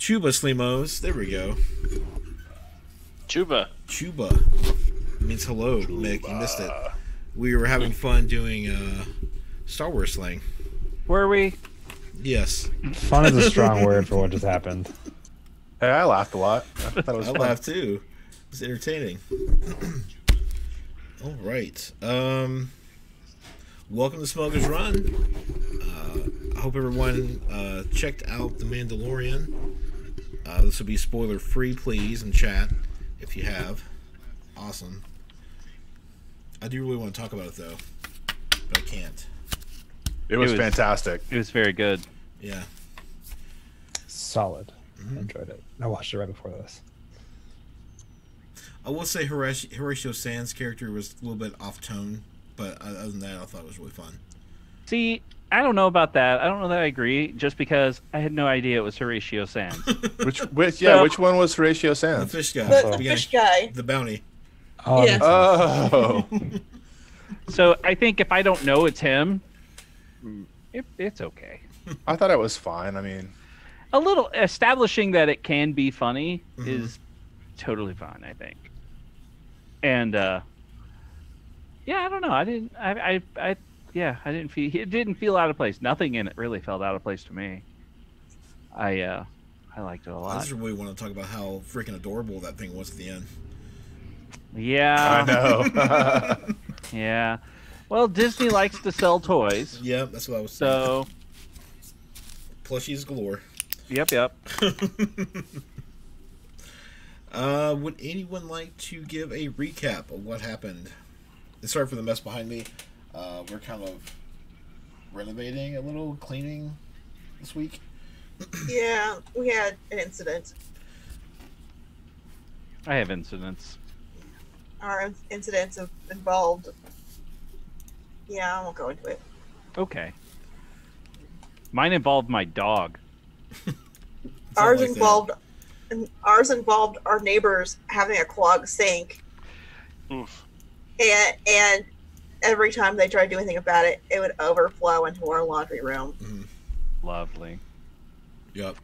Chuba Slimos. There we go. Chuba. It means hello, Mick. You missed it. We were having fun doing Star Wars slang. Were we? Yes. Fun is a strong word for what just happened. Hey, I laughed a lot. I thought it was I fun. laughed too. It was entertaining. All right. Welcome to Smugglers Run. I hope everyone checked out The Mandalorian. This will be spoiler free, please, in chat if you have. Awesome. I do really want to talk about it though, but I can't. It was fantastic. It was very good. Yeah. Solid. Enjoyed it. I watched it right before this. I will say Horatio Sands' character was a little bit off tone, but other than that, I thought it was really fun. See, I don't know about that. I don't know that I agree, just because I had no idea it was Horatio Sands. Which one was Horatio The Sands? fish guy. The fish guy. The bounty. Oh, Yeah. Oh. So I think if I don't know it's him, it's okay. I thought it was fine. I mean, A little establishing that it can be funny is totally fine, I think. And yeah, I don't know. I didn't feel it didn't feel out of place. Nothing in it really felt out of place to me. I liked it a I lot. just really want to talk about how freaking adorable that thing was at the end. Yeah. I know. Yeah. Well, Disney likes to sell toys. Yeah, that's what I was saying. So, Plushies galore. yep. Would anyone like to give a recap of what happened? And sorry for the mess behind me. We're kind of renovating a little, cleaning this week. Yeah, we had an incident. I have incidents. Our incidents have involved. Yeah, I won't go into it. Okay. Mine involved my dog. Ours like involved our neighbors having a clogged sink, Oof. and every time they tried to do anything about it, it would overflow into our laundry room. Lovely. Yep.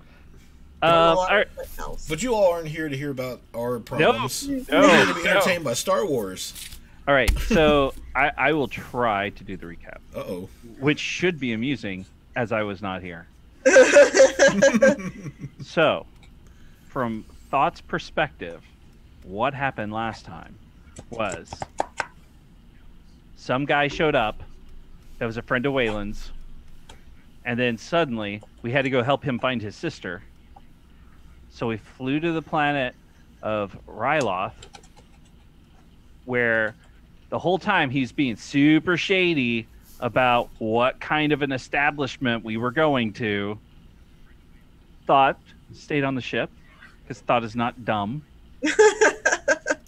Else. But you all aren't here to hear about our problems. No. You're here to be entertained by Star Wars. All right, so I will try to do the recap, Uh-oh. which should be amusing as I was not here. So, from Thought's perspective, what happened last time was some guy showed up that was a friend of Waylon's, and then suddenly we had to go help him find his sister. So we flew to the planet of Ryloth, where the whole time he's being super shady about what kind of an establishment we were going to. Thought stayed on the ship because Thought is not dumb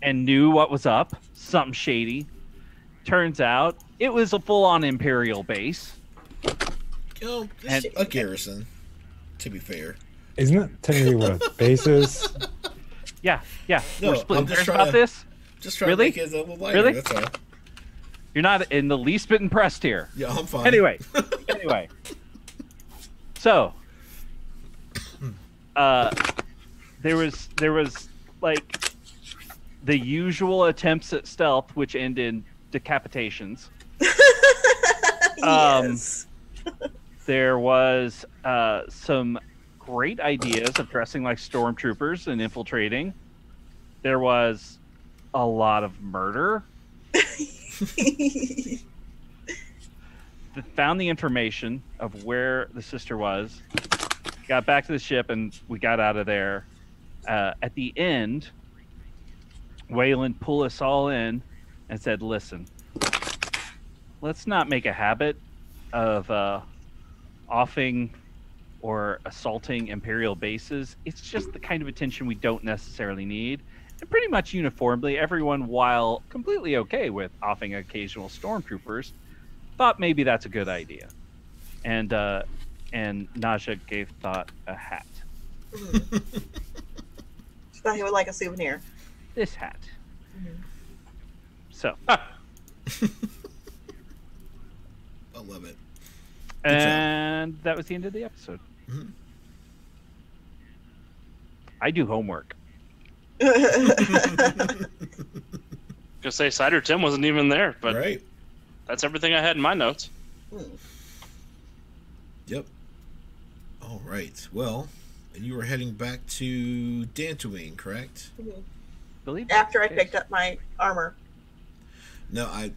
and knew what was up. Something shady. Turns out it was a full-on Imperial base. You know, it's a garrison, to be fair. Isn't that technically what a base is? Yeah. No, We're splitting I'm just hairs trying about to- this. Just trying Really? to make it a little lighter, Really? that's all. You're not in the least bit impressed here. Yeah, I'm fine. Anyway. So, there was like the usual attempts at stealth, which end in decapitations. Yes. There was some great ideas of dressing like stormtroopers and infiltrating. There was a lot of murder. Found the information of where the sister was, got back to the ship, and we got out of there. At the end, Waylon pulled us all in and said, listen, let's not make a habit of offing or assaulting Imperial bases. It's just the kind of attention we don't necessarily need. And pretty much uniformly, everyone, while completely okay with offing occasional stormtroopers, thought maybe that's a good idea. And Naja gave Thought a hat. She thought he would like a souvenir. This hat. So, I love it. and that was the end of the episode. I do homework. Gonna say Cider Tim wasn't even there, but Right. that's everything I had in my notes. Yep. All right. Well, and you were heading back to Dantooine, correct? Believe After I okay. picked up my armor. No, I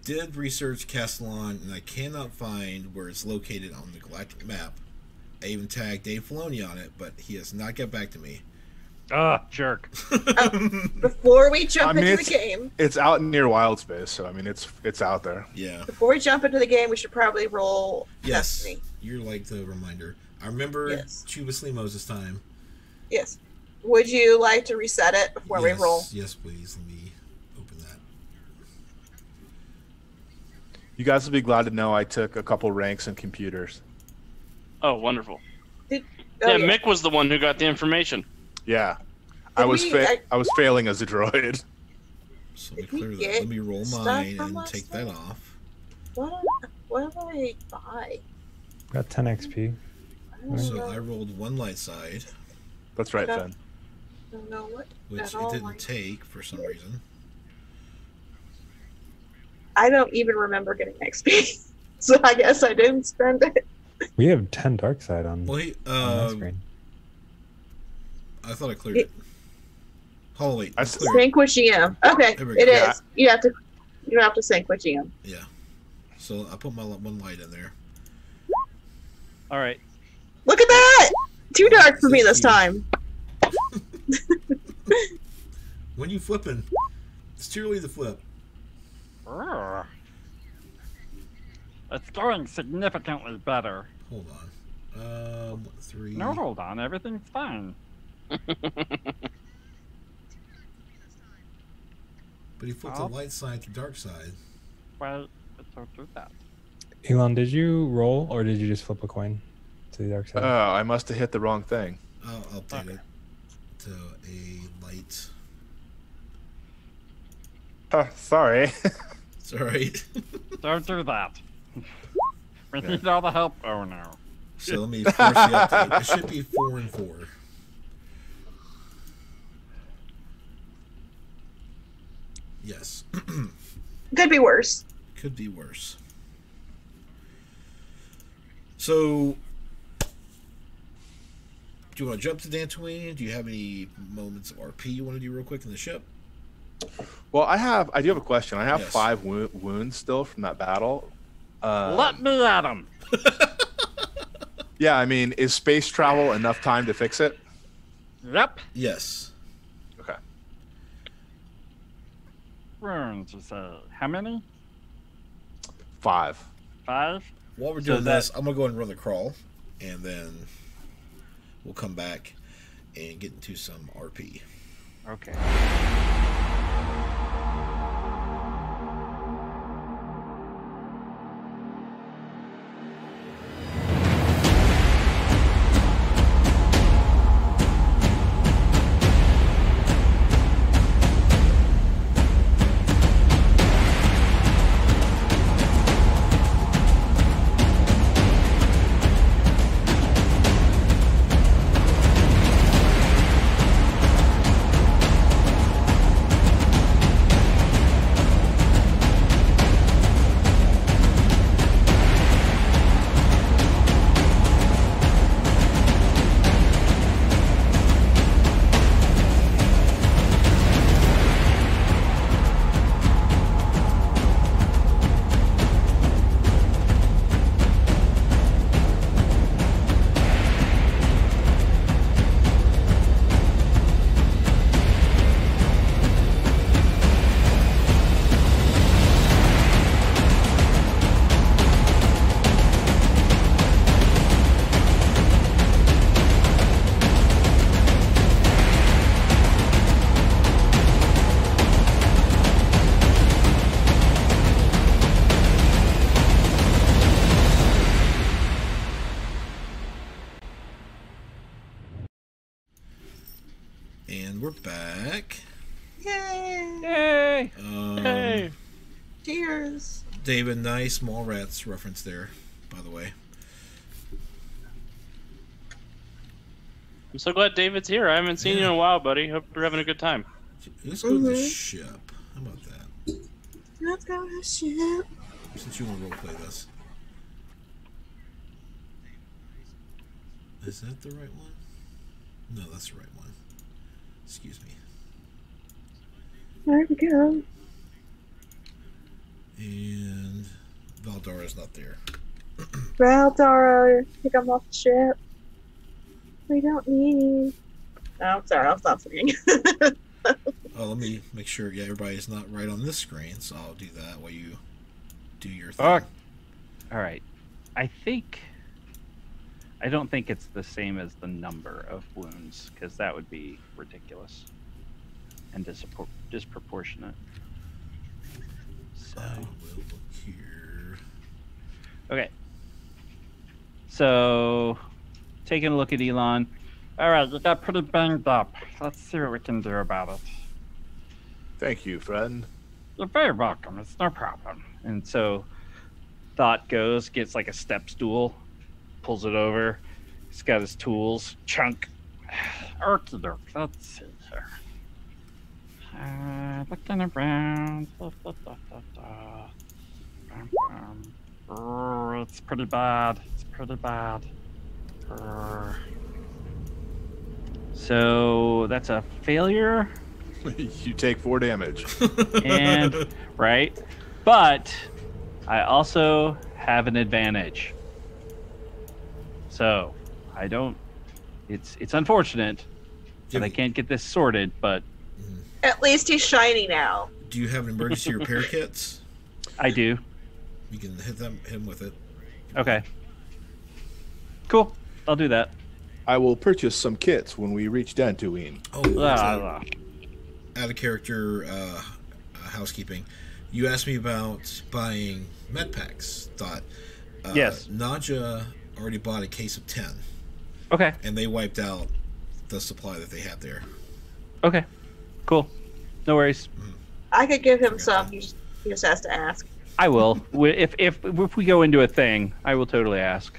did research Castellon, and I cannot find where it's located on the galactic map. I even tagged Dave Filoni on it, but he has not got back to me. Jerk. Before we jump I mean, into the game, It's out near Wild Space, so I mean, it's out there. Yeah. before we jump into the game, we should probably roll Yes. Destiny. You're like the reminder. I remember Yes. Chuba Slimos this time. Yes. Would you like to reset it before we roll? Yes, please. Let me open that. You guys will be glad to know I took a couple ranks in computers. Oh, wonderful. Oh, Yeah, Mick was the one who got the information. Yeah, Did I was we- I was failing as a droid. So let me Did we clear that. get Let me roll stuff mine from and last take that time? off. What did I buy? Got 10 XP. I don't So know. I rolled one light side, That's right, Okay. Finn. I don't know what. which at it all, didn't like- take for some reason. I don't even remember getting XP, so I guess I didn't spend it. We have 10 dark side on, Well, on my screen. I thought I cleared it. Oh wait, I it's s- cleared. Sync with GM. Okay, There we it go. is. Yeah. You have to sync with GM. Yeah. So I put my one light in there. All right. Look at that! Too dark for me Thank this you. time. When you flipping, it's too early to flip. It's going significantly better. Hold on. 3. No, hold on. Everything's fine. But he flipped I'll- the light side to dark side. Well, let's don't do that. Elon, did you roll or did you just flip a coin to the dark side? I must have hit the wrong thing. I'll update it to a light. Sorry. It's alright. Don't do that. We need all the help. Oh no. So let me force the update. It should be 4 and 4. Yes. Could be worse. Could be worse. So, do you want to jump to Dantooine? Do you have any moments of RP you want to do real quick in the ship? Well, I do have a question. I have Yes. 5 wounds still from that battle. Let me at him. Yeah, I mean, is space travel enough time to fix it? Yep. Yes. Okay. Wounds, you say. How many? 5. 5? While we're So doing that- this, I'm going to go ahead and run the crawl, and then we'll come back and get into some RP. Okay. And we're back. Yay! Yay! Hey. Cheers. David, nice Mallrats reference there, by the way. I'm so glad David's here. I haven't seen you in a while, buddy. Hope you're having a good time. Let's go to the ship. How about that? Let's go to the ship. Since you want to roleplay this. Is that the right one? No, that's the right one. Excuse me. There we go. And Valdara's not there. Valdara, pick him off the ship. We don't need. Oh, I'm sorry, I'll stop singing. Oh, let me make sure. Yeah, everybody's not right on this screen, so I'll do that while you do your thing. All right. I don't think it's the same as the number of wounds, because that would be ridiculous and disproportionate. So. I will look here. Okay. So, taking a look at Elon. All right, you got pretty banged up. Let's see what we can do about it. Thank you, friend. You're very welcome. It's no problem. And so, Thought goes, gets like a step stool, pulls it over. He's got his tools. Chunk. Okie doke. Let's see here. Looking around. It's pretty bad. It's pretty bad. So that's a failure. You take 4 damage. And right, but I also have an advantage. So I don't. It's unfortunate that I can't get this sorted, but At least he's shiny now. Do you have emergency repair kits? I do. You can hit him with it. Okay. Cool. I'll do that. I will purchase some kits when we reach Dantooine. Oh, Ah, out of character housekeeping. You asked me about buying med packs. Thought. Yes. Naja already bought a case of 10, Okay. and they wiped out the supply that they had there. Okay. Cool. No worries. I could give him some. He just has to ask. I will. If we go into a thing, I will totally ask.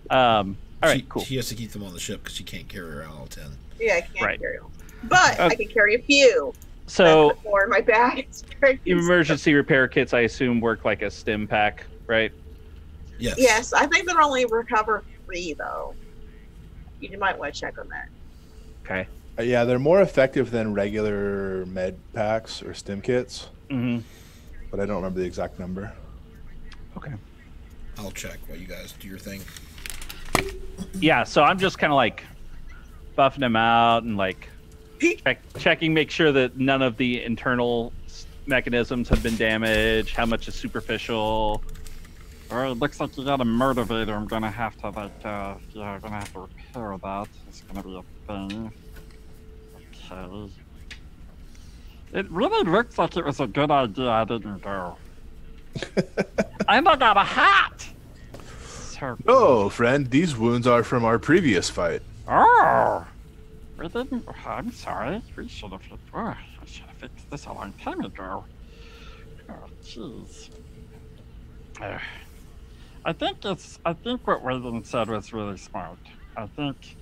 All right. Cool. She has to keep them on the ship because she can't carry around all 10. Yeah, I can't Right. carry them. But I can carry a few. So Or in my bag. It's very emergency repair kits, I assume, work like a stim pack, right? Yes. Yes, I think they're only recover 3 though. You might want to check on that. Okay. Yeah, they're more effective than regular med packs or stim kits, Mm-hmm. but I don't remember the exact number. Okay. I'll check while you guys do your thing. Yeah. So I'm just kind of like buffing them out and like checking, make sure that none of the internal mechanisms have been damaged. How much is superficial? Or it looks like you got a motivator. I'm gonna have to I'm gonna have to repair that. It's gonna be a thing. Okay. It really looks like it was a good idea I didn't go. And I got a hat! So Oh, friend, these wounds are from our previous fight. Oh! We didn't. I'm sorry. We should have. I should have fixed this a long time ago. Oh, jeez. I think what Wayland said was really smart. I think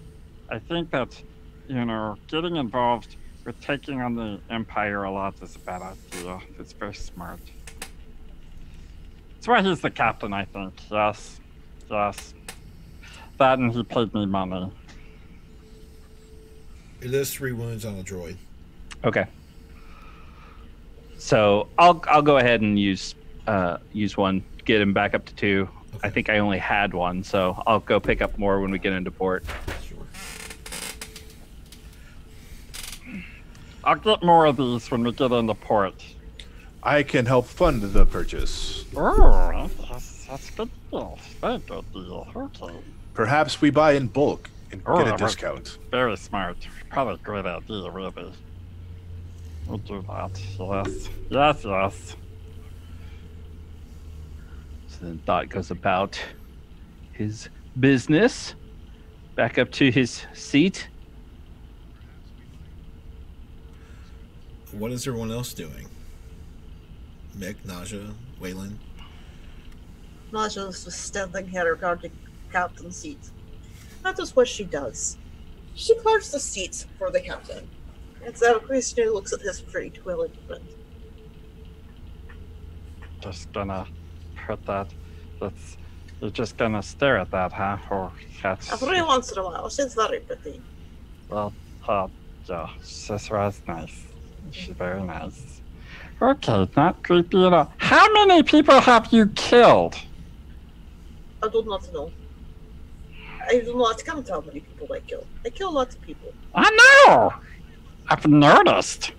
that, getting involved with taking on the Empire a lot is a bad idea. It's very smart. That's why he's the captain, I think. Yes. That and he paid me money. It is 3 wounds on a droid. Okay. So I'll go ahead and use one, get him back up to 2. Okay. I think I only had 1, so I'll go pick up more when we get into port. Sure. I'll get more of these when we get into port. I can help fund the purchase. Oh, that's good deal. Very good deal. Okay. Perhaps we buy in bulk and Oh, get a right. discount. Very smart. Probably a great idea, really. We'll do that. Yes. So then Thought goes about his business. Back up to his seat. What is everyone else doing? Mick, Naja, Wayland? Naja was standing here guarding captain's seat. That is what she does. She parts the seats for the captain. And so Christian looks at his free twirling friend. Just gonna put that. You're just gonna stare at that, huh? Or that's. Every once in a while, she's very pretty. Well, yeah, Sisra's nice. She's very nice. Okay, not creepy at all. How many people have you killed? I do not know. I do not count how many people I kill. I kill lots of people. I know! I've noticed.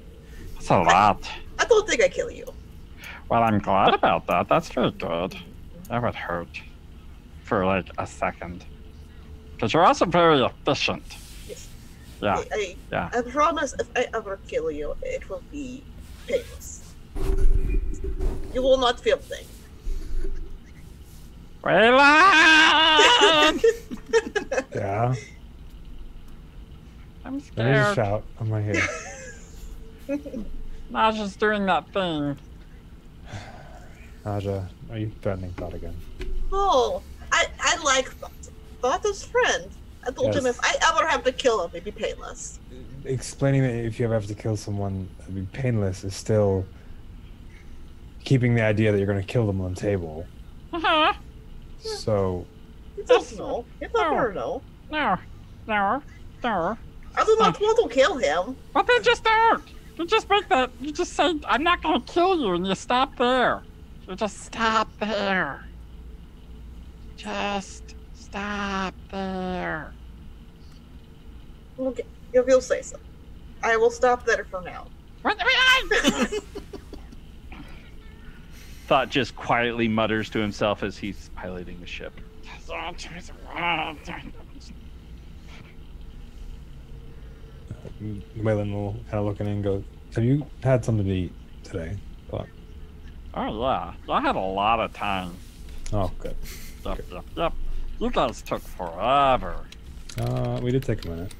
That's a lot. I don't think I kill you. Well, I'm glad about that. That's very good. That would hurt. For like a second. Because you're also very efficient. Yes. Yeah. I promise if I ever kill you, it will be painless. You will not feel things. Waylon! Yeah. I'm Let me just scared. shout. I'm right here. Naja's doing that thing. Naja, are you threatening Thought again? Oh, I like Thought. Thought is friend. I told him Yes. if I ever have to kill him, it'd be painless. Explaining that if you ever have to kill someone, it'd be painless is still keeping the idea that you're going to kill them on the table. Uh-huh. So, You don't know. You never know. No. I do not want to kill him. Well, then just don't. You just make that. You just say, I'm not going to kill you, and you stop there. You just stop there. Just stop there. Okay, if you'll say so. I will stop there for now. Thought just quietly mutters to himself as he's piloting the ship. Waylon will kind of look in and go, have you had something to eat today? Thought. Oh, yeah. I had a lot of time. Oh, good. Yep. You guys took forever. We did take a minute.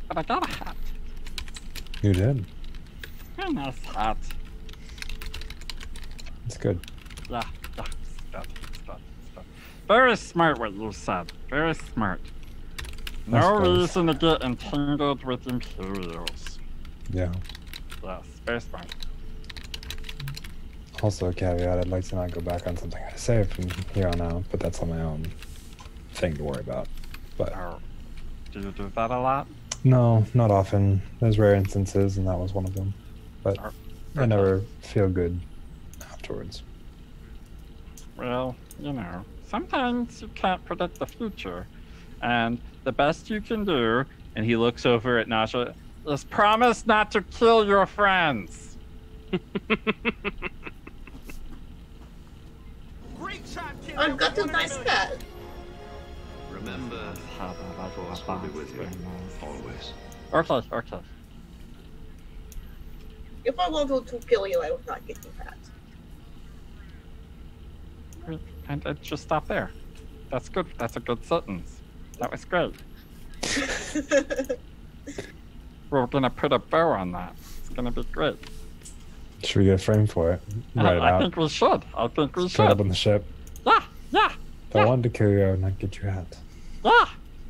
But I got a hat. You did. Very nice hat. It's good. Yeah. It's good. Very smart what you said. Very smart. I No suppose. reason to get entangled with Imperials. Yeah. Yes, very smart. Also, a caveat, I'd like to not go back on something I say from here on out, but that's on my own thing to worry about. But Oh, do you do that a lot? no, not often. There's rare instances, and that was one of them. But I never feel good afterwards. Well, sometimes you can't predict the future. And the best you can do, And he looks over at Nasha. is promise not to kill your friends. I've got a nice pet. Remember, I'll be with you, always. Okay. If I wanted to kill you, I would not get you pet. And just stop there. That's good. That's a good sentence. That was great. We're gonna put a bow on that. It's gonna be great. Should we get a frame for it? Write it I out. think we should. Put it up on the ship. Yeah. If I wanted to kill you, I would not get your hat. Yeah.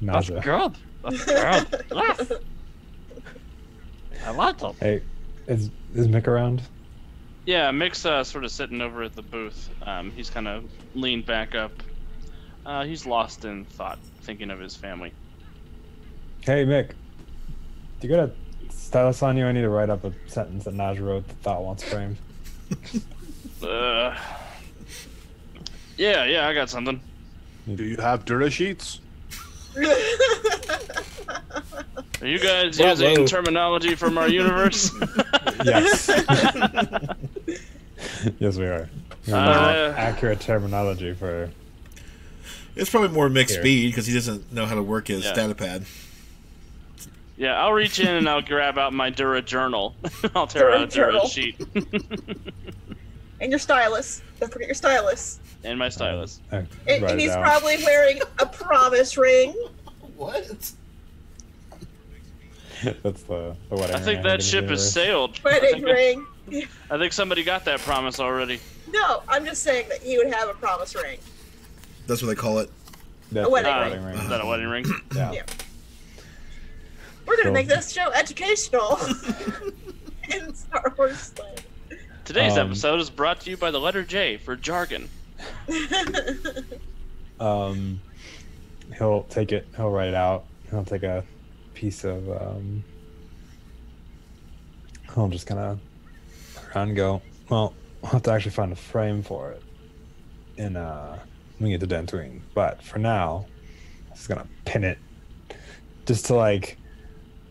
That's Nausea. good. That's good. Yes. I like it. Hey, is Mick around? Yeah, Mick's sort of sitting over at the booth. He's kind of leaned back up. He's lost in thought, thinking of his family. Hey, Mick. Do you got a stylus on you? I need to write up a sentence that Naj wrote that Thought wants framed. Yeah, I got something. Do you have Dura sheets? Are you guys Bravo. using terminology from our universe? Yes. Yes, we are. Accurate terminology for. It's probably more mixed Here. speed because he doesn't know how to work his Yeah. datapad. Yeah, I'll reach in and I'll grab out my Dura journal. I'll tear out a Dura Journal. sheet And your stylus. Don't forget your stylus. and my stylus. And Write he's it down. probably wearing a promise ring. What? That's the wedding. I think that ship has sailed. Wedding ring. I think somebody got that promise already. No, I'm just saying that he would have a promise ring. That's what they call it. That's A wedding a ring. Is that a wedding ring? Yeah. Yeah. We're gonna So- make this show educational in Star Wars land. Today's episode is brought to you by the letter J for jargon. He'll take it. He'll write it out. He'll take a piece of. He'll just kind of around and go. Well, we'll have to actually find a frame for it. And when we get to Dantooine. But for now, I'm just gonna pin it just to like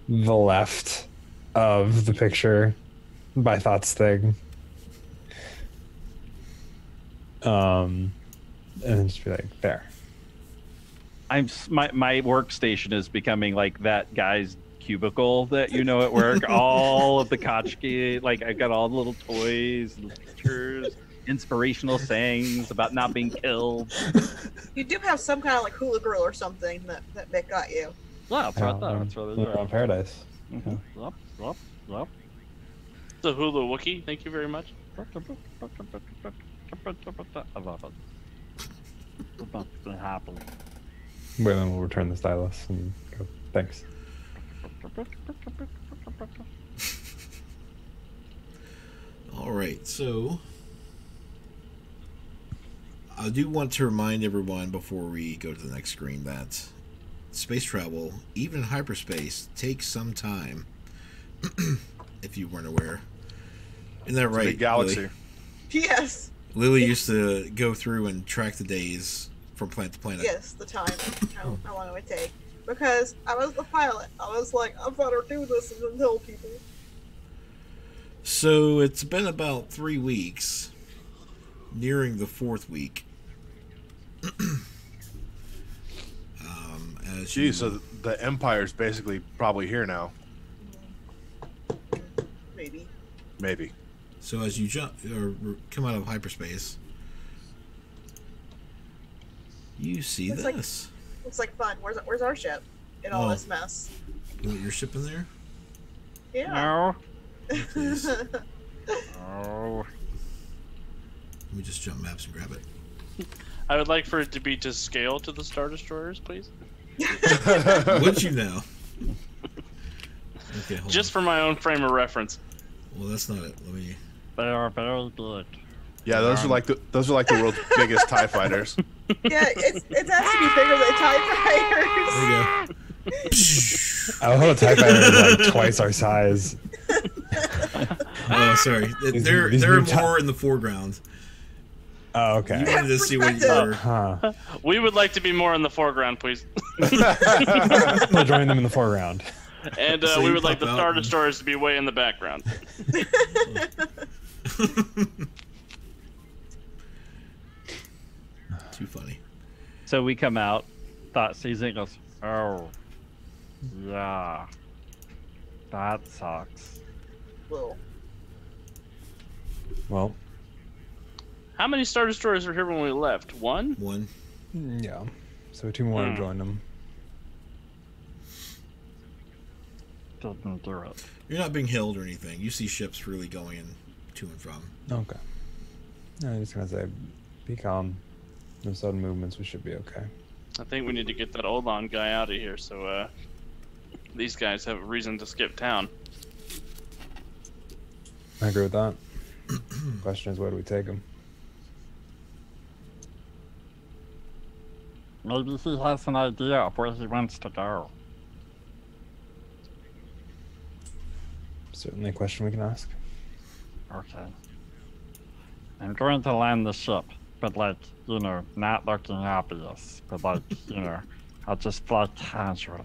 the left of the picture by Thought's thing. And then just be like, there. My workstation is becoming like that guy's cubicle that you know at work. All of the tchotchke, like I've got all the little toys, and pictures, inspirational sayings about not being killed. You do have some kind of like hula girl or something that Mick got you. Yeah, that's right there. That's right We're there. on Paradise. Mhm. Yup, yup, yup. The Hula Wookie, thank you very much. I love it. Nothing happened. Wait, then we'll return the stylus and go. Thanks. All right, so I do want to remind everyone before we go to the next screen that space travel, even in hyperspace, takes some time. If you weren't aware, isn't that right? Big galaxy. Lily? Yes. Lily used to go through and track the days from planet to planet. Yes, the time. How long it would take. Because I was the pilot. I was like, I better do this and then tell people. So it's been about 3 weeks, nearing the 4th week. Geez, so the Empire's basically probably here now. Maybe. Maybe. So as you jump or come out of hyperspace, you see Looks like- this. Looks like fun. Where's our ship in all Oh. this mess? You want your ship in there? Yeah. No. Please. Oh. Let me just jump maps and grab it. I would like for it to be to scale to the Star Destroyers, please. Would you now? Okay, hold Just on. for my own frame of reference. Well, that's not it. Let me. They are very good. Yeah, those are like the world's biggest TIE fighters. Yeah, it has to be bigger than TIE fighters. There we go. I love how the TIE fighter is like twice our size. Oh, sorry. These They're new more in the foreground. Oh, You okay. wanted to see what you Perspective. were. Huh. We would like to be more in the foreground, please. We'll join them in the foreground. And So we you would like the pop out Star and- Destroyers to be way in the background. Too funny. So we come out, Thought sees it, goes, oh, yeah, that sucks. Well, Well, How many Star Destroyers were here when we left? One? One. yeah. So 2 more to join them. Didn't do it. You're not being held or anything. You see ships freely going in to and from. Okay. I'm just gonna say, be calm. No sudden movements. We should be okay. I think we need to get that Olan guy out of here so these guys have a reason to skip town. I agree with that. Question is, where do we take him? Maybe he has an idea of where he wants to go. Certainly a question we can ask. Okay. I'm going to land the ship, but like, you know, not looking obvious, but like, you know, I'll just fly casually.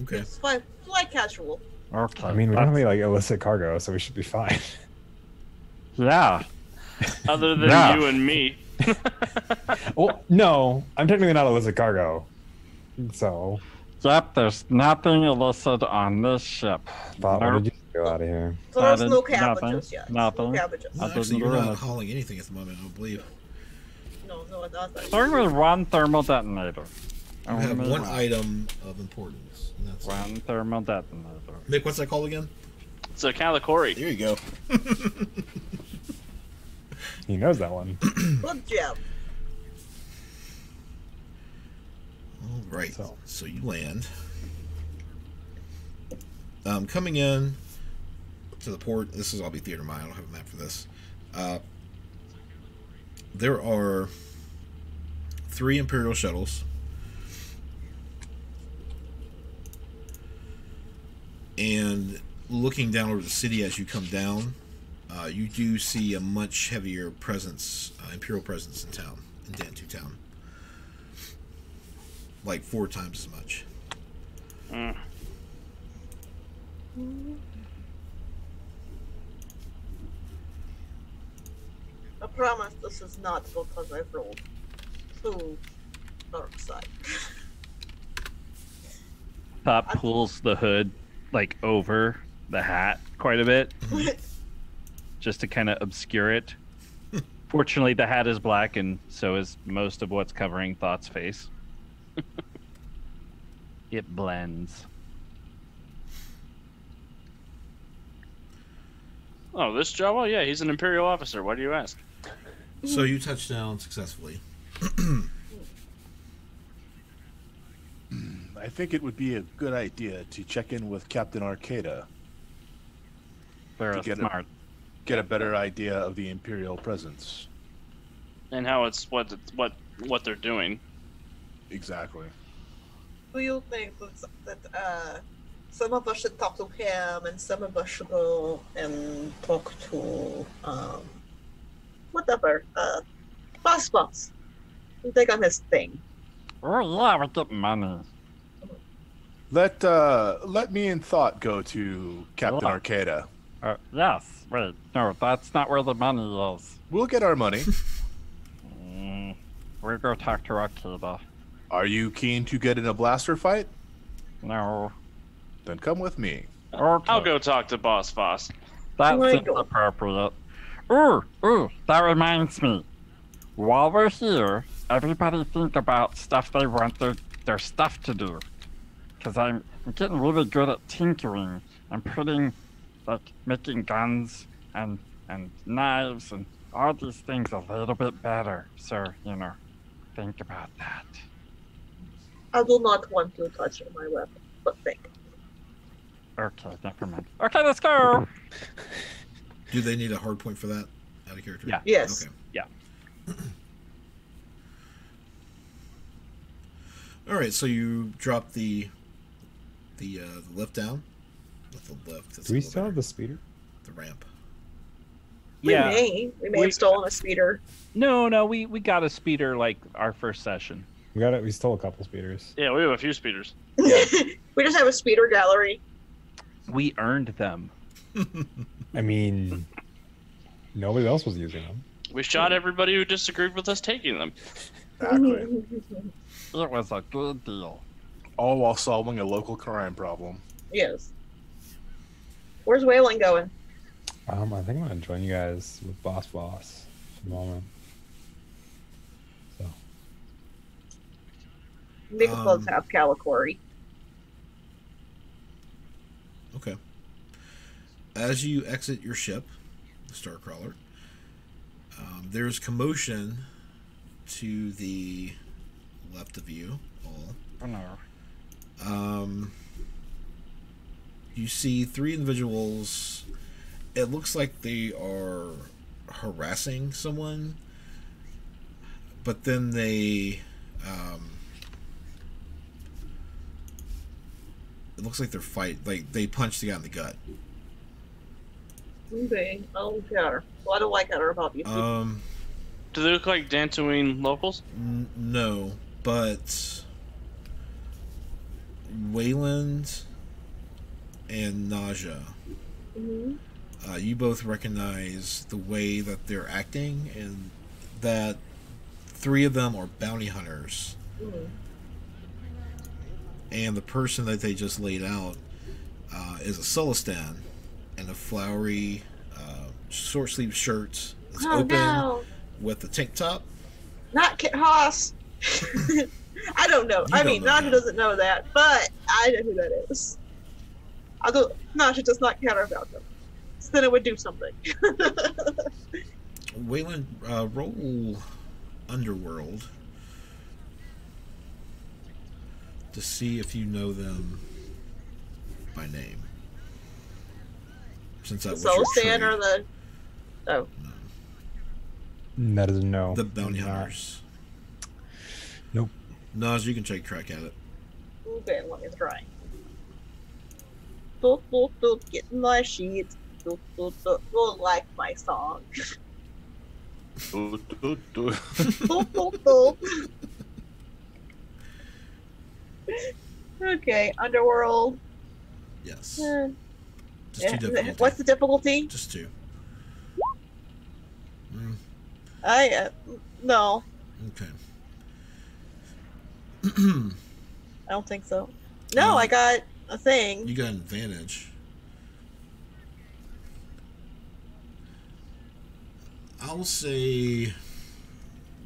Okay. it's fly casual. Okay. I mean, we don't have that's- any like illicit cargo, so we should be fine. Yeah. Other than Yeah. you and me. Well, no, I'm technically not illicit cargo. So, Yep, there's nothing illicit on this ship. Thought, Nope. what did you go out of here? So there's Nothing, no cabbages yet. nothing. No cabbages. No, I actually, didn't you're not realize. hauling anything at the moment, I don't believe. No, not that. Only one thermal detonator. You have Only one item of importance. And that's One thermal detonator. Mick, what's that called again? It's a Calicori. There you go. He knows that one. Blood gem. Right. So So you land. Coming in to the port. This is all be theater mine. I don't have a map for this. There are 3 Imperial shuttles. And looking down over the city as you come down, you do see a much heavier presence, Imperial presence in town, in Dantooine town. Like 4 times as much. I promise this is not because I rolled 2 dark side. Pop pulls the hood like over the hat quite a bit, just to kind of obscure it. Fortunately, the hat is black, and so is most of what's covering Thought's face. It blends. Oh, this Jawa? Yeah, he's an Imperial officer. Why do you ask? So you touch down successfully. I think it would be a good idea to check in with Captain Arcada. Very To get a- smart. Get a better idea of the Imperial presence. And how it's what they're doing. Exactly. Do you think that some of us should talk to him and some of us should go and talk to whatever Boss? You think I'm his thing? Oh yeah, we get money. Let me and Thought go to Captain Yeah. Arcada. Yes. Wait, no, that's not where the money is. We'll get our money. We'll go talk to Arcada. Are you keen to get in a blaster fight? No. Then come with me. Okay. I'll go talk to Boss Foss. That Where seems you go? appropriate. Ooh, that reminds me. While we're here, everybody think about stuff they want their stuff to do. Because I'm getting really good at tinkering and putting, like, making guns and knives and all these things a little bit better. So, think about that. I do not want to touch my weapon, but think. Okay, never mind. Okay, let's go! Do they need a hard point for that? Out of character? Yeah. Yes. Okay. Yeah. All right. So you drop the lift down. Not the lift. that's Do we the still have elevator, the speeder? the ramp? We may have stolen a speeder. No, we got a speeder like our first session. We got it. We stole a couple speeders. Yeah, we have a few speeders. We just have a speeder gallery. We earned them. I mean, nobody else was using them. We shot everybody who disagreed with us taking them. Exactly. It was a good deal. All while solving a local crime problem. Yes. Where's Wayland going? I think I'm gonna join you guys with Boss for the moment. So Make a close half Calicory. Okay. As you exit your ship, the Starcrawler, there's commotion to the left of you all. Oh no. You see 3 individuals. It looks like they are harassing someone, but then they it looks like they're they punch the guy in the gut. Okay, I don't care. Why do I care about you? Do they look like Dantooine locals? No, but Wayland and Naja, Mhm. you both recognize the way that they're acting, and that 3 of them are bounty hunters. Mhm. And the person that they just laid out is a Sulistan in a flowery short sleeve shirt that's Oh open no! with a tank top. Not Kit Haas. I don't know. You I don't mean, know Naja that. doesn't know that, but I know who that is. Although Naja does not care about them. So then it would do something. Wayland, roll Underworld. to see if you know them by name. Since that was Soul your Sand or trade. the. Oh. That is a no. The bounty Not. hunters. Nope. Nas, you can take crack at it. Okay, let me try. Doot, doot, doot, get in my sheet. Doot, doot, doot, you'll like my song. Doot, doot, doot. Doot, doot, doot. Okay, Underworld. Yes. Eh, Just two difficulty. what's the difficulty? Just two. No, Okay. I don't think so. No, I got a thing. You got an advantage. I'll say,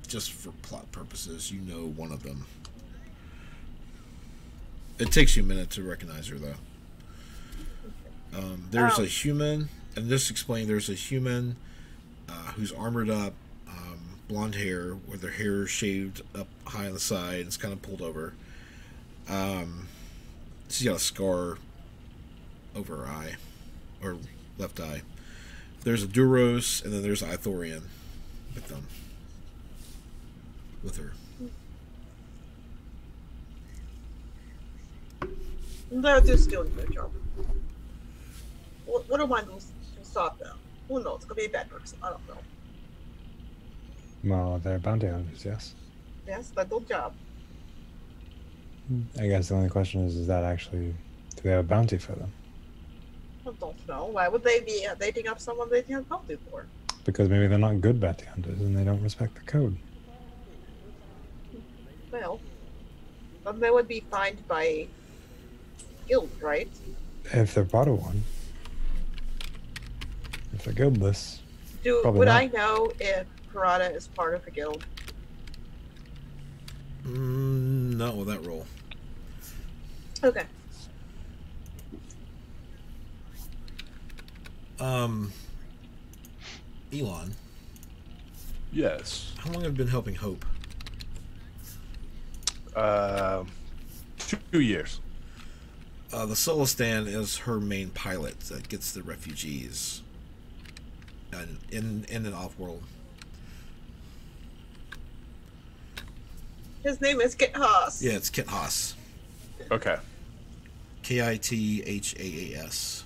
just for plot purposes, you know one of them. It takes you a minute to recognize her, though. There's a human, and just explain, there's a human who's armored up, blonde hair, with her hair shaved up high on the side, it's kind of pulled over. She's got a scar over her eye, or left eye. There's a Duros, and then there's an Ithorian with them. With her. They're just doing a good job. What do I do to stop them? Who knows? It could be a bad person. I don't know. Well, they're bounty hunters, yes. Yes, but good job. I guess the only question is that actually, do they have a bounty for them? I don't know. Why would they be dating up someone they can't help you for? Because maybe they're not good bounty hunters and they don't respect the code. Well, but they would be fined by guild, right? If they're part of one. If they're guildless. Probably Would not. I know if Parada is part of a guild? Not with that roll. Okay. Elon, Yes. how long have you been helping Hope? 2 years. The Solistan is her main pilot that gets the refugees in and off world. His name is Kit Haas. Yeah, it's Kit Haas. Okay. Kithaas.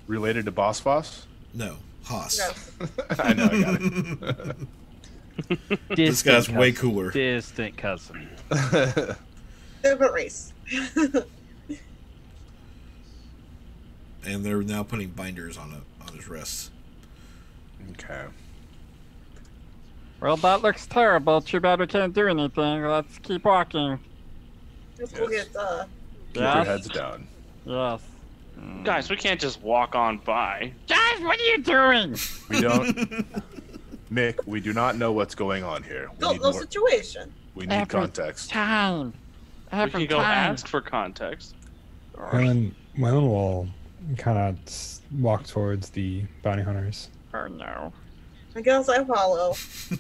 Related to Boss Boss? No, Haas. No. I know, I got it. This guy's way cooler. Distant cousin. Different race. And they're now putting binders on his wrists. Okay. Well, that looks terrible. Too bad we can't do anything. Let's keep walking. Let's go get Keep your Yes. heads down. Yes. Guys, we can't just walk on by. Guys, what are you doing? We don't... Mick, we do not know what's going on here. We need no more... situation. We need context. Time. We Every can go time. ask for context. Waylon will kind of walk towards the bounty hunters. Oh no. I guess I follow.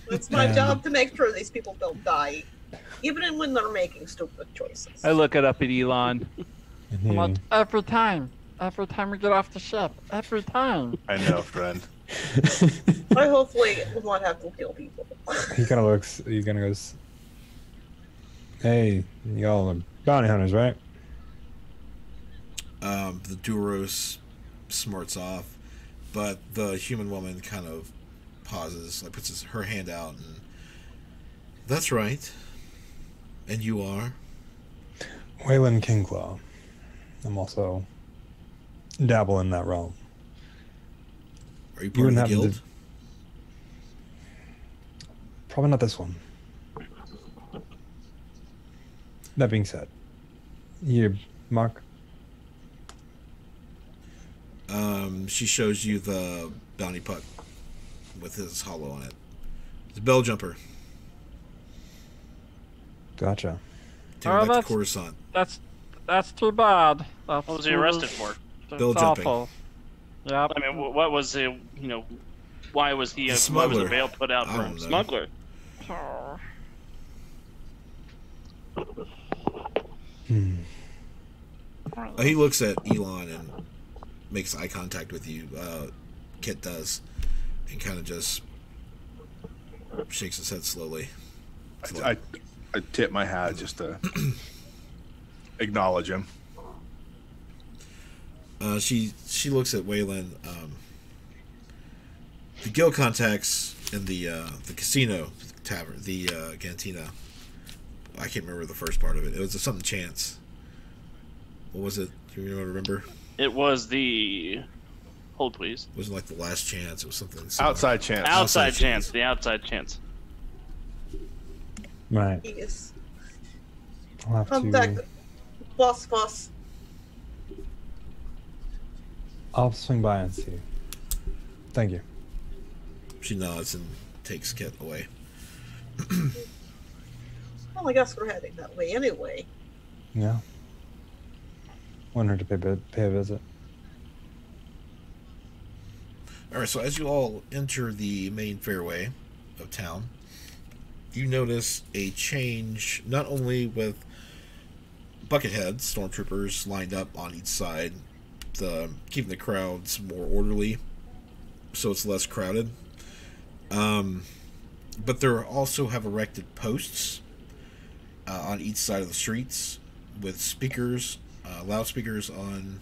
It's my And- job to make sure these people don't die, even when they're making stupid choices. I look it up at Elon. And he, What? Every time. Every time we get off the ship. Every time. I know, friend. I hopefully will not have to kill people. he kind of looks, he kind of goes, hey, y'all are bounty hunters, right? The Duros smarts off, but the human woman kind of pauses, like puts her hand out, and that's right. And you are? Waylon Kingclaw. I'm also dabble in that realm. Are you You part of wouldn't the have guild? to. Probably not this one. That being said, you, Mark. She shows you the bounty puck with his hollow on it. It's a bell jumper. Gotcha. Take Oh, it back to that's- Coruscant. That's too bad. That's What was he arrested for? That's Bill jumping. awful. Yep. I mean, what was the, why was he, The why was smuggler. a bail put out I for don't him? know. Smuggler. He looks at Elon and makes eye contact with you. Kit does, and kind of just shakes his head slowly. I tip my hat just to acknowledge him. She looks at Waylon. The guild contacts in the casino tavern, the cantina. I can't remember the first part of it. It was something chance. What was it? Do you remember? It was the. Hold, please. It wasn't like the last chance. It was something similar. Outside chance. Outside chance. The outside chance. Right. Yes. I'll have Contact to. boss. I'll swing by and see. Thank you. She nods and takes Kit away. Well, I guess we're heading that way anyway. Yeah. Want her to pay a visit. All right. So as you all enter the main fairway of town, you notice a change not only with bucketheads, stormtroopers lined up on each side, keeping the crowds more orderly, so it's less crowded. But there also have erected posts on each side of the streets with speakers, loudspeakers on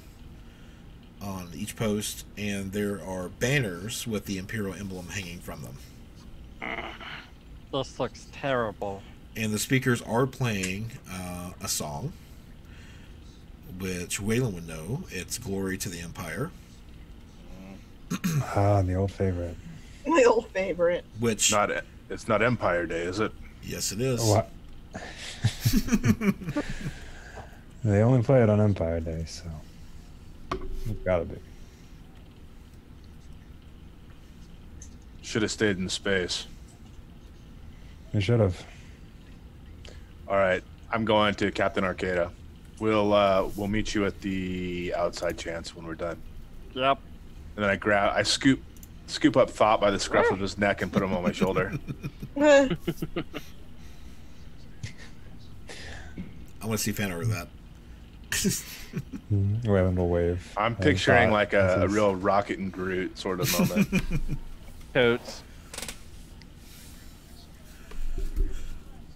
each post, and there are banners with the Imperial emblem hanging from them. This looks terrible. And the speakers are playing a song, which Waylon would know. It's "Glory to the Empire." The old favorite. My old favorite. Which It's not Empire Day, is it? yes, it is. What? They only play it on Empire Day, so it's gotta be. Should have stayed in space. They should have. All right, I'm going to Captain Arcata. We'll meet you at the outside chance when we're done. Yep. And then I scoop up Thought by the scruff of his neck and put him on my shoulder. I want to see fan over that. Waylon will wave. I'm and picturing Thought like a says, real Rocket and Groot sort of moment. Totes.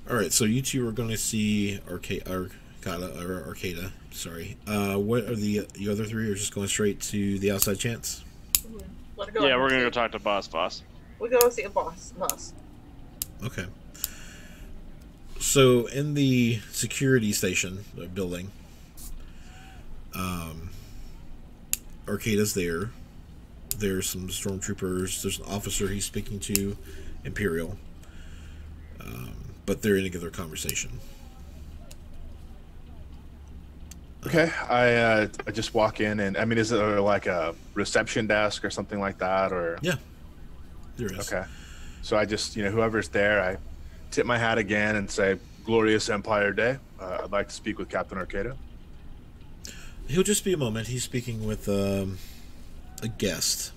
All right, so you two are going to see Arcata. Sorry. What are the other three? Are just going straight to the outside chance? Wanna go Yeah, and we're gonna see- go talk to Boss. We go see a boss. Okay. So in the security station building, Arcata's there. There's some stormtroopers. There's an officer he's speaking to, Imperial. But they're in a their conversation. Okay, I just walk in, and I mean, is there like a reception desk or something like that, or? Yeah, there is. Okay, so I just, whoever's there, I tip my hat again and say, "Glorious Empire Day. I'd like to speak with Captain Arcata." He'll just be a moment. He's speaking with a guest,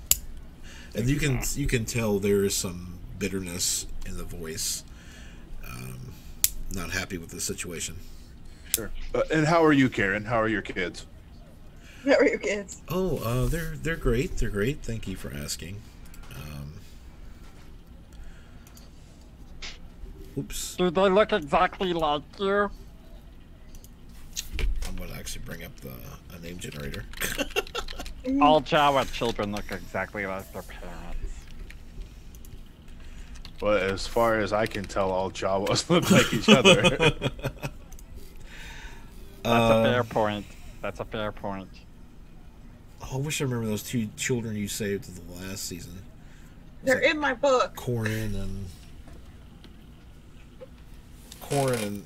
and you can tell there is some bitterness in the voice. Not happy with the situation. Sure. And how are you, Karen? How are your kids? How are your kids? Oh, they're great. They're great. Thank you for asking. Oops. Do they look exactly like you? I'm going to actually bring up a name generator. All Jawa children look exactly like their parents. Well, as far as I can tell, all Jawas look like each other. That's a fair point. That's a fair point. Oh, I wish I remember those two children you saved in the last season. They're in my book. Corin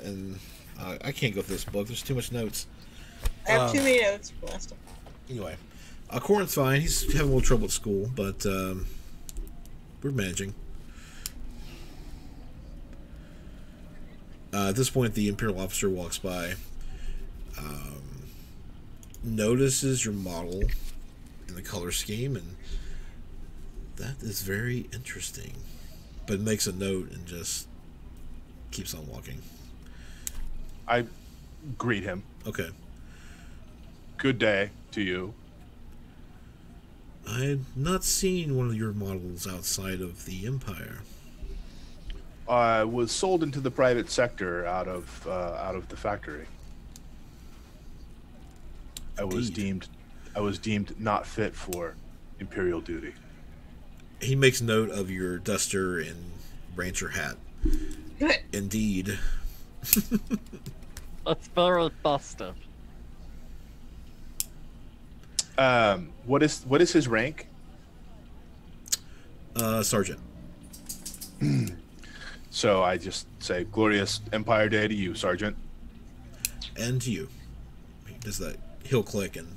and I can't go through this book. There's too much notes. I have too many notes from last time. Anyway, Corin's fine. He's having a little trouble at school, but we're managing. At this point, the Imperial officer walks by, notices your model in the color scheme, and that is very interesting. But makes a note and just keeps on walking. I greet him. Okay. Good day to you. I've not seen one of your models outside of the Empire. I was sold into the private sector out of the factory. I was deemed not fit for Imperial duty. He makes note of your duster and rancher hat. Indeed. It's very festive. What is his rank? Sergeant. So I just say, glorious Empire Day to you, Sergeant. And to you. He does that. He'll click and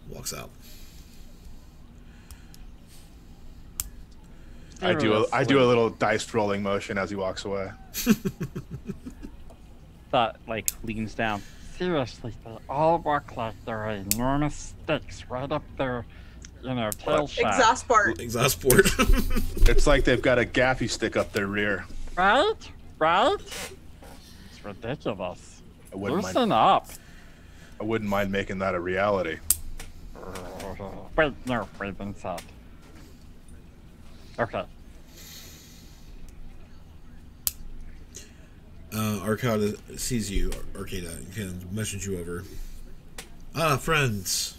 walks out. I do a little dice rolling motion as he walks away. Thought like leans down. Seriously, they all walk like there are enormous stakes right up their, tail shaft. Exhaust part. Exhaust port. It's like they've got a gaffy stick up their rear. Right? It's ridiculous. I wouldn't Loosen up. I wouldn't mind making that a reality. Wait, no, wait inside. Okay. Arcada sees you, Arcada, and can message you over. Ah, friends.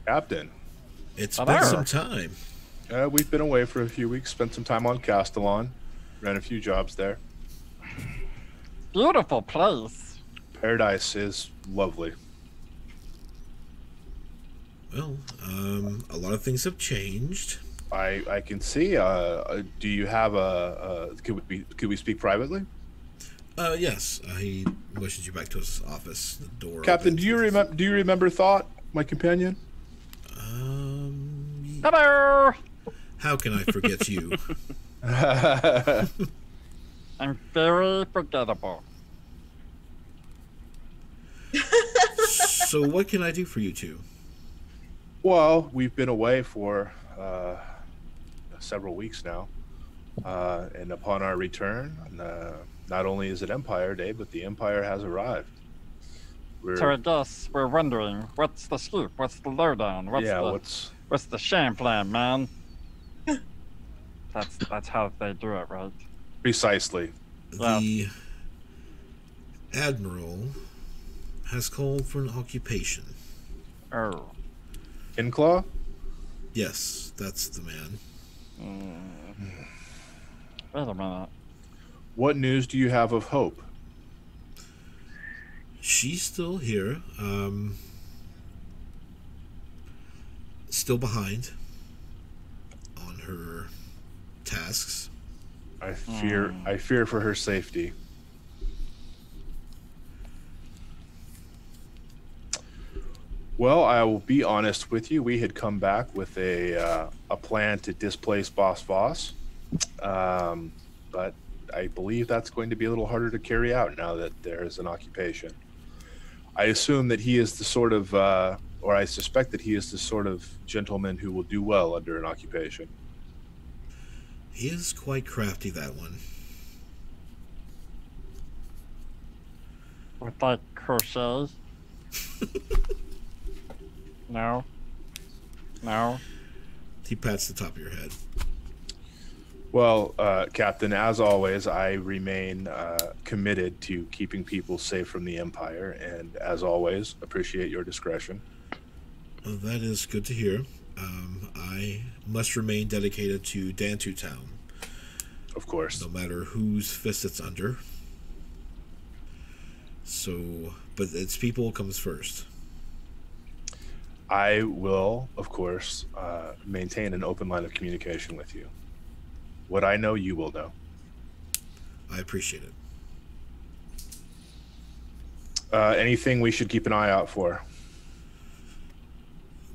Captain, It's Hello. been some time. we've been away for a few weeks. Spent some time on Castellon. Ran a few jobs there. Beautiful place. Paradise is lovely. Well, a lot of things have changed. I can see. Do you have could we speak privately? Yes. He motions you back to his office. The door. Captain, opens. do you remember Thought, my companion? Hello. How can I forget you? I'm very forgettable. So, what can I do for you two? Well, we've been away for several weeks now, and upon our return, not only is it Empire Day, but the Empire has arrived. So I guess we're wondering, what's the scoop? What's the lowdown? What's the sham plan, man? That's how they do it, right? Precisely. The Admiral has called for an occupation. Oh. Inclaw? Yes, that's the man. Wait a minute. What news do you have of Hope? She's still here. Still behind on her tasks. I fear for her safety. Well, I will be honest with you. We had come back with a plan to displace Boss Voss, but I believe that's going to be a little harder to carry out now that there is an occupation. I assume that he is the sort of, or I suspect that he is the sort of gentleman who will do well under an occupation. He is quite crafty, that one. With like crochets? No. He pats the top of your head. Well, Captain, as always, I remain committed to keeping people safe from the Empire, and as always, appreciate your discretion. Well, that is good to hear. I must remain dedicated to Dantooine, Of course. no matter whose fist it's under. So, but its people comes first. I will, of course, maintain an open line of communication with you. What I know, you will know. I appreciate it. Anything we should keep an eye out for?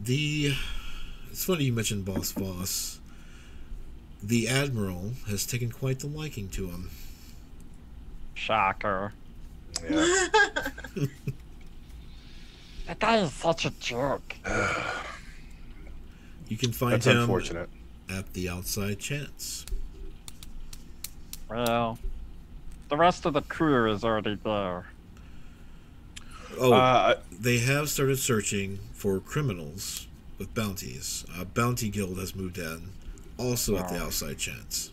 It's funny you mentioned Boss Voss. The Admiral has taken quite the liking to him. Shocker. Yeah. That guy is such a jerk. You can find That's him unfortunate. at the outside chance. Well, the rest of the crew is already there. Oh, they have started searching for criminals with bounties. Bounty Guild has moved in, also at the outside chance.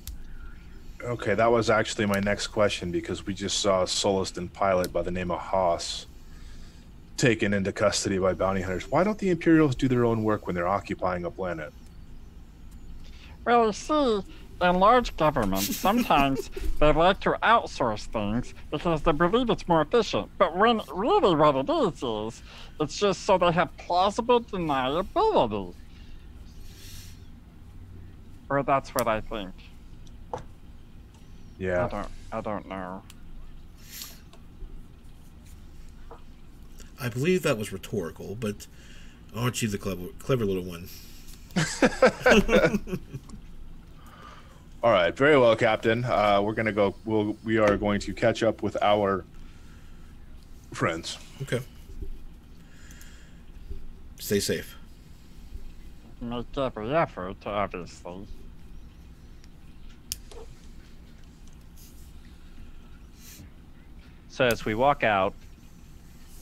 Okay, that was actually my next question, because we just saw a Soliston pilot by the name of Haas taken into custody by bounty hunters. Why don't the Imperials do their own work when they're occupying a planet? Well, you see, in large governments, sometimes they like to outsource things because they believe it's more efficient. But when really what it is it's just so they have plausible deniability. Or that's what I think. Yeah. I don't know. I believe that was rhetorical, but aren't you the clever little one? All right, very well, Captain. We're gonna go. We are going to catch up with our friends. Okay. Stay safe. Make every effort, obviously. So as we walk out,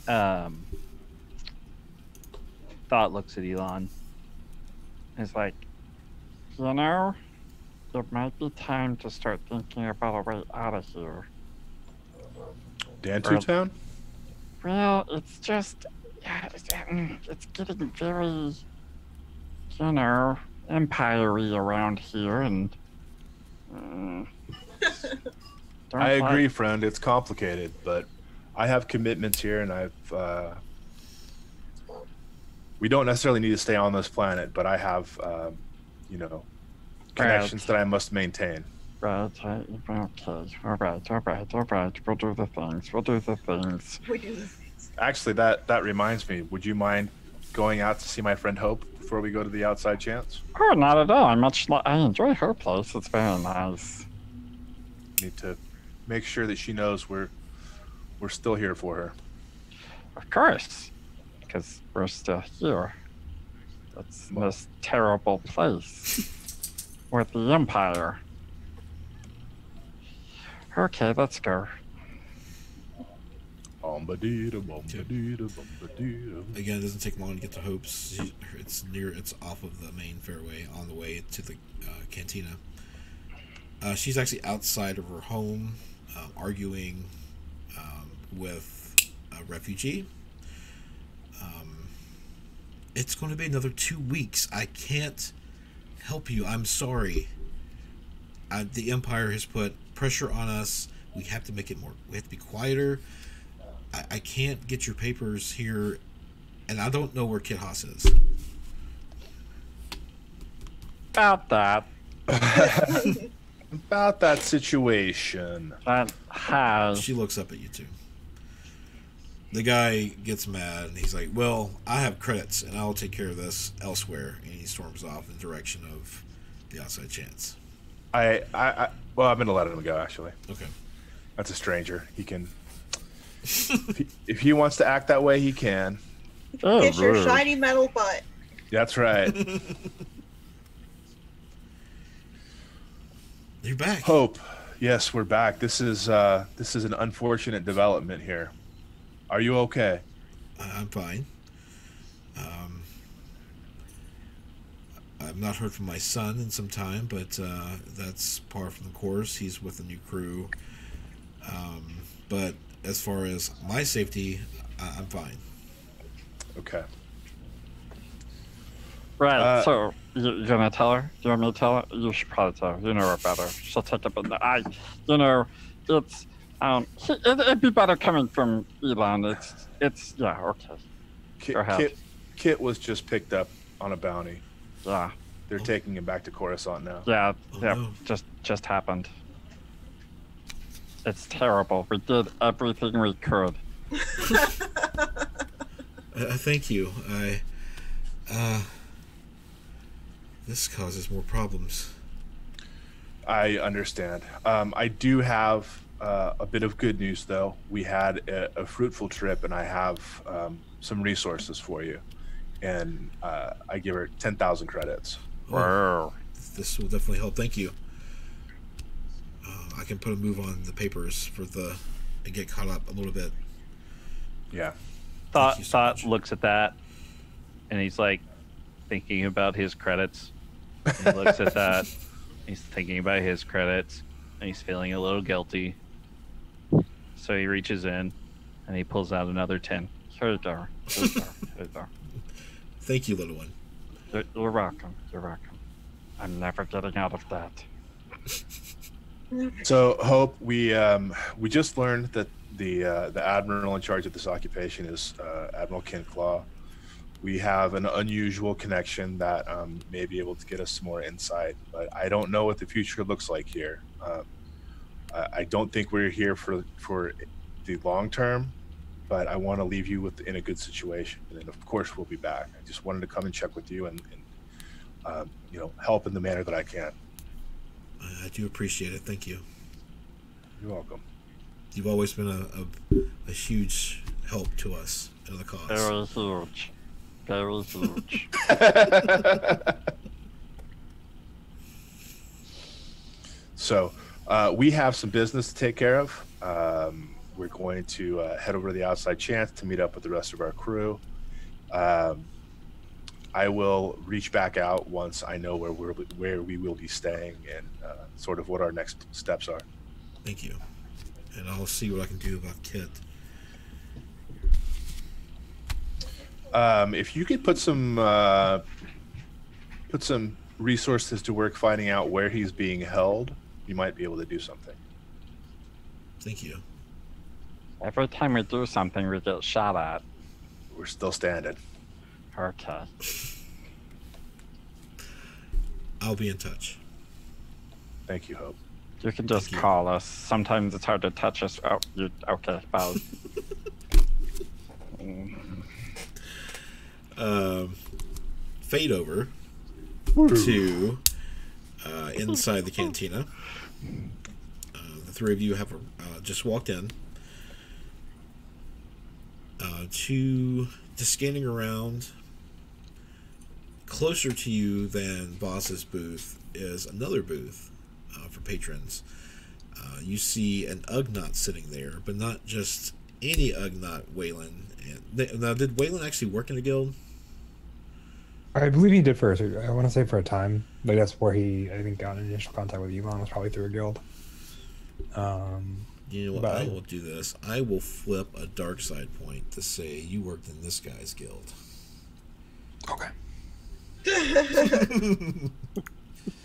Thought looks at Elon. It's like, you know, it might be time to start thinking about a way out of here. Dantooine Town? Well, it's just, yeah, it's getting very, you know, empire-y around here, and I agree, friend. It's complicated, but I have commitments here, and we don't necessarily need to stay on this planet, but I have, you know, connections that I must maintain. Right, okay, all right. We'll do the things. We do the things. Actually, that reminds me. Would you mind going out to see my friend Hope before we go to the outside chance? Oh, not at all. I enjoy her place. It's very nice. Need to make sure that she knows we're still here for her. Of course, because we're still here. That's this terrible place with the Empire. Okay, let's go. Again, it doesn't take long to get to Hope's. It's off of the main fairway on the way to the cantina. She's actually outside of her home, arguing with a refugee. It's going to be another 2 weeks. I can't help you. I'm sorry. The Empire has put pressure on us. We have to make it more. We have to be quieter. I can't get your papers here, and I don't know where Kit Haas is. About that. About that situation. How? She looks up at you two. The guy gets mad, and he's like, well, I have credits, and I'll take care of this elsewhere. And he storms off in the direction of the outside chance. Well, I'm going to let him go, actually. Okay. That's a stranger. He can... if he wants to act that way, he can. Kiss your shiny metal butt. That's right. You're back. Hope. Yes, we're back. This is an unfortunate development here. Are you okay? I'm fine. I've not heard from my son in some time, but that's par for the course. He's with a new crew. But as far as my safety, I'm fine. Okay. Right, so you're gonna tell her? You want me to tell her? You should probably tell her. You know her better. She'll take it, but it'd be better coming from Elon. It's yeah, okay. Kit was just picked up on a bounty. Yeah. They're taking him back to Coruscant now. Yeah, no. just happened. It's terrible. We did everything we could. Thank you. This causes more problems. I understand. I do have a bit of good news, though. We had a fruitful trip, and I have some resources for you. And I give her 10,000 credits. Wow. This will definitely help. Thank you. I can put a move on the papers and get caught up a little bit. Yeah. Thought looks at that, and he's like thinking about his credits. He looks at that. He's thinking about his credits, and he's feeling a little guilty. So he reaches in, and he pulls out another 10. Here you go. Here you go. Here you go. Thank you, little one. You're welcome. You're welcome. I'm never getting out of that. So, Hope, we just learned that the admiral in charge of this occupation is Admiral Kinclaw. We have an unusual connection that may be able to get us some more insight, but I don't know what the future looks like here. I don't think we're here for the long term, but I want to leave you in a good situation. And of course, we'll be back. I just wanted to come and check with you and help in the manner that I can. I do appreciate it. Thank you. You're welcome. You've always been a huge help to us in the cause. Very huge. Very huge. So we have some business to take care of. We're going to head over to the outside chance to meet up with the rest of our crew. I will reach back out once I know where we will be staying and sort of what our next steps are. Thank you. And I'll see what I can do about Kit. If you could put some resources to work finding out where he's being held, you might be able to do something. Thank you. Every time we do something, we get shot at. We're still standing. Okay. I'll be in touch. Thank you, Hope. You can just Thank you. call us. Sometimes it's hard to touch us. Oh, okay, bye. Fade over to inside the cantina. The three of you have just walked in. Just scanning around. Closer to you than Boss's booth is another booth for patrons. You see an Ugnaught sitting there, but not just any Ugnaught, Waylon. Now, did Waylon actually work in the guild? I believe he did first. I want to say for a time. Like that's where he, I think, got initial contact with Yvonne was probably through a guild. You know what? I will do this. I will flip a dark side point to say you worked in this guy's guild. Okay. It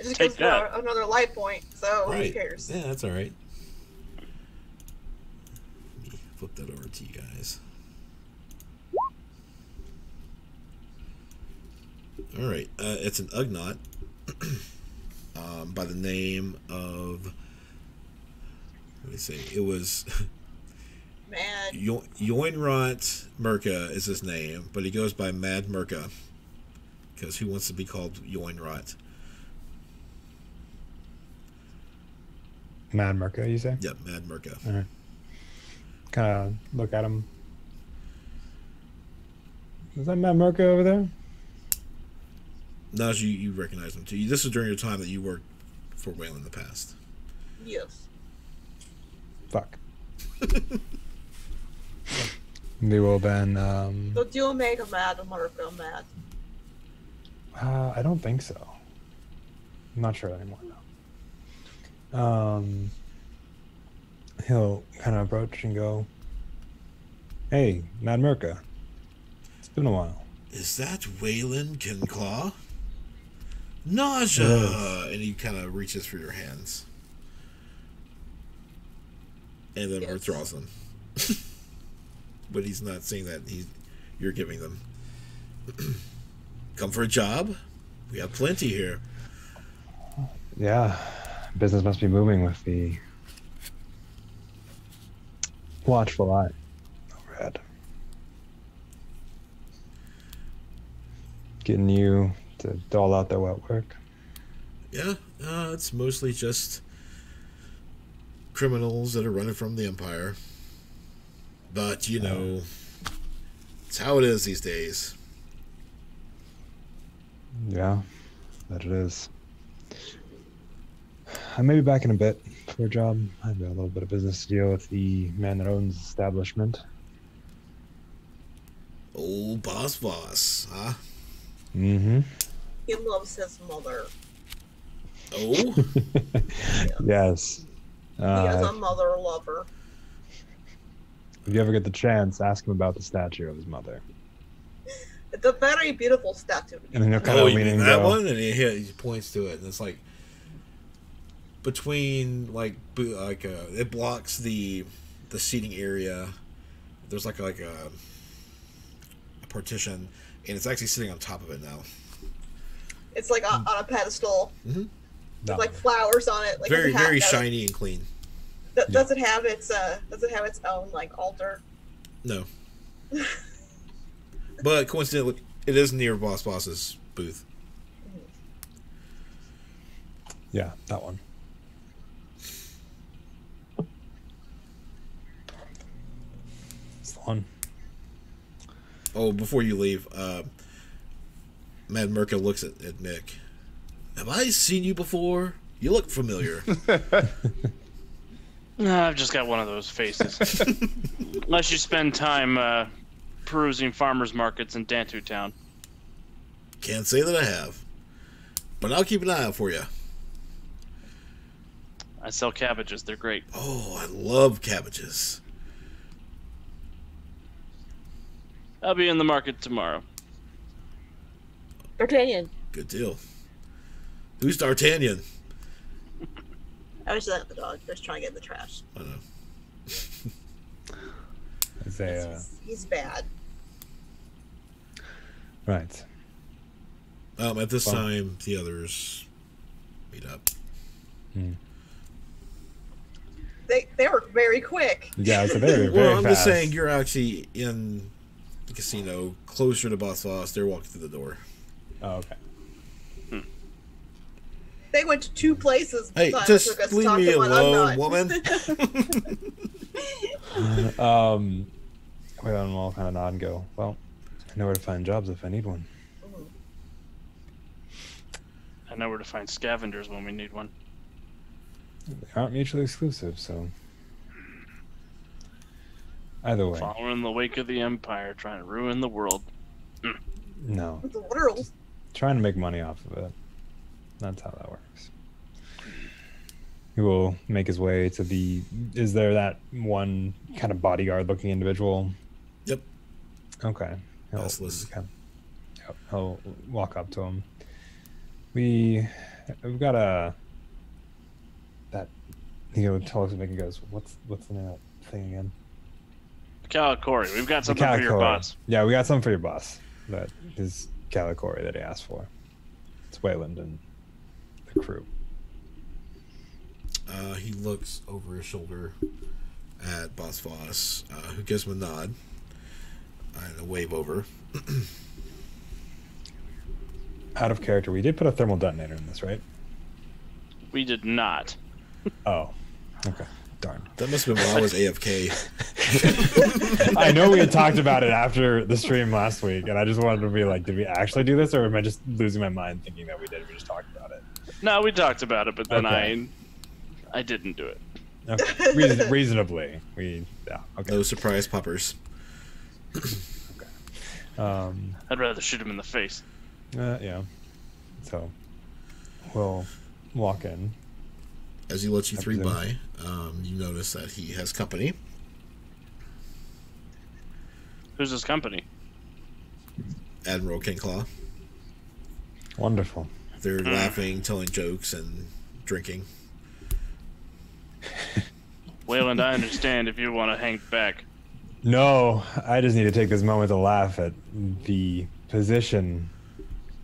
just Take gives that. another light point, so Right. who cares? Yeah, that's all right. Let me flip that over to you guys. All right. It's an Ugnaught by the name of. Let me see. It was Man, Yoinrot Merca is his name, but he goes by Mad Merca because who wants to be called Yoinrot? Mad Merca, you say? Yep, Mad Merca. All right. Kind of look at him. Is that Mad Merca over there? Now you recognize him too. This is during your time that you worked for Whale in the past. yes. Fuck. We will then. So do you make a mad America mad? I don't think so. I'm not sure anymore. No. He'll kind of approach and go, "Hey, Mad Merca. It's been a while." Is that Waylon Kinclaw? Nausea! Yes. And he kind of reaches for your hands. And then Yes. withdraws them. But he's not saying that. You're giving them. Come for a job? We have plenty here. Yeah, business must be moving with the watchful eye overhead. Getting you to dole out their wet work. Yeah, it's mostly just criminals that are running from the Empire. But, you know, it's how it is these days. Yeah, that it is. I may be back in a bit. software job. I've got a little bit of business to deal with the man that owns the establishment. Old boss, huh? Mm-hmm. He loves his mother. Oh, Yes. He is a If mother lover. you ever get the chance, ask him about the statue of his mother. It's a very beautiful statue. And then he'll kind oh, of you lean mean and that go, one? And he points to it, and it's like between it blocks the seating area. There's like a partition, and it's actually sitting on top of it now. It's like on a pedestal. Mm-hmm. No. With like flowers on it. Like Very, does it have- very does- shiny and clean. Does it have its own like altar? No. But coincidentally, it is near Boss's booth. Yeah, that one. It's the one. Oh, before you leave, Mad Merca looks at Mick. Have I seen you before? You look familiar. No, I've just got one of those faces. Unless you spend time perusing farmers markets in Dantooine town. Can't say that I have. But I'll keep an eye out for you. I sell cabbages. They're great. Oh, I love cabbages. I'll be in the market tomorrow. D'Artagnan. Good deal. Who's D'Artagnan? I was just at the dog. Just trying to get in the trash. I don't know. It's a, He's bad. right. At this Well- time, the others meet up. They were very quick. Yeah, it's a very, very Well, I'm fast. just saying you're actually in the casino, closer to Boss. They're walking through the door. Oh, okay. They went to two places. Hey, besides just took us to leave talk me to one alone, unknown. woman. Wait, and we'll all kind of nod and go, well, I know where to find jobs if I need one. I know where to find scavengers when we need one. They aren't mutually exclusive, so either way, Following in the wake of the Empire, trying to ruin the world. no. The world. Trying to make money off of it. That's how that works. He will make his way to the... Is there that one kind of bodyguard-looking individual? Yep. Okay. Basilisk. He'll walk up to him. We've got a... That... He'll tell us and he goes, what's the name of that thing again? Calicori, we've got something for your Calicori. boss. Yeah, we got something for your boss. That is Calicori that he asked for. It's Wayland and the crew. He looks over his shoulder at Boss Voss, who gives him a nod and a wave over. Out of character, we did put a thermal detonator in this, right? We did not. Oh, okay. Darn. That must have been when I was AFK. I know we had talked about it after the stream last week, and I just wanted to be like, did we actually do this, or am I just losing my mind thinking that we did? We just talked about it. No, we talked about it, but then Okay. I didn't do it. Okay. Reasonably, yeah. Okay. No surprise poppers. I'd rather shoot him in the face. Yeah. So we'll walk in. As he lets you I three presume. by, you notice that he has company. Who's his company? Admiral Kingclaw. Wonderful. They're laughing, telling jokes, and drinking. Wayland, I understand if you want to hang back. No, I just need to take this moment to laugh at the position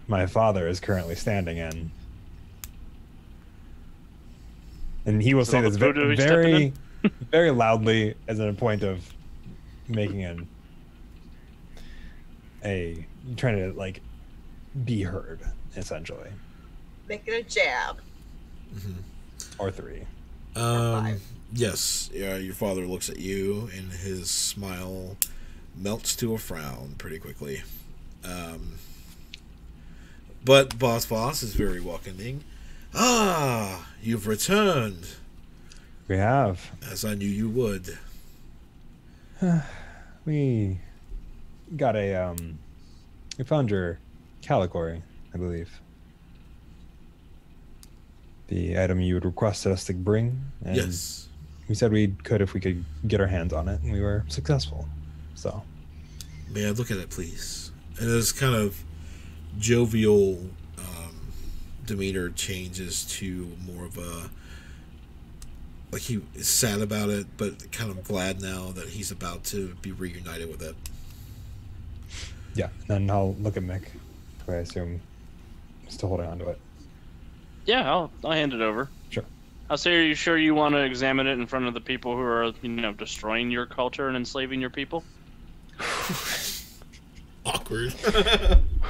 my father is currently standing in. And he will Is it say all this the voodoo he's very, stepping very loudly as a point of making trying to like be heard, essentially. Making a jab. Or three. Five. Yes, your father looks at you, and his smile melts to a frown pretty quickly. But Boss Voss is very welcoming. Ah, you've returned. We have. As I knew you would. We got we found your category, I believe. The item you had requested us to bring. And Yes. we said we could if we could get our hands on it, and we were successful. So. May I look at it, please? And his kind of jovial demeanor changes to more of a, like, he is sad about it, but kind of glad now that he's about to be reunited with it. Yeah, and then I'll look at Mick, who I assume is still holding on to it. Yeah, I'll hand it over. Sure. I'll say, are you sure you want to examine it in front of the people who are, destroying your culture and enslaving your people? Awkward.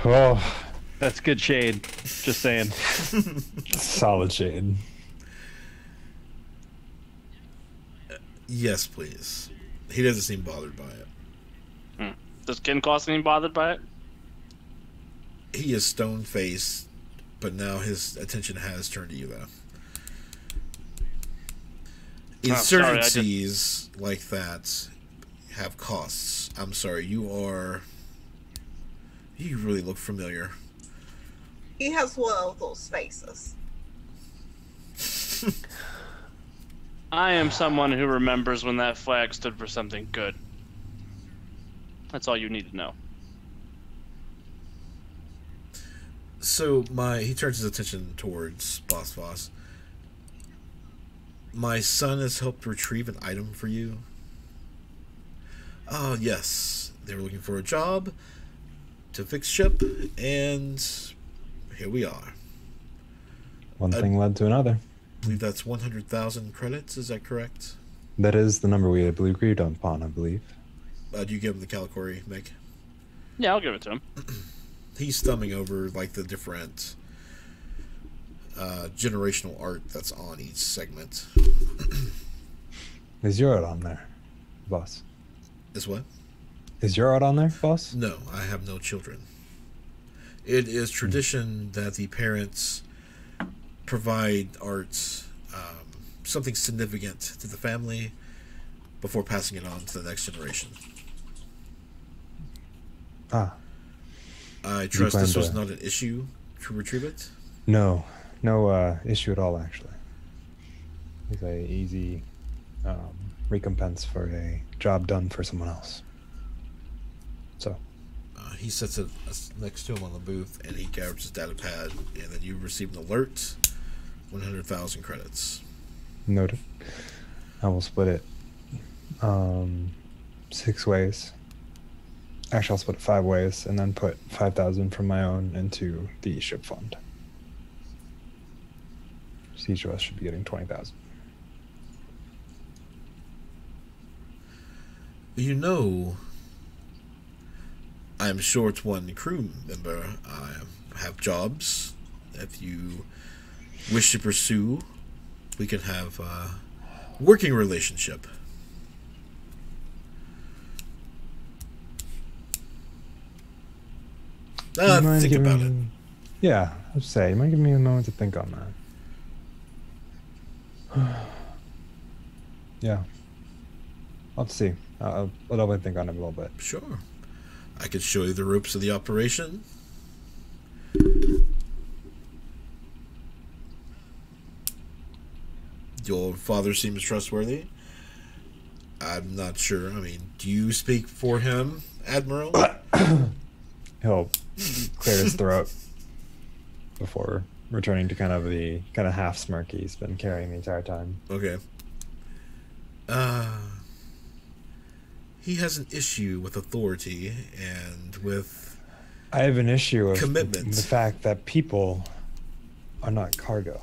Oh, That's good shade. Just saying. solid shade. Yes, please. He doesn't seem bothered by it. Does Ken Claus seem bothered by it? He is stone-faced, but now his attention has turned to you, though. sorry, Insurgencies like that have costs. I'm sorry, you really look familiar. He has one of those faces. I am someone who remembers when that flag stood for something good. That's all you need to know. So he turns his attention towards Boss Voss. My son has helped retrieve an item for you. Oh, yes. They were looking for a job to fix ship, and here we are. One thing led to another. I believe that's 100,000 credits, is that correct? That is the number we agreed upon, I believe. Do you give him the category, Meg? Yeah, I'll give it to him. He's thumbing over like the different generational art that's on each segment. Is your art on there, boss? Is what? Is your art on there, boss? No, I have no children. It is tradition that the parents provide art, something significant to the family, before passing it on to the next generation. Ah. I trust plan this was to- not an issue to retrieve it. No issue at all, actually. It's a easy recompense for a job done for someone else. So, He sets it next to him on the booth, and he grabs his data pad, and then you receive an alert. 100,000 credits. noted. I will split it 6 ways. Actually, I'll split it 5 ways, and then put 5,000 from my own into the ship fund. So each of us should be getting 20,000. You know, I'm short one crew member. I have jobs. If you wish to pursue, we can have a working relationship. You mind Think giving about it. me- Yeah, I'd say, you might give me a moment to think on that. Yeah. I'll see. I'll definitely think on it a little bit. Sure. I could show you the ropes of the operation. Your father seems trustworthy. I'm not sure. I mean, do you speak for him, Admiral? He'll clear his throat before returning to kind of half smirk he's been carrying the entire time. Okay. He has an issue with authority and with... I have an issue with Commitment. the fact that people are not cargo.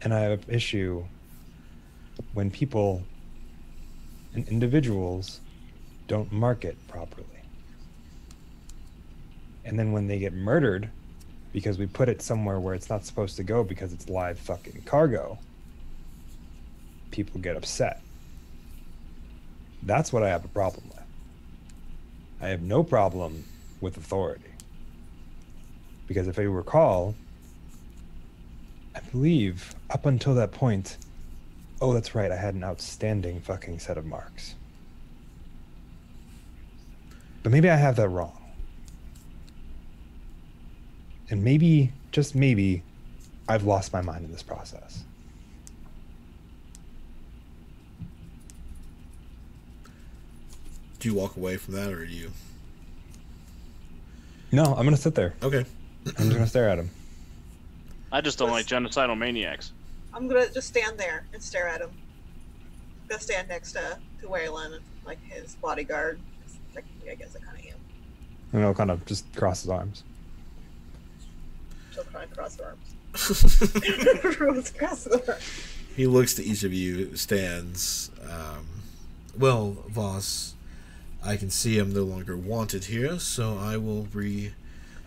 And I have an issue when people and individuals don't market properly. And then when they get murdered because we put it somewhere where it's not supposed to go because it's live fucking cargo, people get upset. That's what I have a problem with. I have no problem with authority. Because if I recall, I believe up until that point, oh, that's right, I had an outstanding fucking set of marks. But maybe I have that wrong. And maybe, just maybe, I've lost my mind in this process. Do you walk away from that, or do you? No, I'm gonna sit there. Okay. I'm just gonna stare at him. I just don't like genocidal maniacs. I'm gonna just stand there and stare at him. I'm gonna stand next to Waylon, like his bodyguard. Technically, I guess I kind of am. And I'll kind of just cross his arms. She'll try and cross her arms. Cross her arms. He looks to each of you, stands. Well, Voss, I can see I'm no longer wanted here, so I will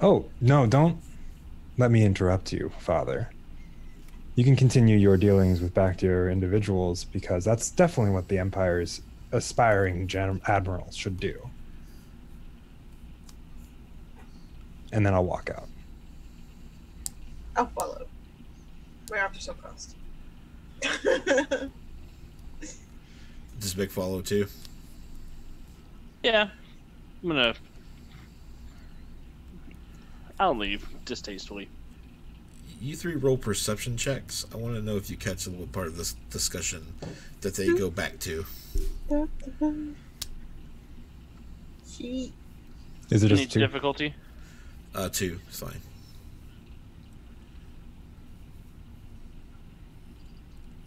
Oh, no, don't let me interrupt you, Father. You can continue your dealings with Bactier individuals, because that's definitely what the Empire's aspiring admirals should do. And then I'll walk out. I'll follow. My arms are so crossed. Does Mick follow too? Yeah. I'll leave distastefully. You three roll perception checks. I want to know if you catch a little part of this discussion that they go back to. Is it Any just two? difficulty? 2, it's fine.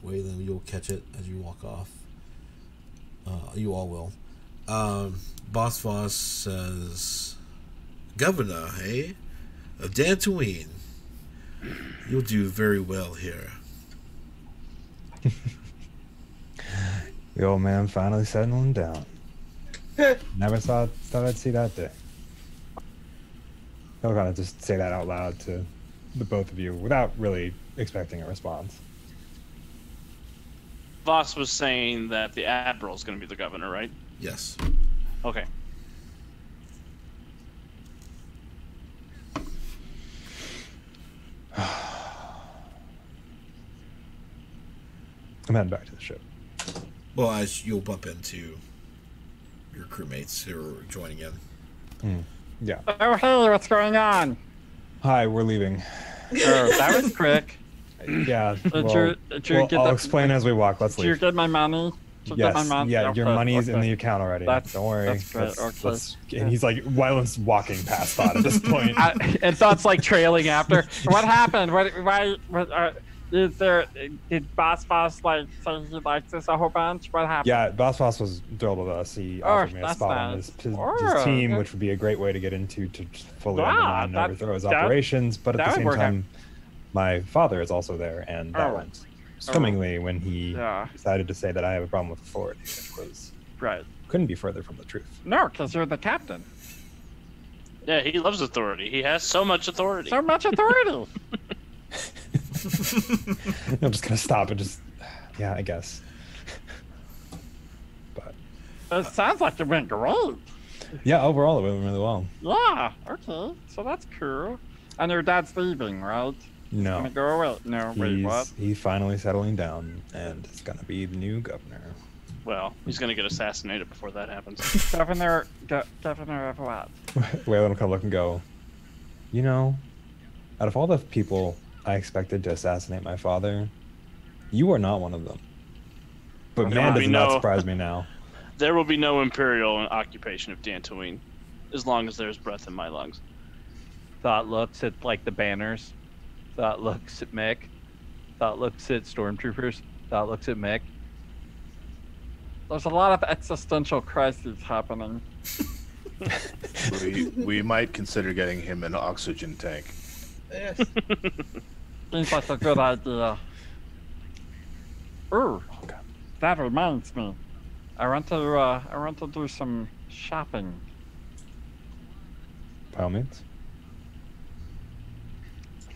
Waylon, you'll catch it as you walk off. You all will. Boss Voss says, Governor, hey? Of Dantooine. You'll do very well here. The old man finally settling down. Never thought I'd see that day. I'll kind of just say that out loud to the both of you without really expecting a response. Voss was saying that the Admiral's going to be the governor, right? Yes. Okay. I'm heading back to the ship. Well, as you'll bump into your crewmates who are joining in. Yeah. Oh, hey, what's going on? Hi, we're leaving. Oh, that was quick. Yeah. Did Well, you get I'll the- explain as we walk. Let's Did you leave. get my money? Did you get my Yes. money? Yeah, your Okay, money's in okay. the account already. That's- Don't worry. that's great, okay. And he's like, Wyland's walking past Thought at this point. And Thought's like trailing after. What happened? Did Boss like say he likes us a whole bunch? What happened? Yeah, Boss Boss was thrilled with us. He offered me a that's spot on nice. his team, which would be a great way to get into to fully Yeah, undermine and that- overthrow his that- operations. But at that the would same work out. time, my father is also there, and that went swimmingly when he Yeah. decided to say that I have a problem with authority, which was Right. couldn't be further from the truth. No, because you're the captain. Yeah, he loves authority. He has so much authority. So much authority. I'm just gonna stop and just, yeah, I guess. But It sounds like it went great. yeah, overall it went really well. Yeah. Okay. So that's cool. And your dad's leaving, right? No, Gonna go away. No. Wait. What? he's finally settling down, and is gonna be the new governor. Well, he's going to get assassinated before that happens. Governor of what? Waylon will come look and go, you know, out of all the people I expected to assassinate my father, you are not one of them. But There man, will does be not no- surprise me now. There will be no Imperial occupation of Dantooine, as long as there's breath in my lungs. Thought looks at like the banners. Thought looks at Mick. Thought looks at stormtroopers. Thought looks at Mick. There's a lot of existential crises happening. We might consider getting him an oxygen tank. Yes. Seems like a good idea. Ooh, that reminds me. I want to do some shopping. By all means.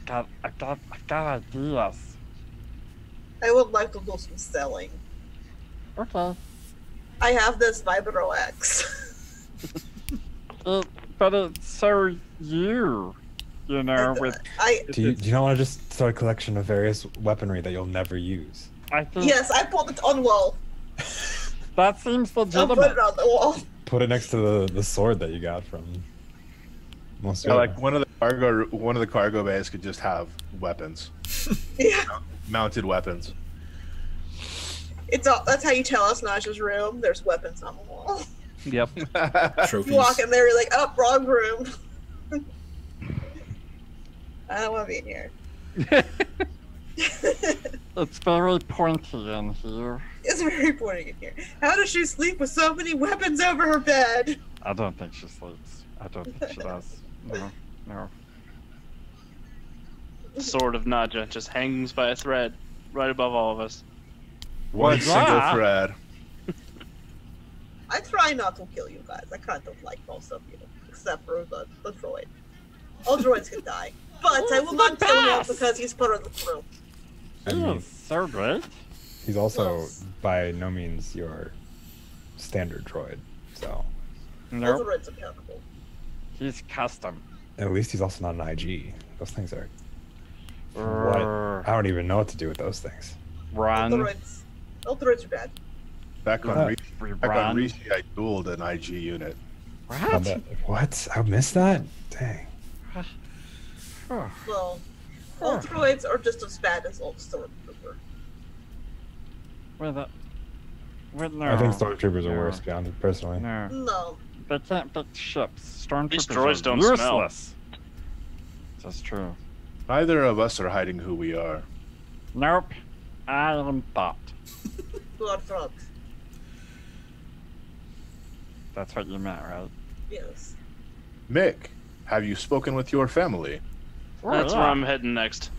I've got ideas. I would like to do some selling. Okay. I have this Vibro X. But it's so you. You know, with Do you not want to just start a collection of various weaponry that you'll never use? I think Yes, I pulled it on wall. that seems I'll put legitimate. it on the wall. Put it next to the sword that you got from. Yeah, like one of the cargo bays could just have weapons, Yeah. mounted weapons. That's how you tell us Naja's room. There's weapons on the wall. Yep. Trophies. You walk in there, you're like, oh, wrong room. I don't want to be in here. It's very pointy in here. It's very boring in here. How does she sleep with so many weapons over her bed? I don't think she sleeps. I don't think she does. No. The sword of Naja just hangs by a thread right above all of us. One Well, single yeah. thread. I try not to kill you guys. I kind of like most of you, except for the droid. All droids can die. But I will not kill him because he's part of the crew. I mean, He's so great. he's also Yes. by no means your standard droid, so All Nope. droids are terrible. He's custom. at least he's also not an IG. Those things are. What? I don't even know what to do with those things. Run. All droids are bad. Back on Uh, Run. Rishi, I dueled an IG unit. What? What? I missed that? Dang. Well, all droids are just as bad as old Stormtrooper. With a. With no. I think stormtroopers are No. worse, beyond personally. No. No. They can't fix ships. Stormtroopers These droids are don't smell. useless. That's true. Neither of us are hiding who we are. Nope. I am thought. Who are thugs. That's what you meant, right? Yes. Mick, have you spoken with your family? That's where I'm heading next.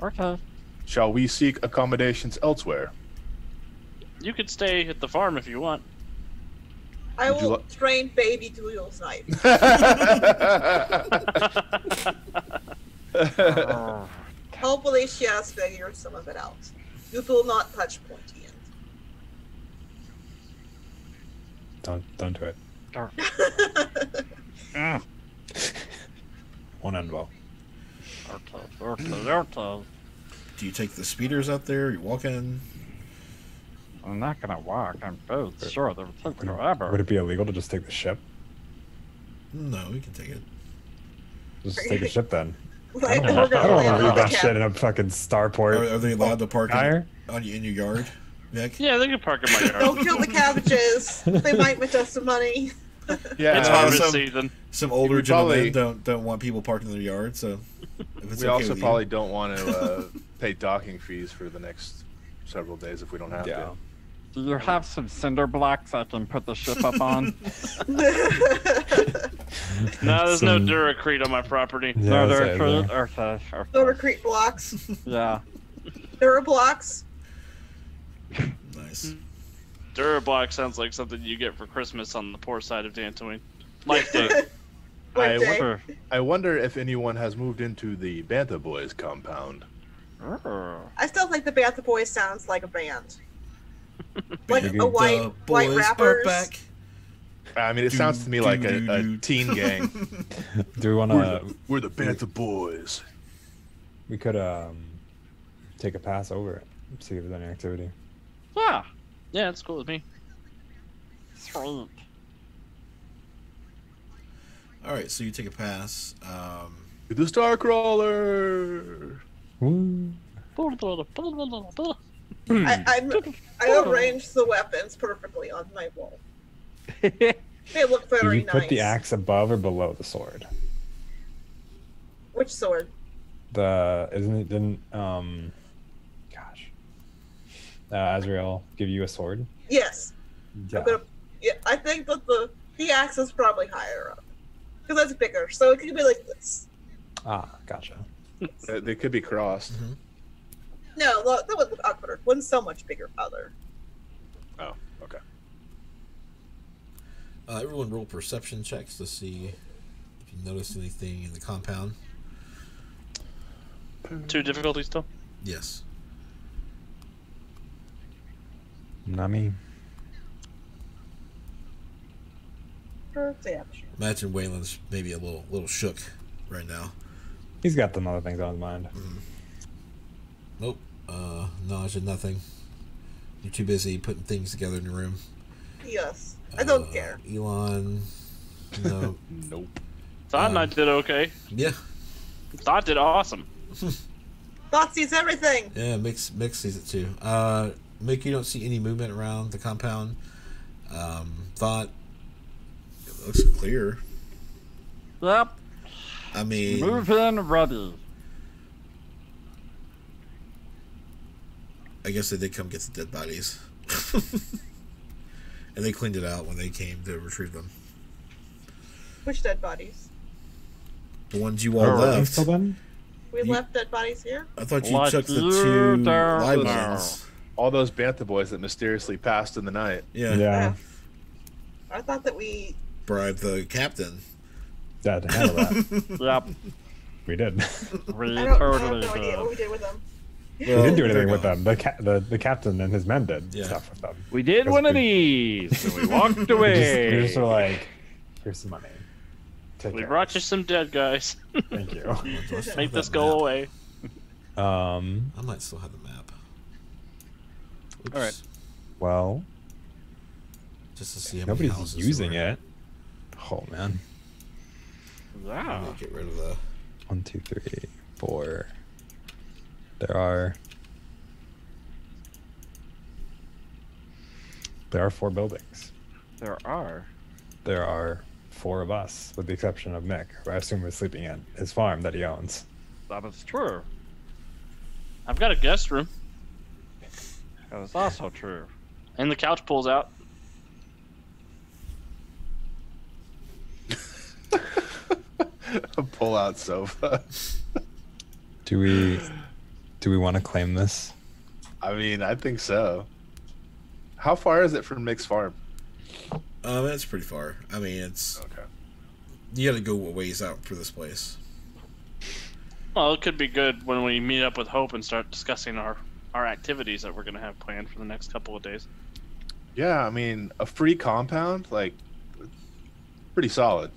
Okay. Shall we seek accommodations elsewhere? You could stay at the farm if you want. I Would you will li- train baby to use knife. Oh, Hopefully she has figured some of it out. You do not touch pointy Don't do it. end. Won't end well. okay. Do you take the speeders out there? You walk in? I'm not gonna walk. I'm very sure that would take Would forever. it be illegal to just take the ship? No, we can take it. Just take the ship then. Like, I we're don't gonna want land to read on that the shit in a fucking starport. Are they allowed to park Fire? in your yard, Nick? Yeah, they can park in my yard. Don't kill the cabbages. They might make us some money. Yeah, It's Uh, harvest some- season. Some older We probably- gentlemen don't want people parking in their yard, so if it's we okay also with you. probably don't want to pay docking fees for the next several days if we don't have Yeah. to. Do you have some cinder blocks I can put the ship up on? No, there's no Some- Duracrete on my property. Yeah, no, that's they're it, true. there. Okay. No recruit blocks. Yeah. There are blocks. Nice. Durablock sounds like something you get for Christmas on the poor side of Dantooine. Life Day. I One day. Sure. I wonder if anyone has moved into the Bantha Boys compound. I still think the Bantha Boys sounds like a band. Like Big a white boys are rappers. back. I mean, it sounds to me like a teen gang. Do we want to? We're the Bantha Boys. We could take a pass over it. See if there's any activity. Yeah. Yeah, it's cool with me. Sweet. All right, so you take a pass. To the Starcrawler. Woo. I arranged the weapons perfectly on my wall. They look Did very you put nice. the axe above or below the sword? Which sword? The isn't it? Didn't Azrael give you a sword? Yes. Yeah. I'm gonna, yeah, I think that the axe is probably higher up. Because that's bigger, so it could be like this. Ah, gotcha. They could be crossed. No, that would look awkward. One's so much bigger other. Oh, okay. Everyone roll perception checks to see if you notice anything in the compound. 2 difficulties still? Yes. Not me. Perception. Imagine Waylon's maybe a little shook right now. He's got some other things on his mind. Nope. No, I said nothing. You're too busy putting things together in your room. Yes. I don't care. Elon. No. Nope. Thought I did okay. Yeah. Thought did awesome. Thought sees everything. Yeah, Mix sees it too. Mick, you don't see any movement around the compound. Thought it looks clear. Yep. I mean, Move in ready. I guess they did come get the dead bodies. And they cleaned it out when they came to retrieve them. Which dead bodies? The ones you all Are they left. still done? We You- left dead bodies here? I thought you Like took the you two don't live know. ones. All those Bantha boys that mysteriously passed in the night. Yeah. Yeah. I thought that we... Bribed the captain. Yeah, to handle that. Yep. We did. We I have totally no idea what we did. did with them. We didn't do they're anything with gone. them. The captain and his men did Yeah. stuff with them. We did That's one of good. these, and we walked We away. just were like, here's some money. Take We care. brought you some dead guys. Thank you. Do I still Make have this that go map? away. I might still have the map. Oops. All right. Well, Just to see how many nobody's houses using there were. it. Oh man. I'm Yeah. gonna get rid of the. 1, 2, 3, 4. There are 4 buildings. There are. There are 4 of us, with the exception of Mick, who I assume is sleeping in his farm that he owns. That is true. I've got a guest room, That is also true. and the couch pulls out. A pull-out sofa. Do we want to claim this? I mean, I think so. How far is it from Mick's farm? It's pretty far. I mean, it's Okay. you got to go a ways out for this place. Well, it could be good when we meet up with Hope and start discussing our activities that we're going to have planned for the next couple of days. Yeah, I mean, a free compound, like, pretty solid.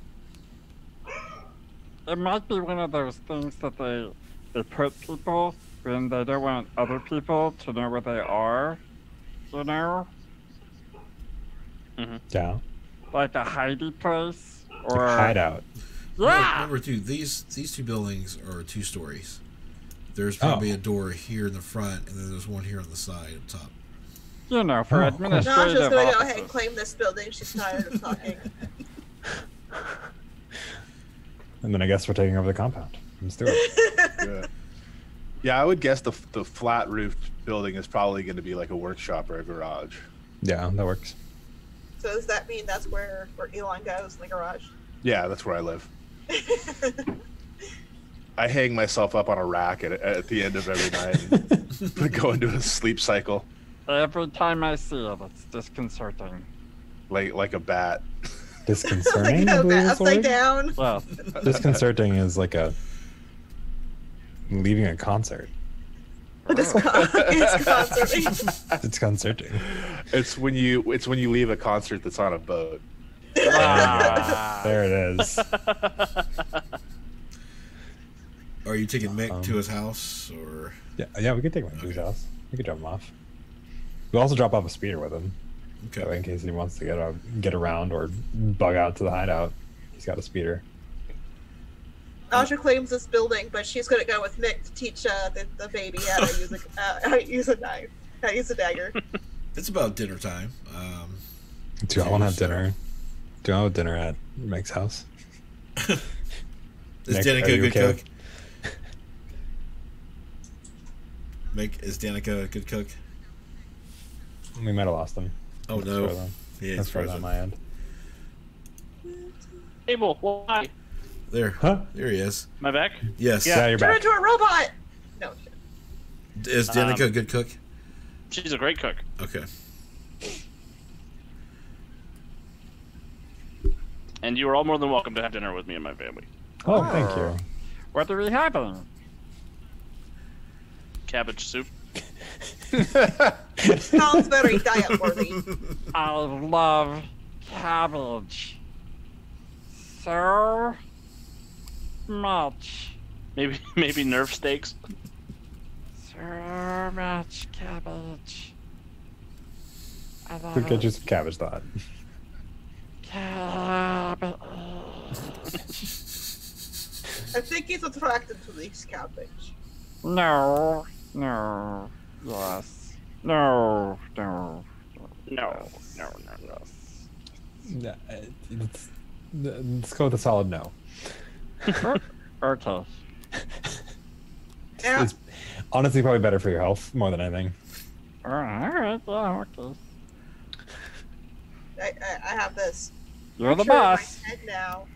It might be one of those things that they put people when they don't want other people to know where they are. You know? Yeah. Like a hidey place. Like Or a hideout. Yeah! Remember, too, these 2 buildings are 2 stories. There's probably Oh. a door here in the front, and then there's one here on the side up top. You know, for Oh, of course. No, administrative she's gonna go ahead offices. and claim this building. She's tired of talking. And then I guess we're taking over the compound. Let's do it. Yeah. Yeah, I would guess the flat roofed building is probably going to be like a workshop or a garage. Yeah, that works. So does that mean that's where Elon goes, in the garage? Yeah, that's where I live. I hang myself up on a rack at the end of every night and go into a sleep cycle Every time I see it, it's disconcerting. like a bat. Disconcerting, I Like, believe is the upside word. down. Well, Disconcerting is like leaving a concert. It's concerting. It's concerting. It's when you leave a concert that's on a boat. There it is. Are you taking Mick to his house, or Yeah, we could take him to his house. We could drop him off. We'll also drop off a speeder with him, that way okay? in case he wants to get around or bug out to the hideout. He's got a speeder. Aja claims this building, but she's gonna go with Mick to teach the baby how to use a knife, how to use a dagger. It's about dinner time. Do I want to have dinner? Do I have dinner at Mick's house? Is Nick, Danica are a you good okay? cook? Mick, is Danica a good cook? We might have lost him. Oh That's no. frozen. Yeah, That's it's frozen on frozen. my end. Abel, why? There. Huh? There he is. Am I back? Yes. Yeah, you're Turn back. into a robot. No. Is Danica a good cook? She's a great cook. Okay. And you are all more than welcome to have dinner with me and my family. Oh, thank you. what are we having? Cabbage soup. Sounds very diet worthy. I love cabbage. So, much. Maybe Nerf steaks. So much cabbage. I We'll love get you some cabbage thought. cabbage. I think he's attracted to this cabbage. No, yes. No. Yeah, let's go with a solid no. Okay. Yeah. It's honestly probably better for your health more than anything. Alright, yeah, okay. I have this You're the picture in my boss. head now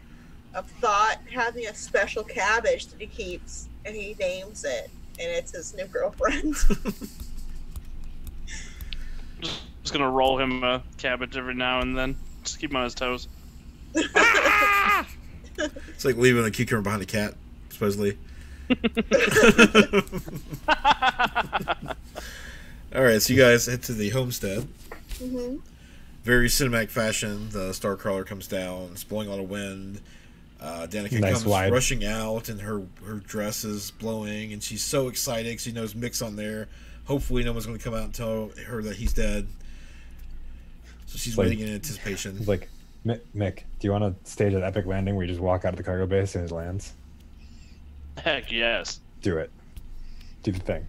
of Thought having a special cabbage that he keeps, and he names it, and it's his new girlfriend. Just gonna roll him a cabbage every now and then. Just keep him on his toes. It's like leaving a cucumber behind a cat, supposedly. All right, so you guys head to the homestead. Mm-hmm. Very cinematic fashion. The Starcrawler comes down, it's blowing a lot of wind. Danica Nice comes wide. rushing out, and her dress is blowing, and she's so excited 'cause she knows Mick's on there. Hopefully, no one's going to come out and tell her that he's dead. So she's Like- waiting in anticipation. It's like, Mick, do you want to stage an epic landing where you just walk out of the cargo bay as soon as it lands? Heck yes. Do it. Do the thing.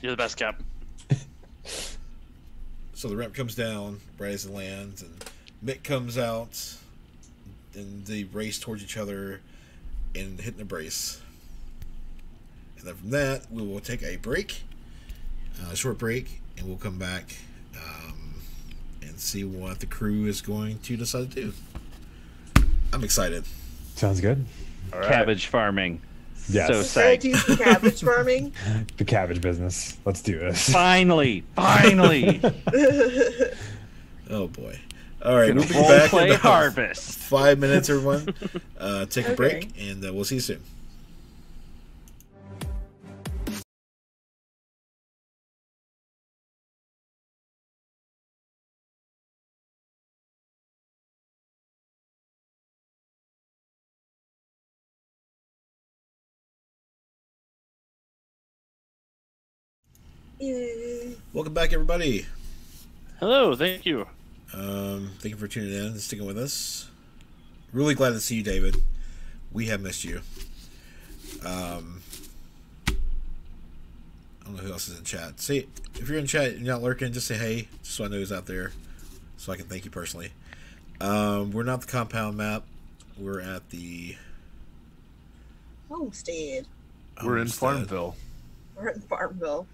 You're the best, Cap. So the ramp comes down right as it lands, and Mick comes out, and they race towards each other and hit an embrace. And then from that, we will take a break, a short break, and we'll come back and see what the crew is going to decide to do. I'm excited. Sounds good. All right. Cabbage farming. Yes. So Decided to psyched. use cabbage farming. The cabbage business. Let's do this. Finally. Oh boy! All right, we'll be Role back play in about harvest. 5 minutes, everyone. Take a Okay. break, and we'll see you soon. Yay. Welcome back, everybody. Hello, thank you. Thank you for tuning in and sticking with us. Really glad to see you, David. We have missed you. I don't know who else is in chat. Say, if you're in chat and you're not lurking, just say hey, just so I know who's out there, so I can thank you personally. We're not the compound map. We're at the Homestead. We're in homestead. Farmville. We're in Farmville.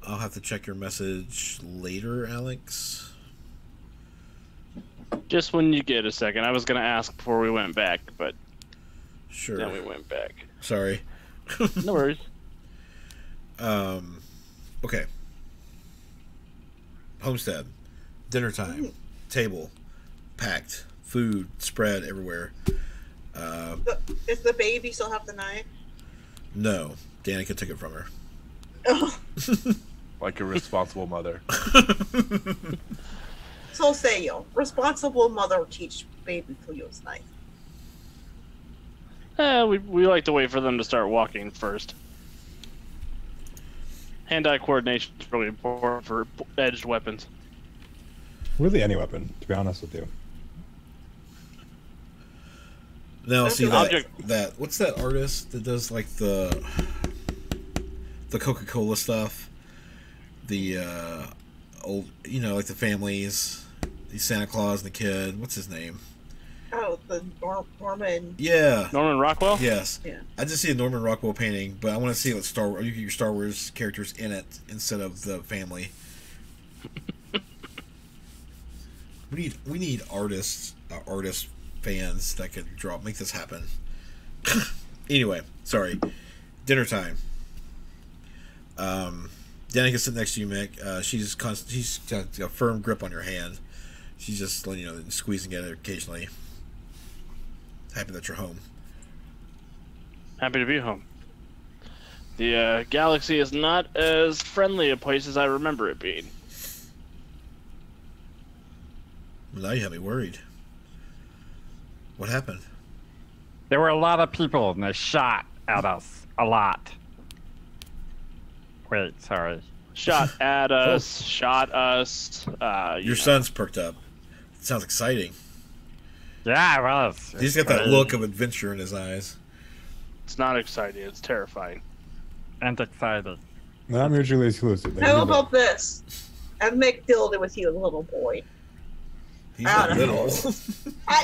I'll have to check your message later, Alex. Just when you get a second. I was gonna ask before we went back, but Sure. then we went back. Sorry. No worries. Okay. Homestead. Dinner time. Table. Packed. Food spread everywhere. Does the baby still have the knife? No. Danica took it from her. Oh, Like a responsible mother. so say yo. Responsible mother teach baby to use knife. We like to wait for them to start walking first. Hand-eye coordination is really important for edged weapons. Really, any weapon, to be honest with you. Now That's see an that what's that artist that does like the Coca-Cola stuff? The old, like the families, the Santa Claus and the kid. What's his name? Oh, the Norman. Yeah. Norman Rockwell? Yes. Yeah. I just see a Norman Rockwell painting, but I want to see like your Star Wars characters in it instead of the family. we need artists, fans that could make this happen. Anyway, sorry. Dinner time. Danica's sitting next to you, Mick. She's got a firm grip on your hand. She's just letting you know, squeezing at it occasionally. Happy that you're home. Happy to be home. The galaxy is not as friendly a place as I remember it being. Well, now you have me worried. What happened? There were a lot of people, and they shot at us a lot. Wait, sorry. Shot at us. Shot us. Your son's perked up. It sounds exciting. Yeah, it was. He's got that look of adventure in his eyes. It's not exciting. It's terrifying. And excited. Not mutually exclusive. They How can about this? I make dildo with you, little boy. He's I not don't little.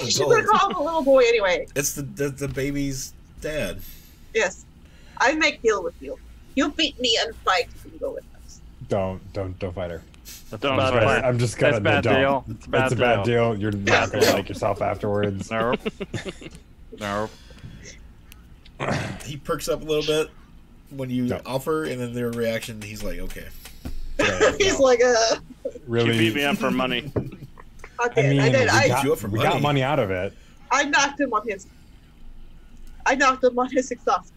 You should gonna call him a little boy anyway. It's the baby's dad. Yes. I make deal with you. You beat me and fight, you can go with us. Don't fight her. Don't bad fight deal. her. I'm just gonna. That's a bad don't. deal. It's a bad It's a bad deal. You're not gonna like yourself afterwards. Nope. Nope. He perks up a little bit when you No. offer, and then their reaction, he's like, okay. He's like, Really? You beat me up for money. I did. I did. We got money out of it. I knocked him on his exhaust.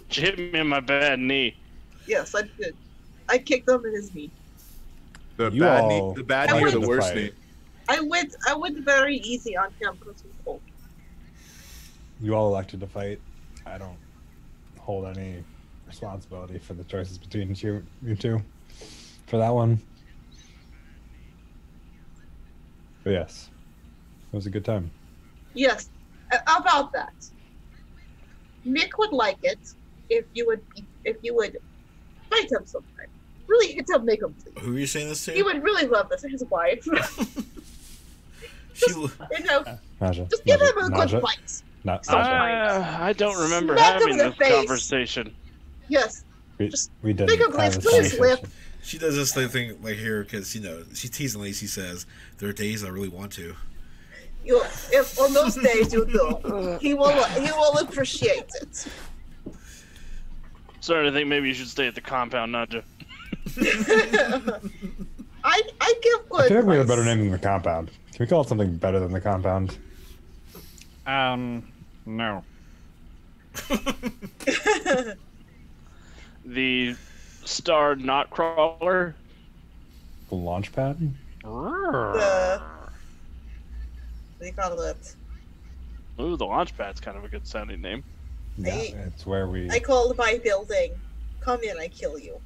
She hit me in my bad knee. Yes, I did. I kicked him in his knee. The You bad all knee, the bad I knee or the went- worst fight. knee? I went very easy on him because he's old. You all elected to fight. I don't hold any responsibility for the choices between you two. For that one. But yes, it was a good time. Yes. About that, Mick would like it if you would fight him sometime. Really hit him, make him please. Who are you saying this to? He would really love this. His wife. She, You know, Naja, just give him a Naja, good fight. Not, So- Naja. I don't remember Smack him having in the this face. conversation. Yes. We didn't make him have please, this please live. conversation. she does this thing like here because, you know, she teasingly, she says, there are days I really want to. If on those days you do, he will appreciate it. Starting to think maybe you should stay at the compound, not to. I give good. I feel like we have a advice. better name than the compound. Can we call it something better than the compound? No. The Star Knot Crawler. The launch pad? What do you call it? Ooh, the launch pad's kind of a good sounding name. Yeah, it's where we. I called my building. Come in, I kill you.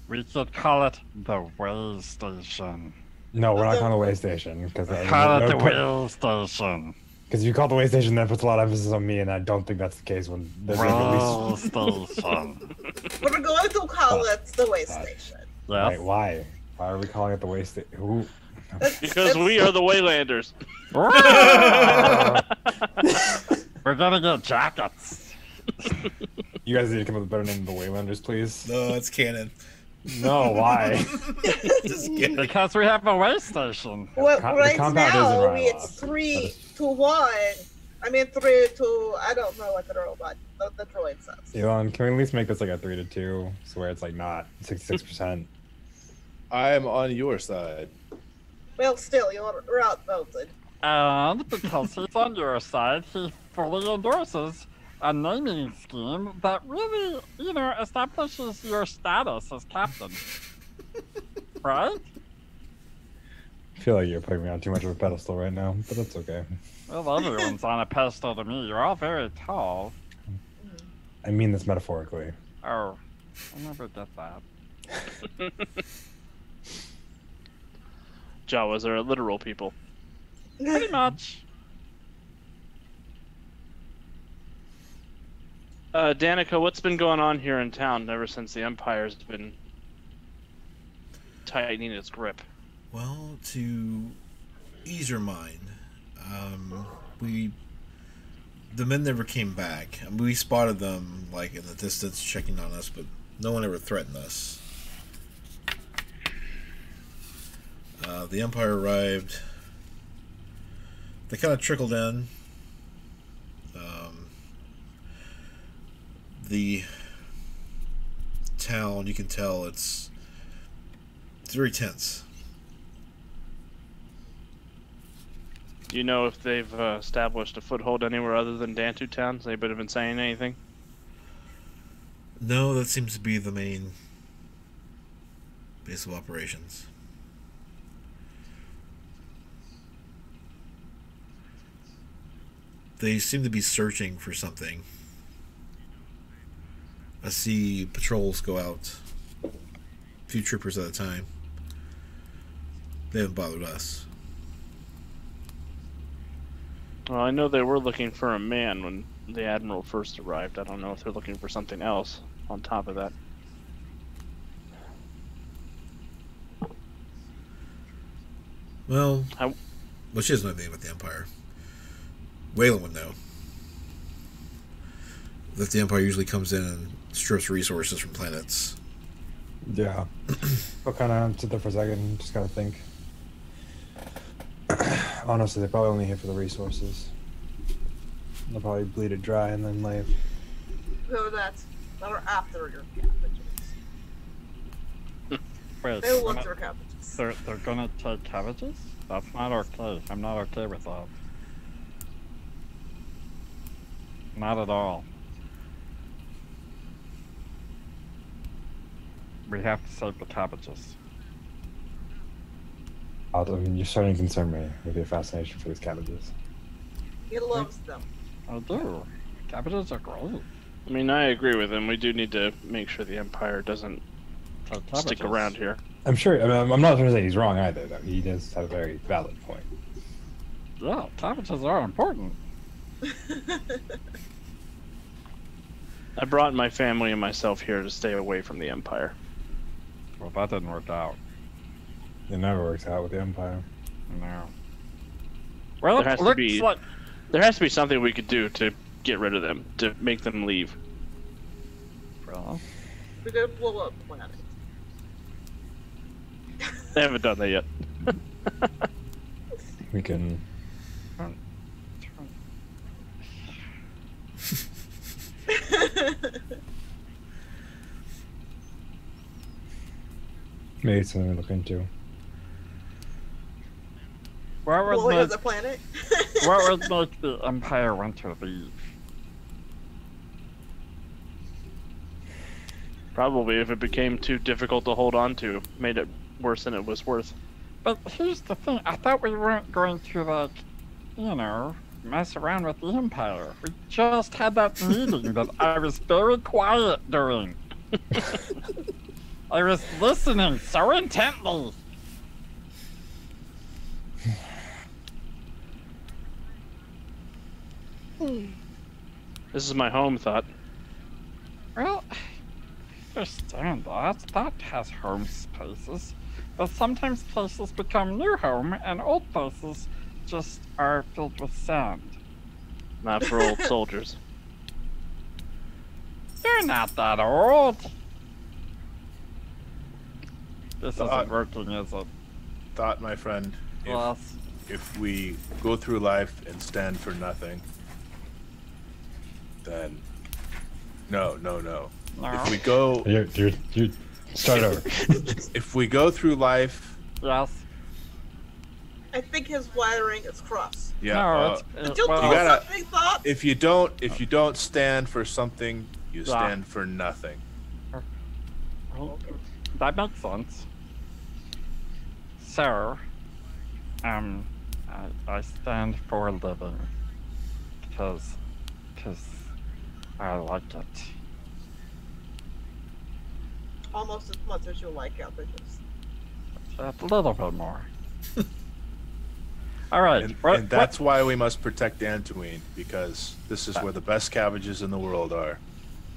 We should call it the way station. No, we're not calling the way station because Call it the way station. if you call it the way station, that puts a lot of emphasis on me, and I don't think that's the case when there's like at Way least. station. We're going to call it the way station. Yes. Wait, why? Why are we calling it the way station? Who? Because we are the Waylanders. We're gonna get jackets. You guys need to come up with a better name than the Waylanders, please. No, it's canon. No, why? Just kidding. Because we have a way station. Well, the right compound is in now Ryloth. it's 3-1. I mean 3-2. I don't know what the robot, the droid says. Elon, can we at least make this like a 3-2, so where it's like not 66%? I am on your side. Well, still, you're outvoted. And because he's on your side, he fully endorses a naming scheme that really, establishes your status as captain. Right? I feel like you're putting me on too much of a pedestal right now, but that's okay. Well, everyone's on a pedestal to me. You're all very tall. I mean this metaphorically. Oh, I never get that. Jawas are literal people. Pretty much. Danica, what's been going on here in town ever since the Empire's been tightening its grip? Well, to ease your mind, the men never came back. I mean, we spotted them like in the distance, checking on us, but no one ever threatened us. The Empire arrived. They kind of trickled in. The town, you can tell it's very tense. Do you know if they've established a foothold anywhere other than Dantooine town? Has anybody been saying anything? No, that seems to be the main base of operations. They seem to be searching for something. I see patrols go out. A few troopers at a time. They haven't bothered us. Well, I know they were looking for a man when the Admiral first arrived. I don't know if they're looking for something else on top of that. Well, she doesn't know anything about the Empire. Waylon would know. That the Empire usually comes in and strips resources from planets. Yeah. I'll kind of sit there for a second, just kind of think. Honestly, they're probably only here for the resources. They'll probably bleed it dry and then leave. So that's or after your cabbages. Wait, They look for cabbages. they're gonna take cabbages? That's not okay. I'm not okay with that. Not at all. We have to save the cabbages. I mean, you're starting to concern me with your fascination for these cabbages. He loves them. I do. Cabbages are great. I mean, I agree with him. We do need to make sure the Empire doesn't Take stick cabbages. around here. I'm sure. I mean, I'm not trying to say he's wrong either, though. He does have a very valid point. Yeah, cabbages are important. I brought my family and myself here to stay away from the Empire. Well, that didn't work out. It never works out with the Empire. No. Well, There has to looks be- like There has to be something we could do to get rid of them, to make them leave. well, We're gonna blow up the planet. They haven't done that yet. We can. Maybe it's something to look into. what would Blowing up make the planet. what would make the Empire want to leave? Probably if it became too difficult to hold on to, made it worse than it was worth. But here's the thing. I thought we weren't going to, like, you know, mess around with the Empire. We just had that meeting that I was very quiet during. I was listening so intently. This is my home, thought. Well, I understand that. That has home spaces. But sometimes places become new home, and old places just are filled with sand. Not for old soldiers. You're not that old. This isn't Thought- working, is it? Thought, my friend, Yes. if we go through life and stand for nothing, then no. No. If we go, You start over. if we go through life, Yes. I think his wiring is crossed. yeah. No, Did you well, do You gotta- something, Thought? if you don't stand for something, you Yeah. stand for nothing. well, that makes sense. So, I stand for living because I like it. Almost as much as you like cabbages. A little bit more. All right. And that's why we must protect Dantooine, because this is where the best cabbages in the world are.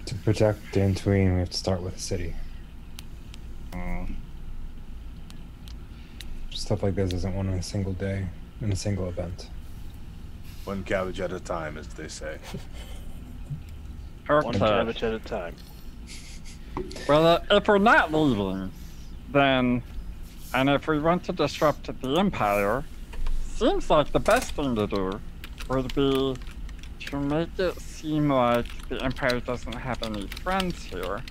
To protect Dantooine, we have to start with the city. Stuff like this isn't won in a single day, in a single event. One cabbage at a time, as they say. One Okay. cabbage at a time. Well, if we're not leaving, then, and if we want to disrupt the Empire, seems like the best thing to do would be to make it seem like the Empire doesn't have any friends here.